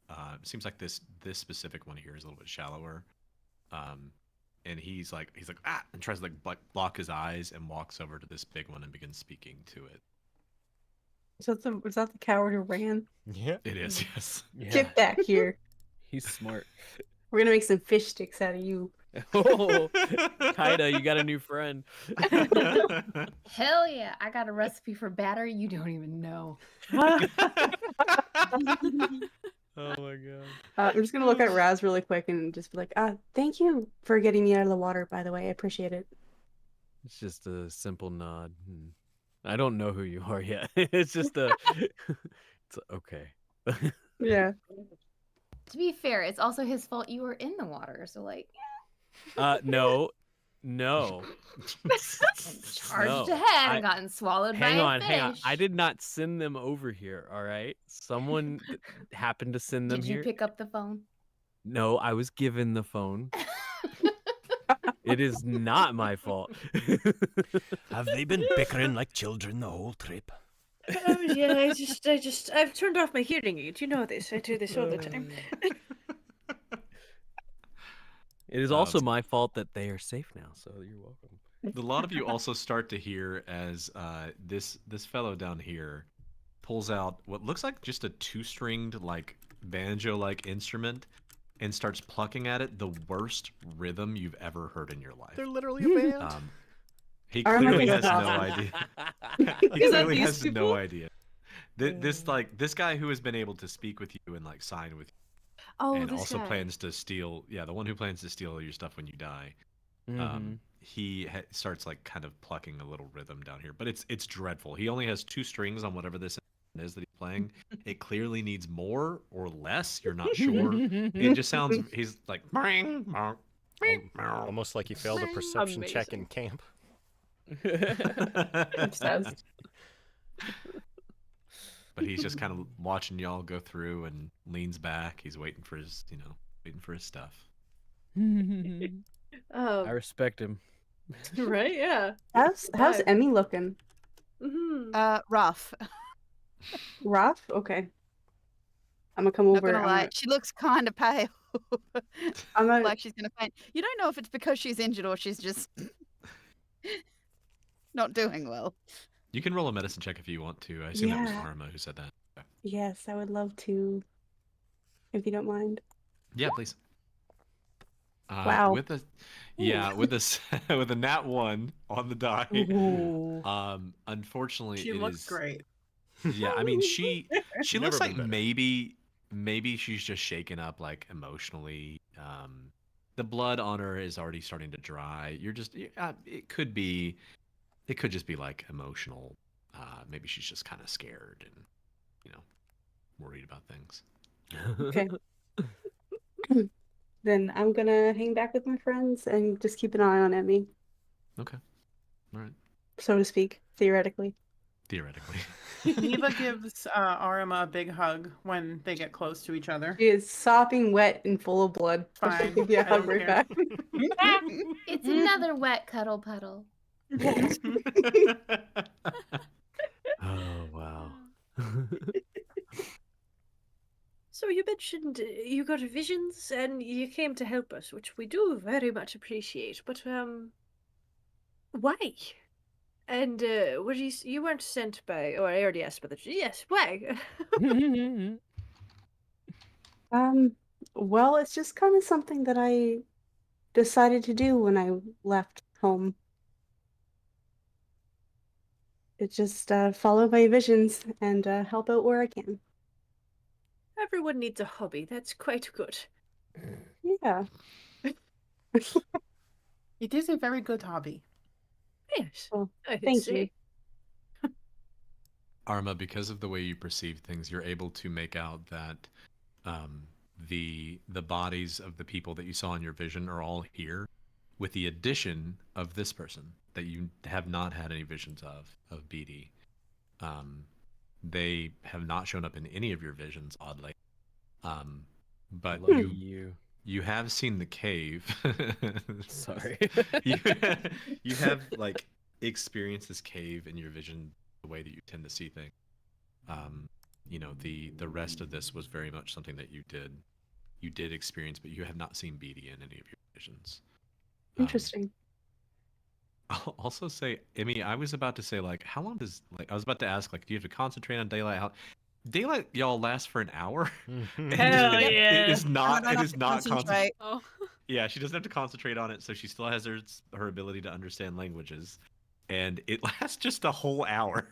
Seems like this specific one here is a little bit shallower. And he's like ah, and tries to block his eyes and walks over to this big one and begins speaking to it. Was that the coward who ran? Yeah. It is, yes. Yeah. Get back here. He's smart. We're gonna make some fish sticks out of you. Oh, Kaida, you got a new friend. Hell yeah, I got a recipe for batter you don't even know. Oh my god. I'm just gonna look at Raz really quick and just be like, thank you for getting me out of the water, by the way. I appreciate it. It's just a simple nod. I don't know who you are yet. It's just a. It's okay. Yeah. To be fair, it's also his fault you were in the water, so like No. charged No. ahead and gotten swallowed by Hang a on. fish. I did not send them over here, all right? Someone happened to send them Did here. you pick up the phone? No, I was given the phone. It is not my fault. Have they been bickering like children the whole trip? Oh yeah, I've turned off my hearing aid. You know this. I do this all the time. It is also my fault that they are safe now, so you're welcome. A lot of you also start to hear as this fellow down here pulls out what looks like just a two-stringed like banjo-like instrument and starts plucking at it the worst rhythm you've ever heard in your life. They're literally a band. He I remember clearly has this. no idea. He Is that clearly these has people? no idea. This guy who has been able to speak with you and like sign with you Oh, and this also guy. plans to steal, the one who plans to steal your stuff when you die. Mhm. He starts like kind of plucking a little rhythm down here, but it's dreadful. He only has two strings on whatever this is that he's playing. It clearly needs more or less. You're not sure. It just sounds. He's like Almost like you failed a perception check in camp. Obsessed. But he's just kind of watching y'all go through and leans back. He's waiting for his stuff. I respect him. Right? Yeah. How's Vibe. Emmy looking? Rough. Rough? Okay. I'm gonna come Not over. gonna lie, she looks kind of pale. I'm gonna, Like she's gonna faint. You don't know if it's because she's injured or she's just not doing well. You can roll a medicine check if you want to. I assume that was Yeah. Karma who said that. yes, I would love to, if you don't mind. Yeah, please. Wow. With a with a nat 1 on the die. Ooh. Unfortunately, She it looks is- great. Yeah, I mean she Never looks been like better. maybe she's just shaken up like emotionally. The blood on her is already starting to dry. It could just be like emotional. Maybe she's just kind of scared and worried about things. Okay. Then I'm gonna hang back with my friends and just keep an eye on Emmy, Okay. All right. so to speak, theoretically. Theoretically. Neva gives Arima a big hug when they get close to each other. She is sopping wet and full of blood. But she'll Fine. give you a I don't hug right care. back. It's another wet cuddle puddle. Oh wow. So you mentioned you got visions and you came to help us, which we do very much appreciate. But why? And were you weren't sent by? Oh, I already asked about the. Yes, why? Well, it's just kind of something that I decided to do when I left home. It's just follow my visions and help out where I can. Everyone needs a hobby. That's quite good. Yeah. It is a very good hobby. Yes. Well, I'd thank say. you. Arma, because of the way you perceive things, you're able to make out that the bodies of the people that you saw in your vision are all here, with the addition of this person that you have not had any visions of BD. They have not shown up in any of your visions, oddly. But Lucky you have seen the cave. Sorry. you have like experienced this cave in your vision the way that you tend to see things. You know, the rest of this was very much something that you did experience, but you have not seen BD in any of your visions. Interesting. I'll also say, Emmy, I was about to say, like, how long does, like, I was about to ask, like, do you have to concentrate on daylight? Daylight, y'all, lasts for an hour. Hell yeah. It is not. I It don't is have to not concentrate. Oh. Yeah, she doesn't have to concentrate on it, so she still has her ability to understand languages, and it lasts just a whole hour.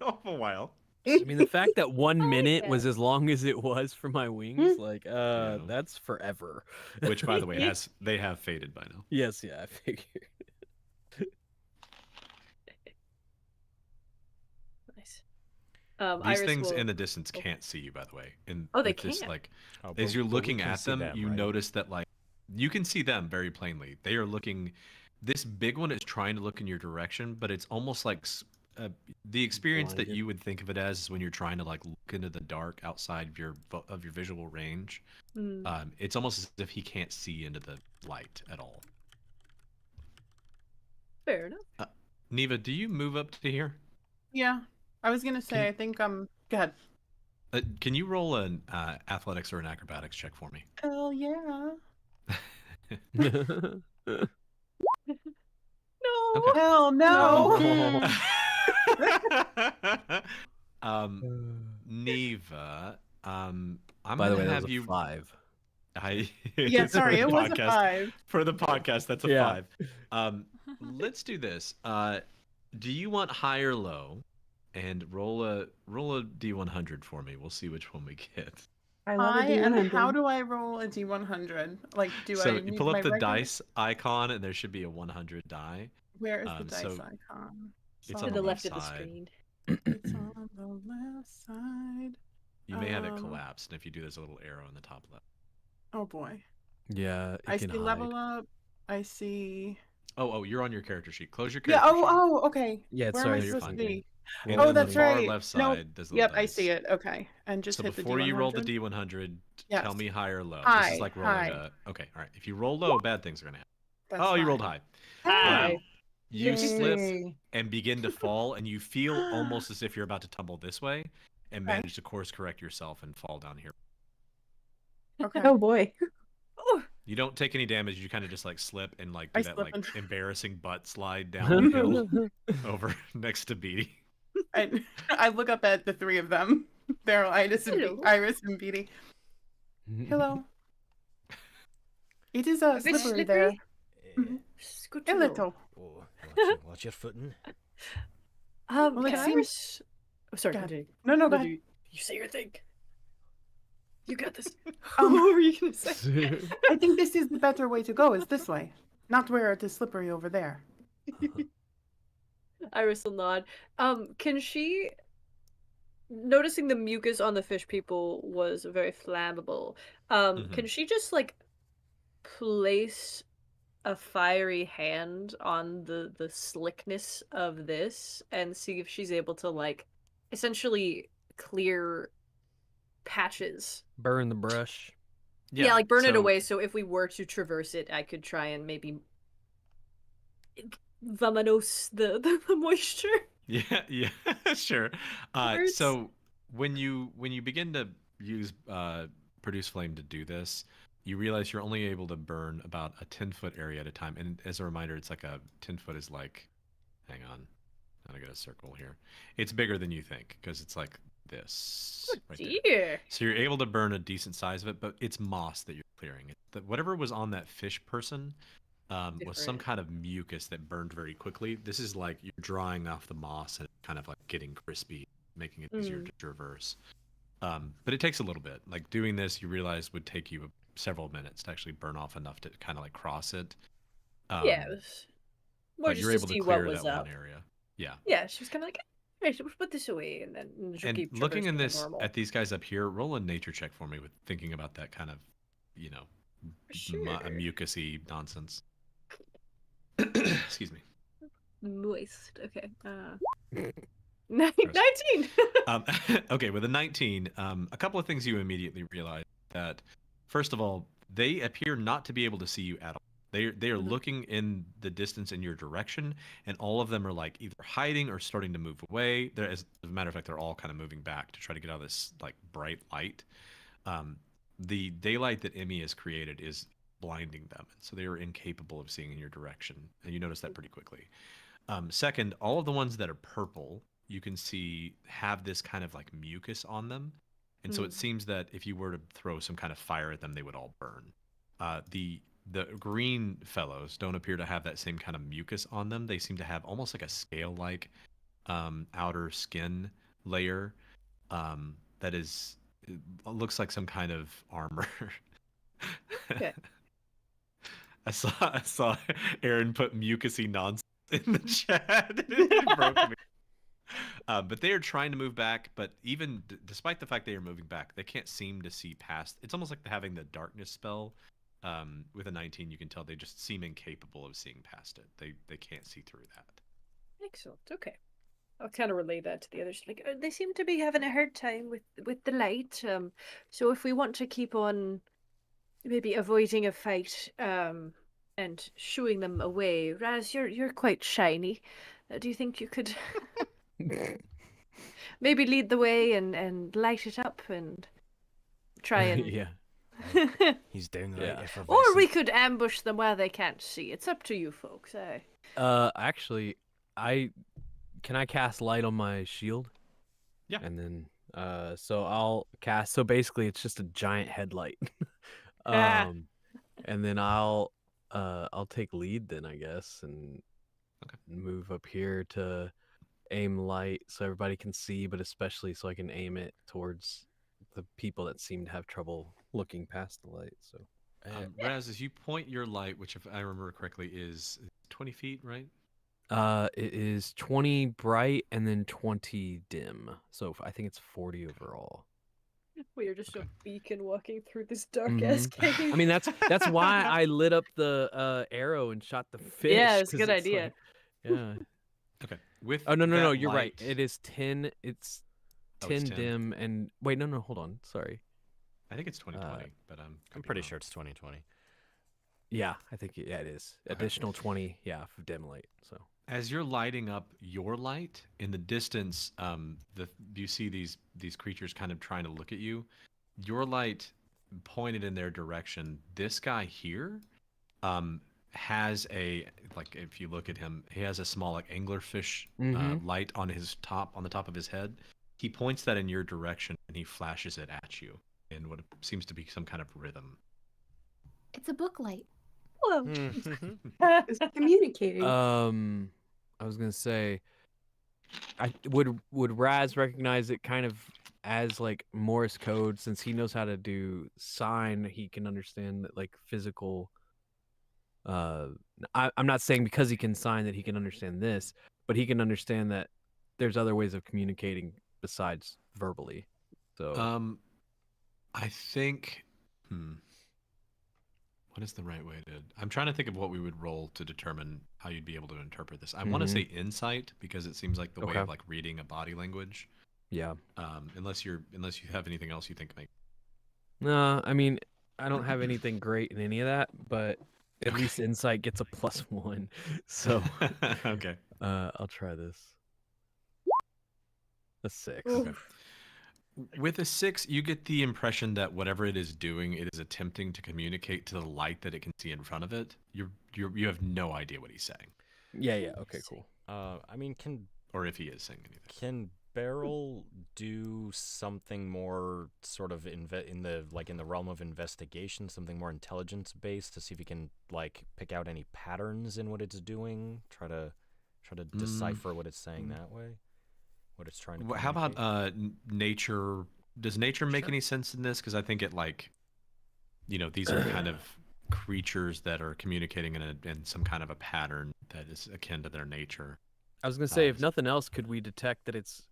Of a while. I mean, the fact that 1 like minute it. was as long as it was for my wings, like, that's forever. Which, by the way, they have faded by now. Yes, yeah, I figured. Nice. These Iris things will... in the distance can't see you, by the way. And Oh, they with this, can't? like, Oh, as you're but we looking can at see them, you right? notice that, like, you can see them very plainly. They are looking. This big one is trying to look in your direction, but it's almost like the experience that Blinded. you would think of it as is when you're trying to like look into the dark outside of your visual range. It's almost as if he can't see into the light at all. Fair enough. Neva, do you move up to here? Yeah. I was gonna say, I think go ahead. Can you roll an athletics or an acrobatics check for me? Hell yeah. No. Okay. Hell no. Neva, I'm By the gonna way, that have was a you 5. Yeah, sorry, it was a 5. For the podcast, that's a Yeah. 5. Let's do this. Do you want high or low? And roll a D100 for me. We'll see which one we get. I love a And D100. how do I roll a D100? Like, do So I you need pull my up the regular... dice icon, and there should be a 100 die. Where is the dice so icon? it's To on the the left of left the side. screen. It's on the left side. You may have it collapsed, and if you do, there's a little arrow in the top left. Oh boy. Yeah, it I can see hide. level up. I see... Oh, you're on your character sheet. Close your Yeah, character sheet. okay. Yeah, Where sorry, am I you're supposed fine. to be? And Oh, on the that's far right. left Nope. side, there's a Yep, little I see dice. it. Okay. And just So hit the before D100. you roll the D100, Yes. tell me high or low. This High, is like rolling high. Okay, all right. If you roll low, bad things are going to happen. That's Oh, you fine. rolled high. Hi. You slip Yay. and begin to fall, and you feel almost as if you're about to tumble this way, and Okay. manage to course correct yourself and fall down here. Okay. Oh boy. You don't take any damage. You kind of just like slip and like do I that slip like and- embarrassing butt slide down the hill over next to Beatty. I look up at the three of them. Beryl, Iris, Hello. and Beatty. Hello. It is A bit slippery slippery? there. It's good A to know. little. Oh, watch your footing. Well, it Can seems- Iris... Oh, sorry. Go ahead. Continue. No, go No, ahead. You say your thing. You got this. Um, What were you gonna say? I think this is the better way to go, is this way. Not where it is slippery over there. Iris will nod. Can she noticing the mucus on the fish people was very flammable. Can she just like place a fiery hand on the slickness of this and see if she's able to like essentially clear patches? Burn the brush. Yeah, like burn it so- away so if we were to traverse it, I could try and maybe vamanos the moisture. Yeah, sure. So when you begin to use produce flame to do this, you realize you're only able to burn about a 10-foot area at a time. And as a reminder, it's like a 10 foot is like, hang on, I got a circle here. It's bigger than you think because it's like this right there. Dear. So you're able to burn a decent size of it, but it's moss that you're clearing. Whatever was on that fish person was some kind of mucus that burned very quickly. This is like you're drying off the moss and kind of like getting crispy, making it easier to traverse. But it takes a little bit. Like doing this, you realize would take you several minutes to actually burn off enough to kind of like cross it. Yeah, it was more but just you're to able see to what clear was that up. one area. Yeah. Yeah, she was kind of like, hey, so we'll put this away, and then she'll And keep looking in traversing this normal. at these guys up here, roll a nature check for me with thinking about that kind of, you know, mucusy nonsense. Excuse me. Moist. Okay. 19. Okay, with a 19, a couple of things you immediately realize that, first of all, they appear not to be able to see you at all. They are looking in the distance in your direction, and all of them are like either hiding or starting to move away. As a matter of fact, they're all kind of moving back to try to get out of this like bright light. The daylight that Emmy has created is blinding them, so they are incapable of seeing in your direction, and you notice that pretty quickly. Second, all of the ones that are purple, you can see have this kind of like mucus on them, and so it seems that if you were to throw some kind of fire at them, they would all burn. The green fellows don't appear to have that same kind of mucus on them. They seem to have almost like a scale-like outer skin layer that is looks like some kind of armor. Okay. I saw Aaron put mucusy nonsense in the chat. It broke me. But they are trying to move back, but even despite the fact they are moving back, they can't seem to see past. It's almost like having the darkness spell. With a 19, you can tell they just seem incapable of seeing past it. They can't see through that. Excellent. Okay. I'll kind of relay that to the others. Like, they seem to be having a hard time with the light. So if we want to keep on maybe avoiding a fight, and shooing them away, Raz, you're quite shiny. Do you think you could maybe lead the way and light it up and try and Yeah. He's downright effervescent. Or we could ambush them where they can't see. It's up to you folks, eh? Actually, can I cast light on my shield? Yeah. And then so I'll cast, so basically it's just a giant headlight. Ah. And then I'll take lead then, I guess, and move up here to aim light so everybody can see, but especially so I can aim it towards the people that seem to have trouble looking past the light. So Raz, as you point your light, which if I remember correctly is 20 feet, right? It is 20 bright and then 20 dim. So I think it's 40 overall. We are just a beacon walking through this dark ass cave. I mean, that's why I lit up the arrow and shot the fish. Yeah, it's a 'cause good idea. like- yeah. Okay. With Oh no, that you're right. light- It is 10. It's Oh, 10 it's 10. dim and wait, no, hold on. Sorry. I think it's 2020, but I'm pretty sure it's 2020. Yeah, I think it is. Additional 20, yeah, for dim light. So as you're lighting up your light in the distance, you see these creatures kind of trying to look at you. Your light pointed in their direction. This guy here has a, like, if you look at him, he has a small like anglerfish light on the top of his head. He points that in your direction and he flashes it at you in what seems to be some kind of rhythm. It's a book light. Whoa. It's communicating. I was gonna say, I would Raz recognize it kind of as like Morse code, since he knows how to do sign. He can understand that, like, physical. I'm not saying because he can sign that he can understand this, but he can understand that there's other ways of communicating besides verbally. So I think. What is the right way to? I'm trying to think of what we would roll to determine how you'd be able to interpret this. I want to say insight because it seems like the way of like reading a body language. Yeah. Unless you have anything else you think make. No, I mean, I don't have anything great in any of that, but at least insight gets a +1. So okay. I'll try this. A 6. Okay. With a 6, you get the impression that whatever it is doing, it is attempting to communicate to the light that it can see in front of it. You have no idea what he's saying. Yeah. Okay, cool. I mean, or if he is saying anything. Can Beryl do something more sort of in the realm of investigation, something more intelligence based, to see if he can like pick out any patterns in what it's doing, try to decipher what it's saying that way, what it's trying to How about nature? Does nature make any sense in this? Because I think it these are kind of creatures that are communicating in some kind of a pattern that is akin to their nature. I was gonna say, if nothing else, could we detect that it's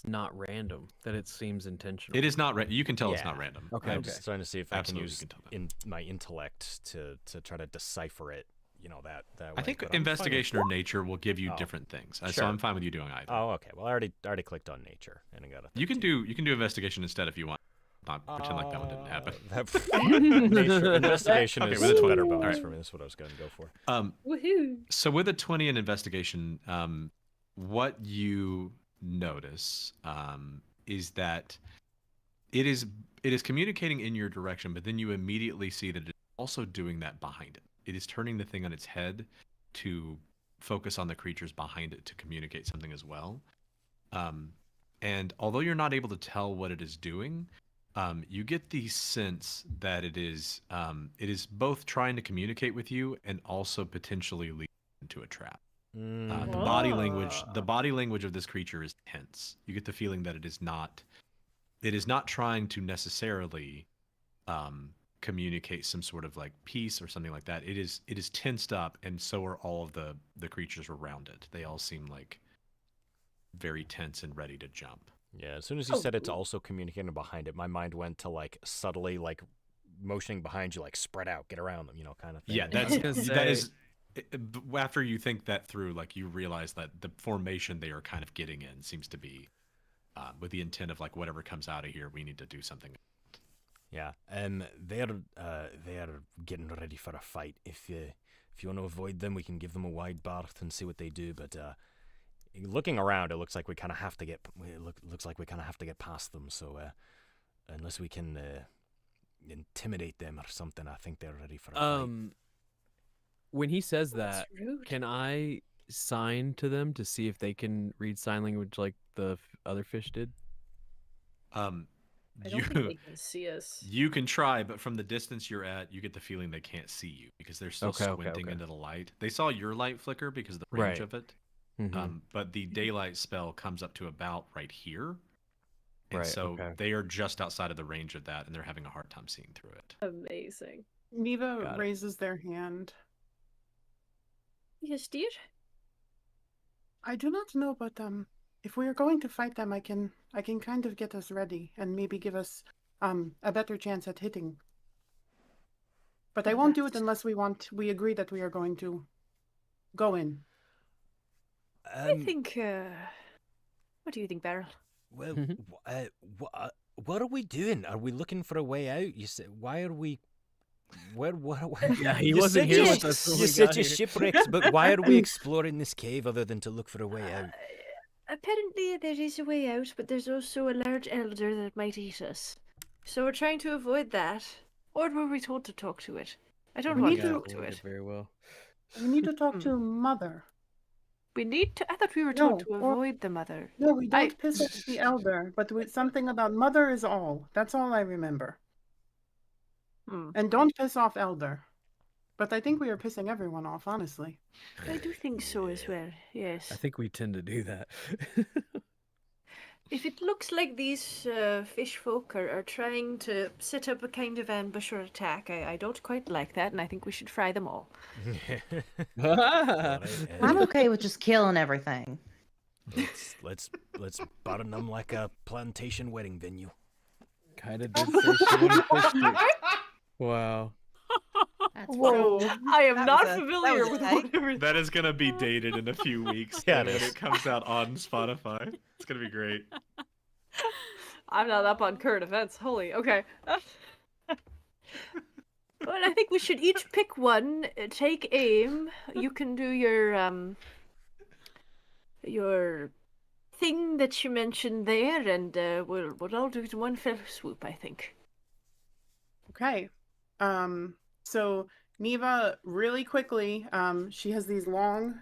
not random, that it seems intentional? It is not. You can tell it's not random. Okay. I'm just trying to see if Absolutely I can use my intellect to try to decipher it. That way. I think investigation or nature will give you different things. Sure. So I'm fine with you doing either. Oh, okay. Well, I already clicked on nature and I got You can do investigation insteed if you want. Not pretend like that one didn't happen. Nature, investigation is with a 20. better bonus for me. That's what I was going to go for. Woohoo! So with a 20 in investigation, what you notice is that it is communicating in your direction, but then you immediately see that it's also doing that behind it. It is turning the thing on its head to focus on the creatures behind it to communicate something as well. And although you're not able to tell what it is doing, you get the sense that it is both trying to communicate with you and also potentially lead into a trap. The body language of this creature is tense. You get the feeling that it is not trying to necessarily communicate some sort of like peace or something like that. It is tensed up, and so are all of the creatures around it. They all seem like very tense and ready to jump. Yeah, as soon as you said it's also communicating behind it, my mind went to like subtly like motioning behind you, like spread out, get around them, kind of thing. Yeah, that is. After you think that through, like you realize that the formation they are kind of getting in seems to be with the intent of like whatever comes out of here, we need to do something. Yeah, they're getting ready for a fight. If you want to avoid them, we can give them a wide berth and see what they do. But looking around, it looks like we kind of have to get past them. So unless we can intimidate them or something, I think they're ready for a fight. When he says that, can I sign to them to see if they can read sign language like the other fish did? I don't think they can see us. You can try, but from the distance you're at, you get the feeling they can't see you because they're still squinting into the light. They saw your light flicker because of the range of it, but the daylight spell comes up to about right here, and so they are just outside of the range of that, and they're having a hard time seeing through it. Amazing. Neva raises their hand. Yes, dear? I do not know, but if we are going to fight them, I can kind of get us ready and maybe give us a better chance at hitting. But I won't do it unless we agree that we are going to go in. I think. What do you think, Beryl? Well, what are we doing? Are we looking for a way out? You said, why are we? What? Yeah, he wasn't here with us. You said you're shipwrecked, but why are we exploring this cave other than to look for a way out? Apparently there is a way out, but there's also a large elder that might eat us. So we're trying to avoid that. Or were we told to talk to it? I don't want to talk to it. Very well. We need to talk to Mother. We need to. I thought we were told to avoid the Mother. No, we don't piss off the elder, but something about Mother is all. That's all I remember. And don't piss off Elder. But I think we are pissing everyone off, honestly. I do think so as well, yes. I think we tend to do that. If it looks like these fish folk are trying to set up a kind of ambush or attack, I don't quite like that, and I think we should fry them all. I'm okay with just killing everything. Let's burn them like a plantation wedding venue. Kind of did say she wanted fish sticks. Wow. Whoa! I am not that familiar was a with take. whatever. That is gonna be dated in a few weeks. Yeah, and it when is. it comes out on Spotify, it's gonna be great. I'm not up on current events. Holy, okay. Well, I think we should each pick one, take aim. You can do your thing that you mentioned there, and we'll all do it in one fell swoop, I think. Okay. So Neva, really quickly, she has these long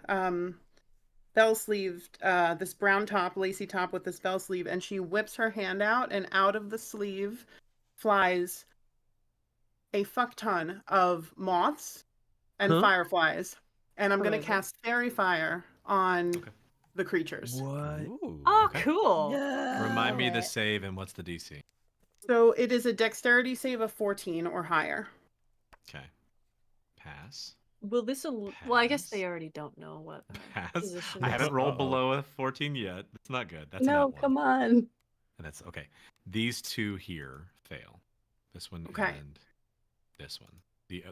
bell sleeved, this brown top, lacy top with this bell sleeve, and she whips her hand out, and out of the sleeve flies a fuck ton of moths and fireflies. And I'm gonna Amazing. cast fairy fire on the creatures. What? Oh, okay. cool. Remind me the save and what's the DC? So it is a dexterity save of 14 or higher. Okay. Pass. Will this? Well, I guess they already don't know what Pass. position. I it's haven't rolled in. below a 14 yet. It's not good. That's No, an come on. And that's okay. These two here fail. This one Okay. and this one.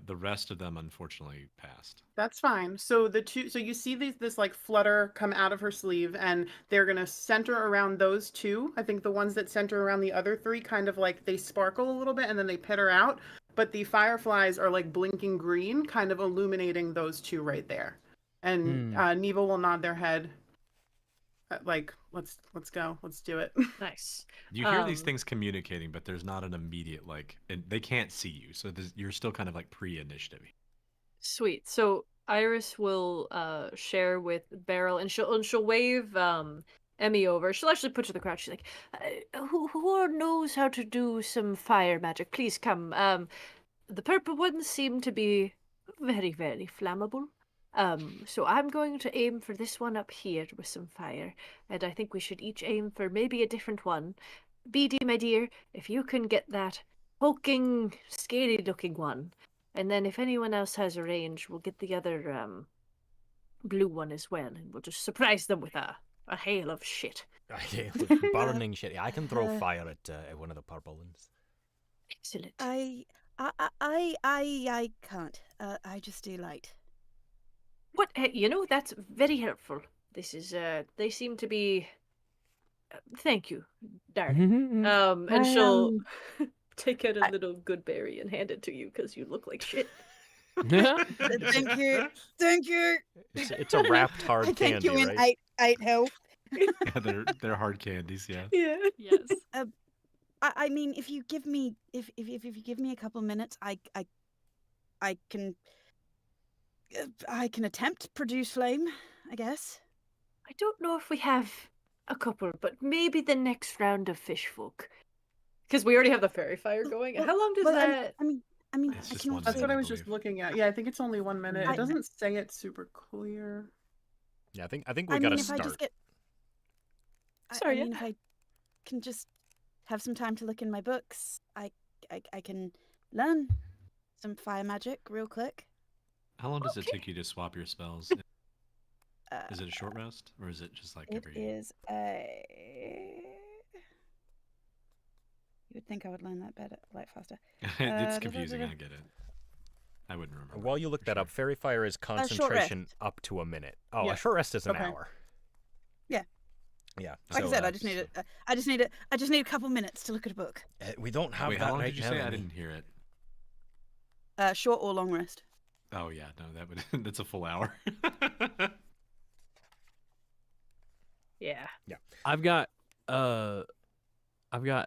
The rest of them unfortunately passed. That's fine. So you see this like flutter come out of her sleeve, and they're gonna center around those two. I think the ones that center around the other three kind of like they sparkle a little bit and then they pitter out. But the fireflies are like blinking green, kind of illuminating those two right there. And Neva will nod their head. Like, let's go. Let's do it. Nice. You hear these things communicating, but there's not an immediate and they can't see you, so you're still kind of like pre-initiative. Sweet. So Iris will share with Beryl, and she'll wave Emmy over. She'll actually put to the crowd. She's like, "Who knows how to do some fire magic? Please come." The purple ones seem to be very, very flammable. So I'm going to aim for this one up here with some fire, and I think we should each aim for maybe a different one. BD, my dear, if you can get that poking, scary-looking one, and then if anyone else has a range, we'll get the other blue one as well, and we'll just surprise them with a hail of shit. Burning shit. I can throw fire at one of the purple ones. Excellent. I can't. I just do light. What? That's very helpful. This is, they seem to be... thank you, darling. And she'll take out a little good berry and hand it to you, because you look like shit. Thank you. Thank you. It's a wrapped hard I candy, thank you in right? eight health. Yeah, they're hard candies, yeah. Yeah. Yes. I mean, if you give me you give me a couple minutes, I can attempt produce flame, I guess. I don't know if we have a couple, but maybe the next round of fish folk. Because we already have the fairy fire going. How long does that... I mean, It's I just can one also... That's what I was just looking at. Yeah, I think it's only 1 minute. It doesn't say it super clear. Yeah, I think we gotta if start. I just get... Sorry, I mean, if I can just have some time to look in my books, I can learn some fire magic real quick. How long does it take you to swap your spells? Is it a short rest, or is it just like It every? is a... You would think I would learn that better, like faster. It's confusing. I get it. I wouldn't remember. While you look that up, fairy fire is short rest. concentration up to a minute. Oh, Yeah. a short rest is an Okay. hour. Yeah. Yeah. Like so, I said, I just need a couple minutes to look at a book. We don't have Wait, that how long right did you now, say? I Emmy. didn't hear it. Short or long rest. Oh yeah, no, that would that's a full hour. Yeah. Yeah. I've got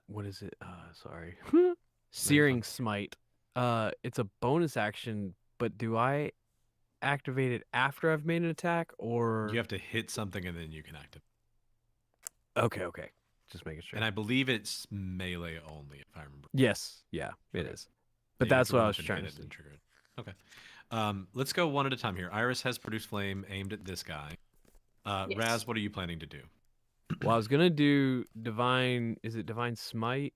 what is it? Sorry. Searing Smite. It's a bonus action, but do I activate it after I've made an attack, or You have to hit something and then you can activate. Okay. Just making sure. And I believe it's melee only, if I remember. Yes, yeah, it is. But You have that's to what run I up was and trying hit to it say. and trigger it. Okay. Let's go one at a time here. Iris has produced flame aimed at this guy. Yes. Raz, what are you planning to do? Well, I was gonna do divine. Is it divine smite?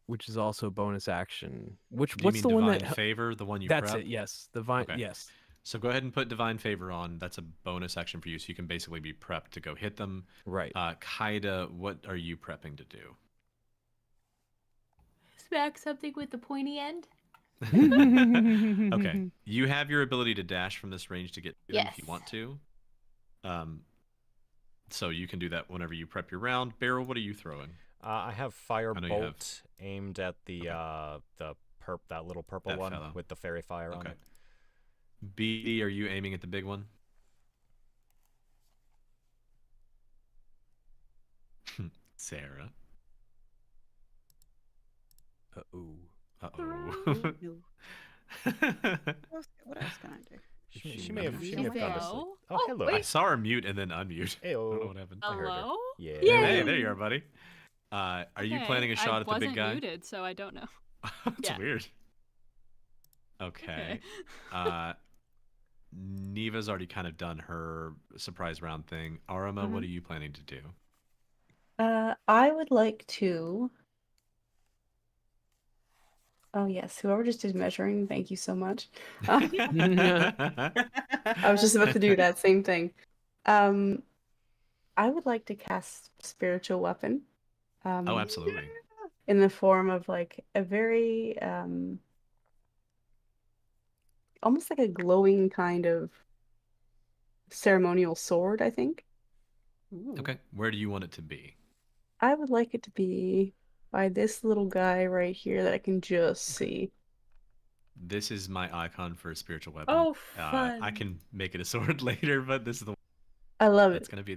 Which is also bonus action. Do you What's mean the one divine that? favor, the one you That's prep? it. Yes, divine. Okay. Yes. So go ahead and put Divine Favor on. That's a bonus action for you, so you can basically be prepped to go hit them. Right. Kaida, what are you prepping to do? Smack something with the pointy end. Okay. You have your ability to dash from this range to get to them if you Yes. want to. So you can do that whenever you prep your round. Beryl, what are you throwing? I have I know you have. Firebolt aimed at the that little purple That one fellow. with the fairy fire on Okay. it. BD, are you aiming at the big one? Sarah. Uh-oh. Uh-oh. No. What else can I do? She may have She gone to sleep. Hello? Oh, hello. I saw her mute and then unmute. I don't know Heyo. what happened. I heard her. Hello? Yeah. Hey, there you are, buddy. Are you Okay, planning a shot at the big I guy? wasn't muted, so I don't know. That's Yeah. weird. Okay. Neva's already kind of done her surprise round thing. Arama, what are you planning to do? I would like to. Oh yes, whoever just did measuring, thank you so much. I was just about to do that same thing. I would like to cast spiritual weapon. Oh, absolutely. In the form of like a very almost like a glowing kind of ceremonial sword, I think. Okay. Where do you want it to be? I would like it to be by this little guy right here that I can just see. This is my icon for a spiritual weapon. Oh, I fun. can make it a sword later, but this is the one I love that's it. going to be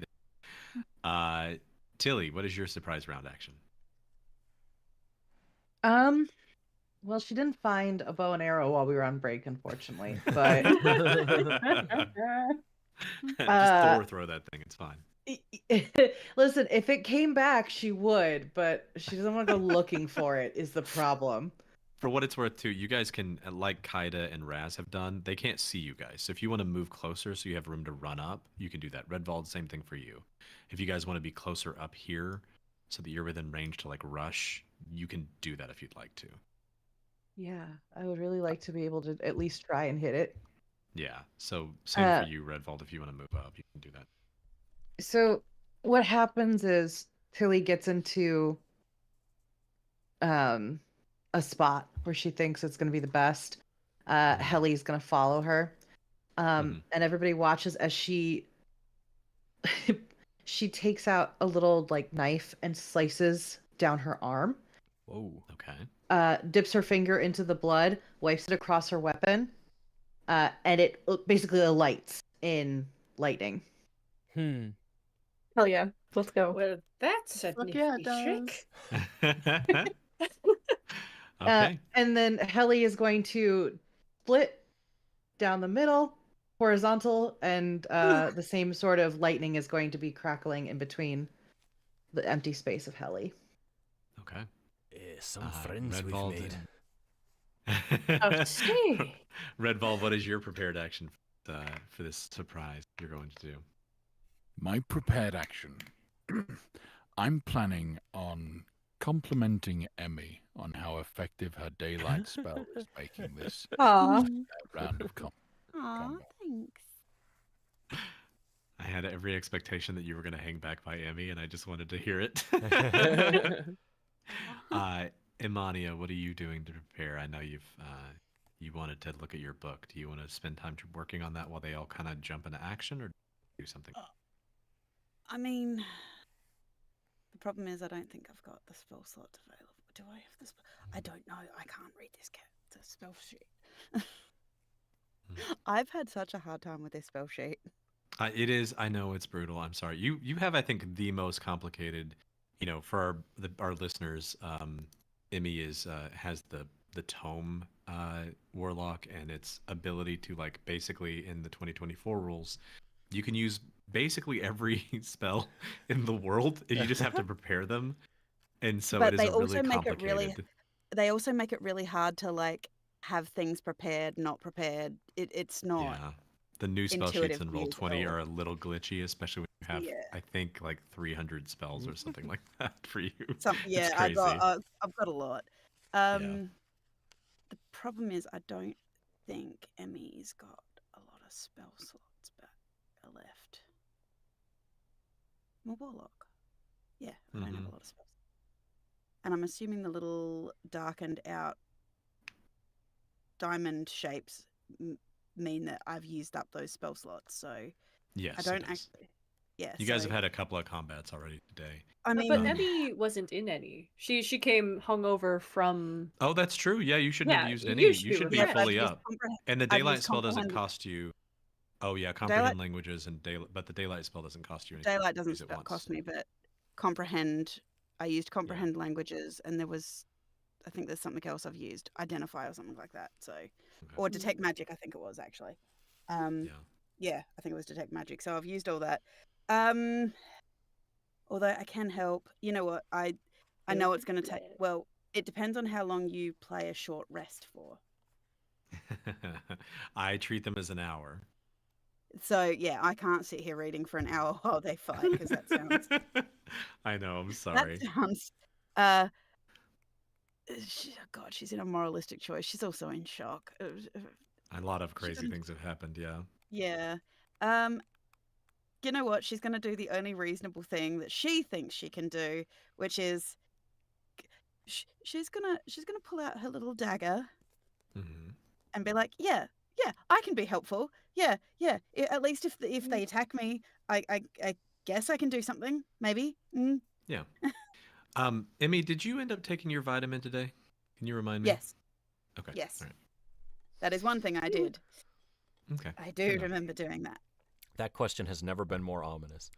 there. Tilly, what is your surprise round action? Well, she didn't find a bow and arrow while we were on break, unfortunately. But Just throw that thing. It's fine. listen, if it came back, she would, but she doesn't want to go looking for it, is the problem. For what it's worth, too, you guys can, like Kaida and Raz have done, they can't see you guys. So if you want to move closer so you have room to run up, you can do that. Redwald, same thing for you. If you guys want to be closer up here so that you're within range to like rush, you can do that if you'd like to. Yeah, I would really like to be able to at least try and hit it. Yeah, so same for you, Redwald. If you want to move up, you can do that. So what happens is Tilly gets into a spot where she thinks it's going to be the best. Helly's going to follow her. And everybody watches as she she takes out a little like knife and slices down her arm. Whoa. Okay. Dips her finger into the blood, wipes it across her weapon, and it basically lights in lightning. Hell yeah, let's go. Well, that's a Fuck yeah, it trick. Okay. And then Helly is going to split down the middle, horizontal, and the same sort of lightning is going to be crackling in between the empty space of Helly. Okay. Some friends we've Redwald made. Oh, see. Redwald, what is your prepared action for this surprise you're going to do? My prepared action. I'm planning on complimenting Emmy on how effective her daylight spell is making this Aw. round of Aw, thanks. I had every expectation that you were going to hang back by Emmy, and I just wanted to hear it. Imania, what are you doing to prepare? I know you wanted to look at your book. Do you want to spend time working on that while they all kind of jump into action, or do something? I mean, the problem is I don't think I've got the spell slots available. Do I have this? I don't know. I can't read this the spell sheet. I've had such a hard time with this spell sheet. It is. I know it's brutal. I'm sorry. You have, I think, the most complicated. For our listeners, Emmy has the tome warlock, and its ability to basically in the 2024 rules, you can use basically every spell in the world. You just have to prepare them, and so But it is they a also really make it complicated. they also make it really hard to have things prepared, not prepared. It's not. Yeah. The new spell sheets intuitive in to Roll use at 20 all. are a little glitchy, especially when you have, Yeah. I think, 300 spells or something like that for you. Yeah, It's I've crazy. got a lot. The problem is I don't think Emmy's got a lot spell slots back left? More warlock. Yeah, I don't have a lot of spells. And I'm assuming the little darkened out diamond shapes mean that I've used up those spell slots. So Yes, I don't it does. actually. Yeah, You guys have had a couple of combats already today. I mean, but Emmy wasn't in any. She came hungover from. Oh, that's true. Yeah, you shouldn't have Yeah, used any. you You should be should be refreshed. fully I've used up. And the I've daylight used spell doesn't comprehend. cost you. Oh yeah, comprehend languages and daylight, but the daylight spell doesn't cost you anything. Daylight You doesn't use it once. cost me, but comprehend. I used comprehend languages, and there was, I think there's something else I've used, identify or something like that. So, or detect magic, I think it was actually. Yeah, I think it was detect magic. So I've used all that. Although I can help. You know what? I know it's going to take. Well, it depends on how long you play a short rest for. I treat them as an hour. So yeah, I can't sit here reading for an hour while they fight because that sounds. I know. I'm sorry. That sounds. God, she's in a moralistic choice. She's also in shock. A lot of crazy things have happened. Yeah. Yeah. You know what? She's going to do the only reasonable thing that she thinks she can do, which is she's gonna pull out her little dagger and be like, yeah, I can be helpful. Yeah. At least if they attack me, I guess I can do something. Maybe. Yeah. Emmy, did you end up taking your vitamin today? Can you remind me? Yes. Okay. Yes. All right. That is one thing I did. Okay. I do remember doing that. That question has never been more ominous.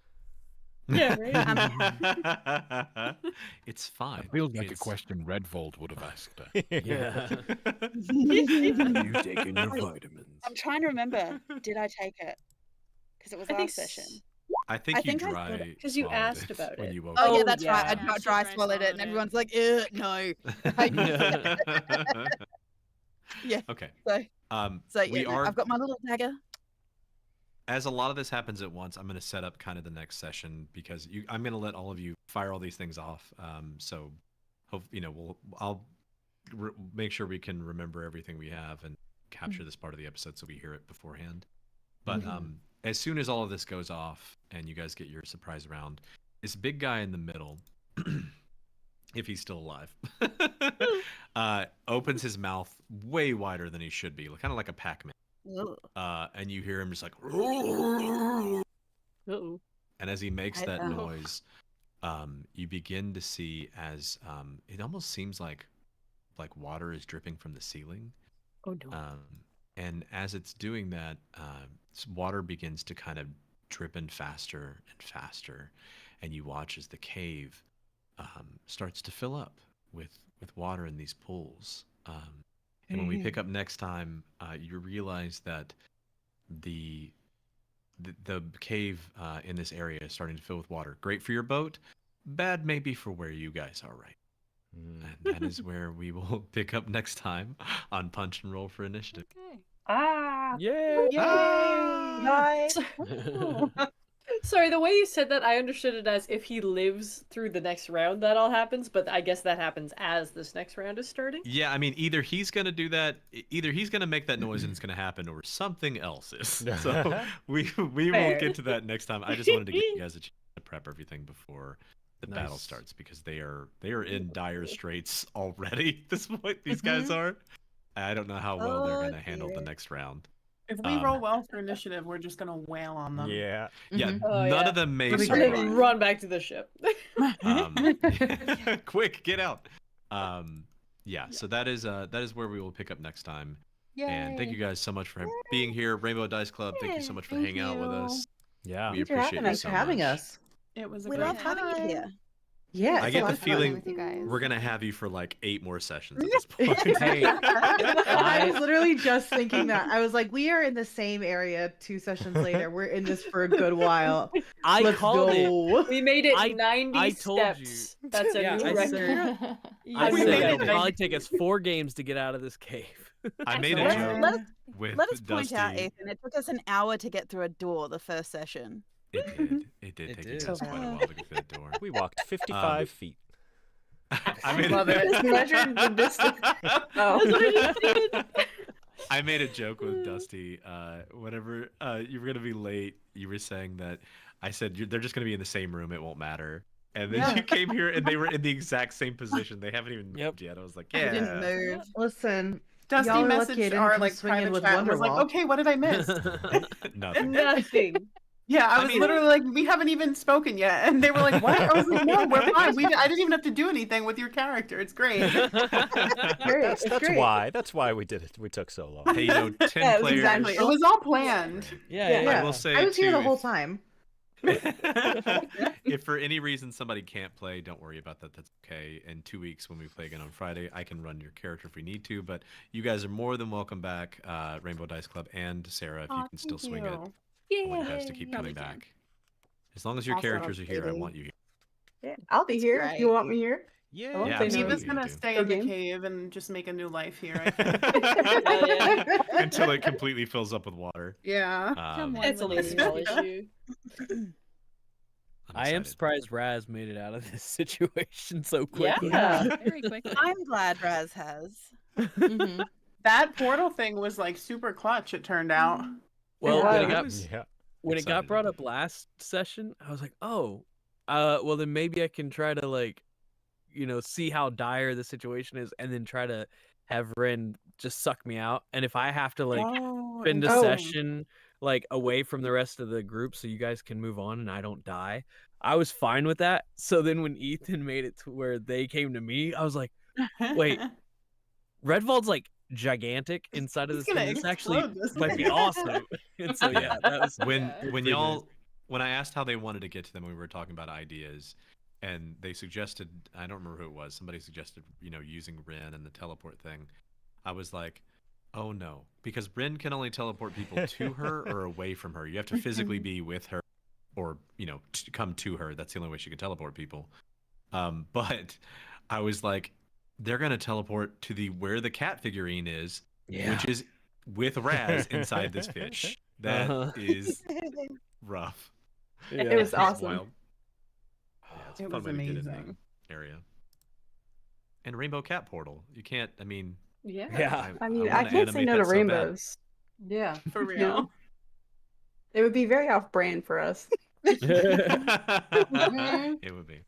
Yeah, right. It's fine. It feels like a question Redwald would have asked her. Yeah. You taking your vitamins? I'm trying to remember. Did I take it? Because it was last session. I think you dry because you swallowed asked about when it. you woke Oh, up. yeah, that's right. I Yeah, she dry dry swallowed it, and swallowed it. everyone's like, no. Yeah. Okay. So we yeah, are. I've got my little dagger. As a lot of this happens at once, I'm going to set up kind of the next session because I'm going to let all of you fire all these things off. So, I'll make sure we can remember everything we have and capture this part of the episode so we hear it beforehand. But as soon as all of this goes off and you guys get your surprise round, this big guy in the middle, if he's still alive, opens his mouth way wider than he should be, kind of like a Pac-Man. And you hear him just like, Uh-oh. and as he makes that noise, you begin to see as it almost seems like water is dripping from the ceiling. Oh no. And as it's doing that, water begins to kind of drip in faster and faster, and you watch as the cave starts to fill up with water in these pools. And when we pick up next time, you realize that the cave in this area is starting to fill with water. Great for your boat, bad maybe for where you guys are right. And that is where we will pick up next time on Punch and Roll for Initiative. Okay. Yay! Sorry, the way you said that, I understood it as if he lives through the next round, that all happens. But I guess that happens as this next round is starting. Yeah, I mean, either he's gonna do that, either he's gonna make that noise and it's gonna happen, or something else is. So we will get to that next time. I just wanted to give you guys a chance to prep everything before the battle starts because they are in dire straits already at this point. These guys are. I don't know how well they're gonna handle the next round. If we roll well for initiative, we're just gonna wail on them. Yeah. Yeah. None of them may And survive. then run back to the ship. Quick, get out. Yeah. So that is where we will pick up next time. And thank you guys so much for being here, Rainbow Dice Club. Thank you so much for hanging out with us. Yeah. We appreciate you so much. us. It was a We great love having you here. Yeah, I get the feeling with you guys. we're gonna have you for like 8 more sessions at this point. Hey, I was literally just thinking that. I was like, we are in the same area 2 sessions later. We're in this for a good while. I Let's called go. it. We made it I 90 told steps. That's a Yeah, new I record. said- I We said made it'll it. probably take us 4 games to get out of this cave. I made a Let- joke let- with Let us point Dusty. out, Ethan, it took us an hour to get through a door the first session. It did. It did It take did. you guys quite a while to get through that door. We walked 55 feet. I mean, Love it. Measured the distance. That's what I just did. I made a joke with Dusty. Whenever you were gonna be late, you were saying that I said they're just gonna be in the same room. It won't matter. And then you came here and they were in the exact same position. They haven't even moved yet. I was like, I yeah. didn't move. Listen, Dusty y'all are lucky I messaged didn't our come like swinging private with chat and was like, Wonderwall. okay, what did I miss? Nothing. Nothing. Yeah, I was literally like, we haven't even spoken yet, and they were like, what? I was like, no, we're fine. I didn't even have to do anything with your character. It's great. That's why we did it. We took so long. Hey, 10 Yes, players. exactly. It was all planned. I will say I was here too, the whole time. if for any reason somebody can't play, don't worry about that. That's okay. In 2 weeks when we play again on Friday, I can run your character if we need to. But you guys are more than welcome back, Rainbow Dice Club and Sarah, if you can still swing it. I want you guys to keep coming back. As long as your characters are here, I want you here. Yeah, I'll be here if you want me here. Yeah. I won't Yeah, say no. Eva's gonna stay in the cave and just make a new life here. I think. Until it completely fills up with water. Yeah. It's only a small issue. I am surprised Raz made it out of this situation so quickly. Very quickly. I'm glad Raz has. That portal thing was like super clutch, it turned out. Well, Yeah. when it got brought up last session, I was like, oh, well then maybe I can try to like, see how dire the situation is, and then try to have Ren just suck me out. And if I have to like spend a session like away from the rest of the group so you guys can move on and I don't die, I was fine with that. So then when Ethan made it to where they came to me, I was like, wait, Redwald's like gigantic inside of this thing. This actually might be awesome. And so yeah, that was when I asked how they wanted to get to them, we were talking about ideas, and they suggested, I don't remember who it was, somebody suggested using Ren and the teleport thing. I was like, oh no, because Ren can only teleport people to her or away from her. You have to physically be with her or to come to her. That's the only way she can teleport people. But I was like, they're gonna teleport to where the cat figurine is, which is with Raz inside this fish. That is rough. It was awesome. Wild. Yeah, it's a It fun was way to get in amazing. the area. And Rainbow Cat Portal. You can't. I mean. Yeah. I mean, I wanna can't say animate no to that so bad. rainbows. Yeah, for real. You know? It would be very off-brand for us. It would be.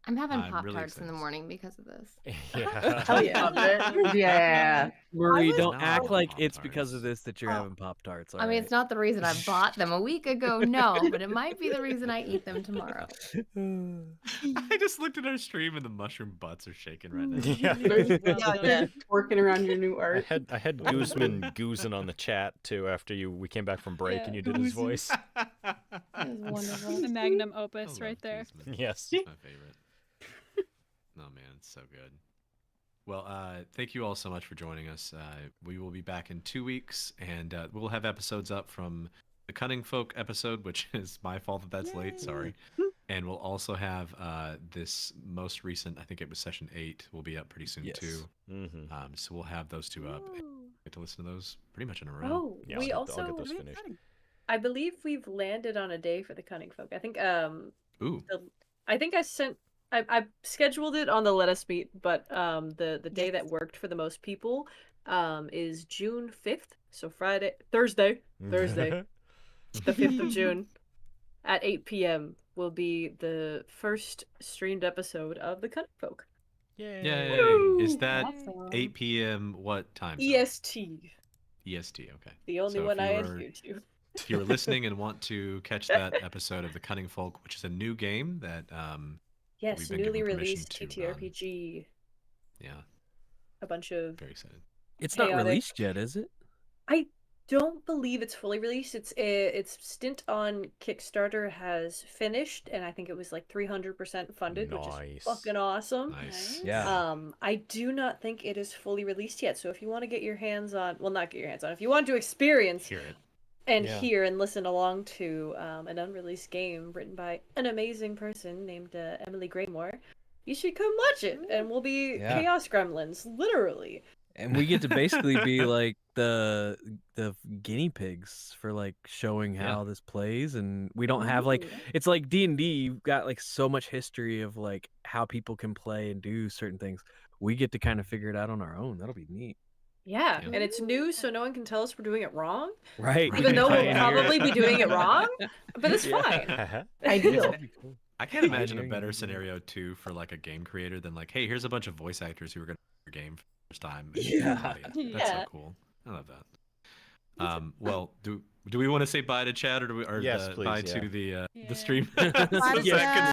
I'm having I'm really Pop-Tarts in the excited. morning because of this. Yeah. Hell yeah. Yeah. Marie, don't not act like Pop-Tarts. it's because of this that you're having Pop-Tarts. I mean, it's not the reason I bought them a week ago, no, but it might be the reason I eat them tomorrow. I just looked at our stream and the mushroom butts are shaking right now. Yeah. Working around your new art. I had Guzman goozing on the chat too after we came back from break and you did his voice. It was wonderful. The magnum opus right there. Yes. It's my favorite. Oh man, it's so good. Well, thank you all so much for joining us. We will be back in 2 weeks, and we'll have episodes up from the Cunning Folk episode, which is my fault that that's late. Sorry. And we'll also have this most recent, I think it was session 8, will be up pretty soon too. Mm-hmm. So we'll have those two up. And get to listen to those pretty much in a row. Oh, Yeah, we I'll also get those finished. I believe we've landed on a day for the Cunning Folk. I think Ooh. I scheduled it on the Let Us Meet, but the day that worked for the most people is June 5th. So Thursday, the 5th of June at 8 p.m. will be the first streamed episode of the Cunning Folk. Yay! Is that 8 p.m. what time? zone? EST. EST, okay. The only So one if I you are- adhere to. If you're listening and want to catch that episode of the Cunning Folk, which is a new game that Yes, we've been newly given permission released to TTRPG. Yeah. A bunch of. Very excited. It's not chaotic- released yet, is it? I don't believe it's fully released. Its stint on Kickstarter has finished, and I think it was like 300% funded, which is Nice. fucking awesome. Nice. Yeah. I do not think it is fully released yet. So if you want to get your hands on, well, not get your hands on, if you want to experience Hear it. and Yeah. hear and listen along to an unreleased game written by an amazing person named Emily Graymore, you should come watch it, and we'll be Yeah. Chaos Gremlins, literally. And we get to basically be like the guinea pigs for like showing how this plays, and we don't have like, it's like D&D, you've got like so much history of like how people can play and do certain things. We get to kind of figure it out on our own. That'll be neat. Yeah, Yeah. and it's new, so no one can tell us we're doing it wrong. Right. Even though we'll Pioneer. probably be doing it wrong, but it's Yeah. fine. Ideal. That'd be cool. I can't imagine a Pioneering better idea. scenario too for like a game creator than like, hey, here's a bunch of voice actors who are going to play your game for the first time. in Yeah. the audience. That's so Yeah. cool. I love that. Well, do we want to say bye to chat or do we Yes, bye please, to yeah. the Yeah. stream? Bye So to Zach can chat.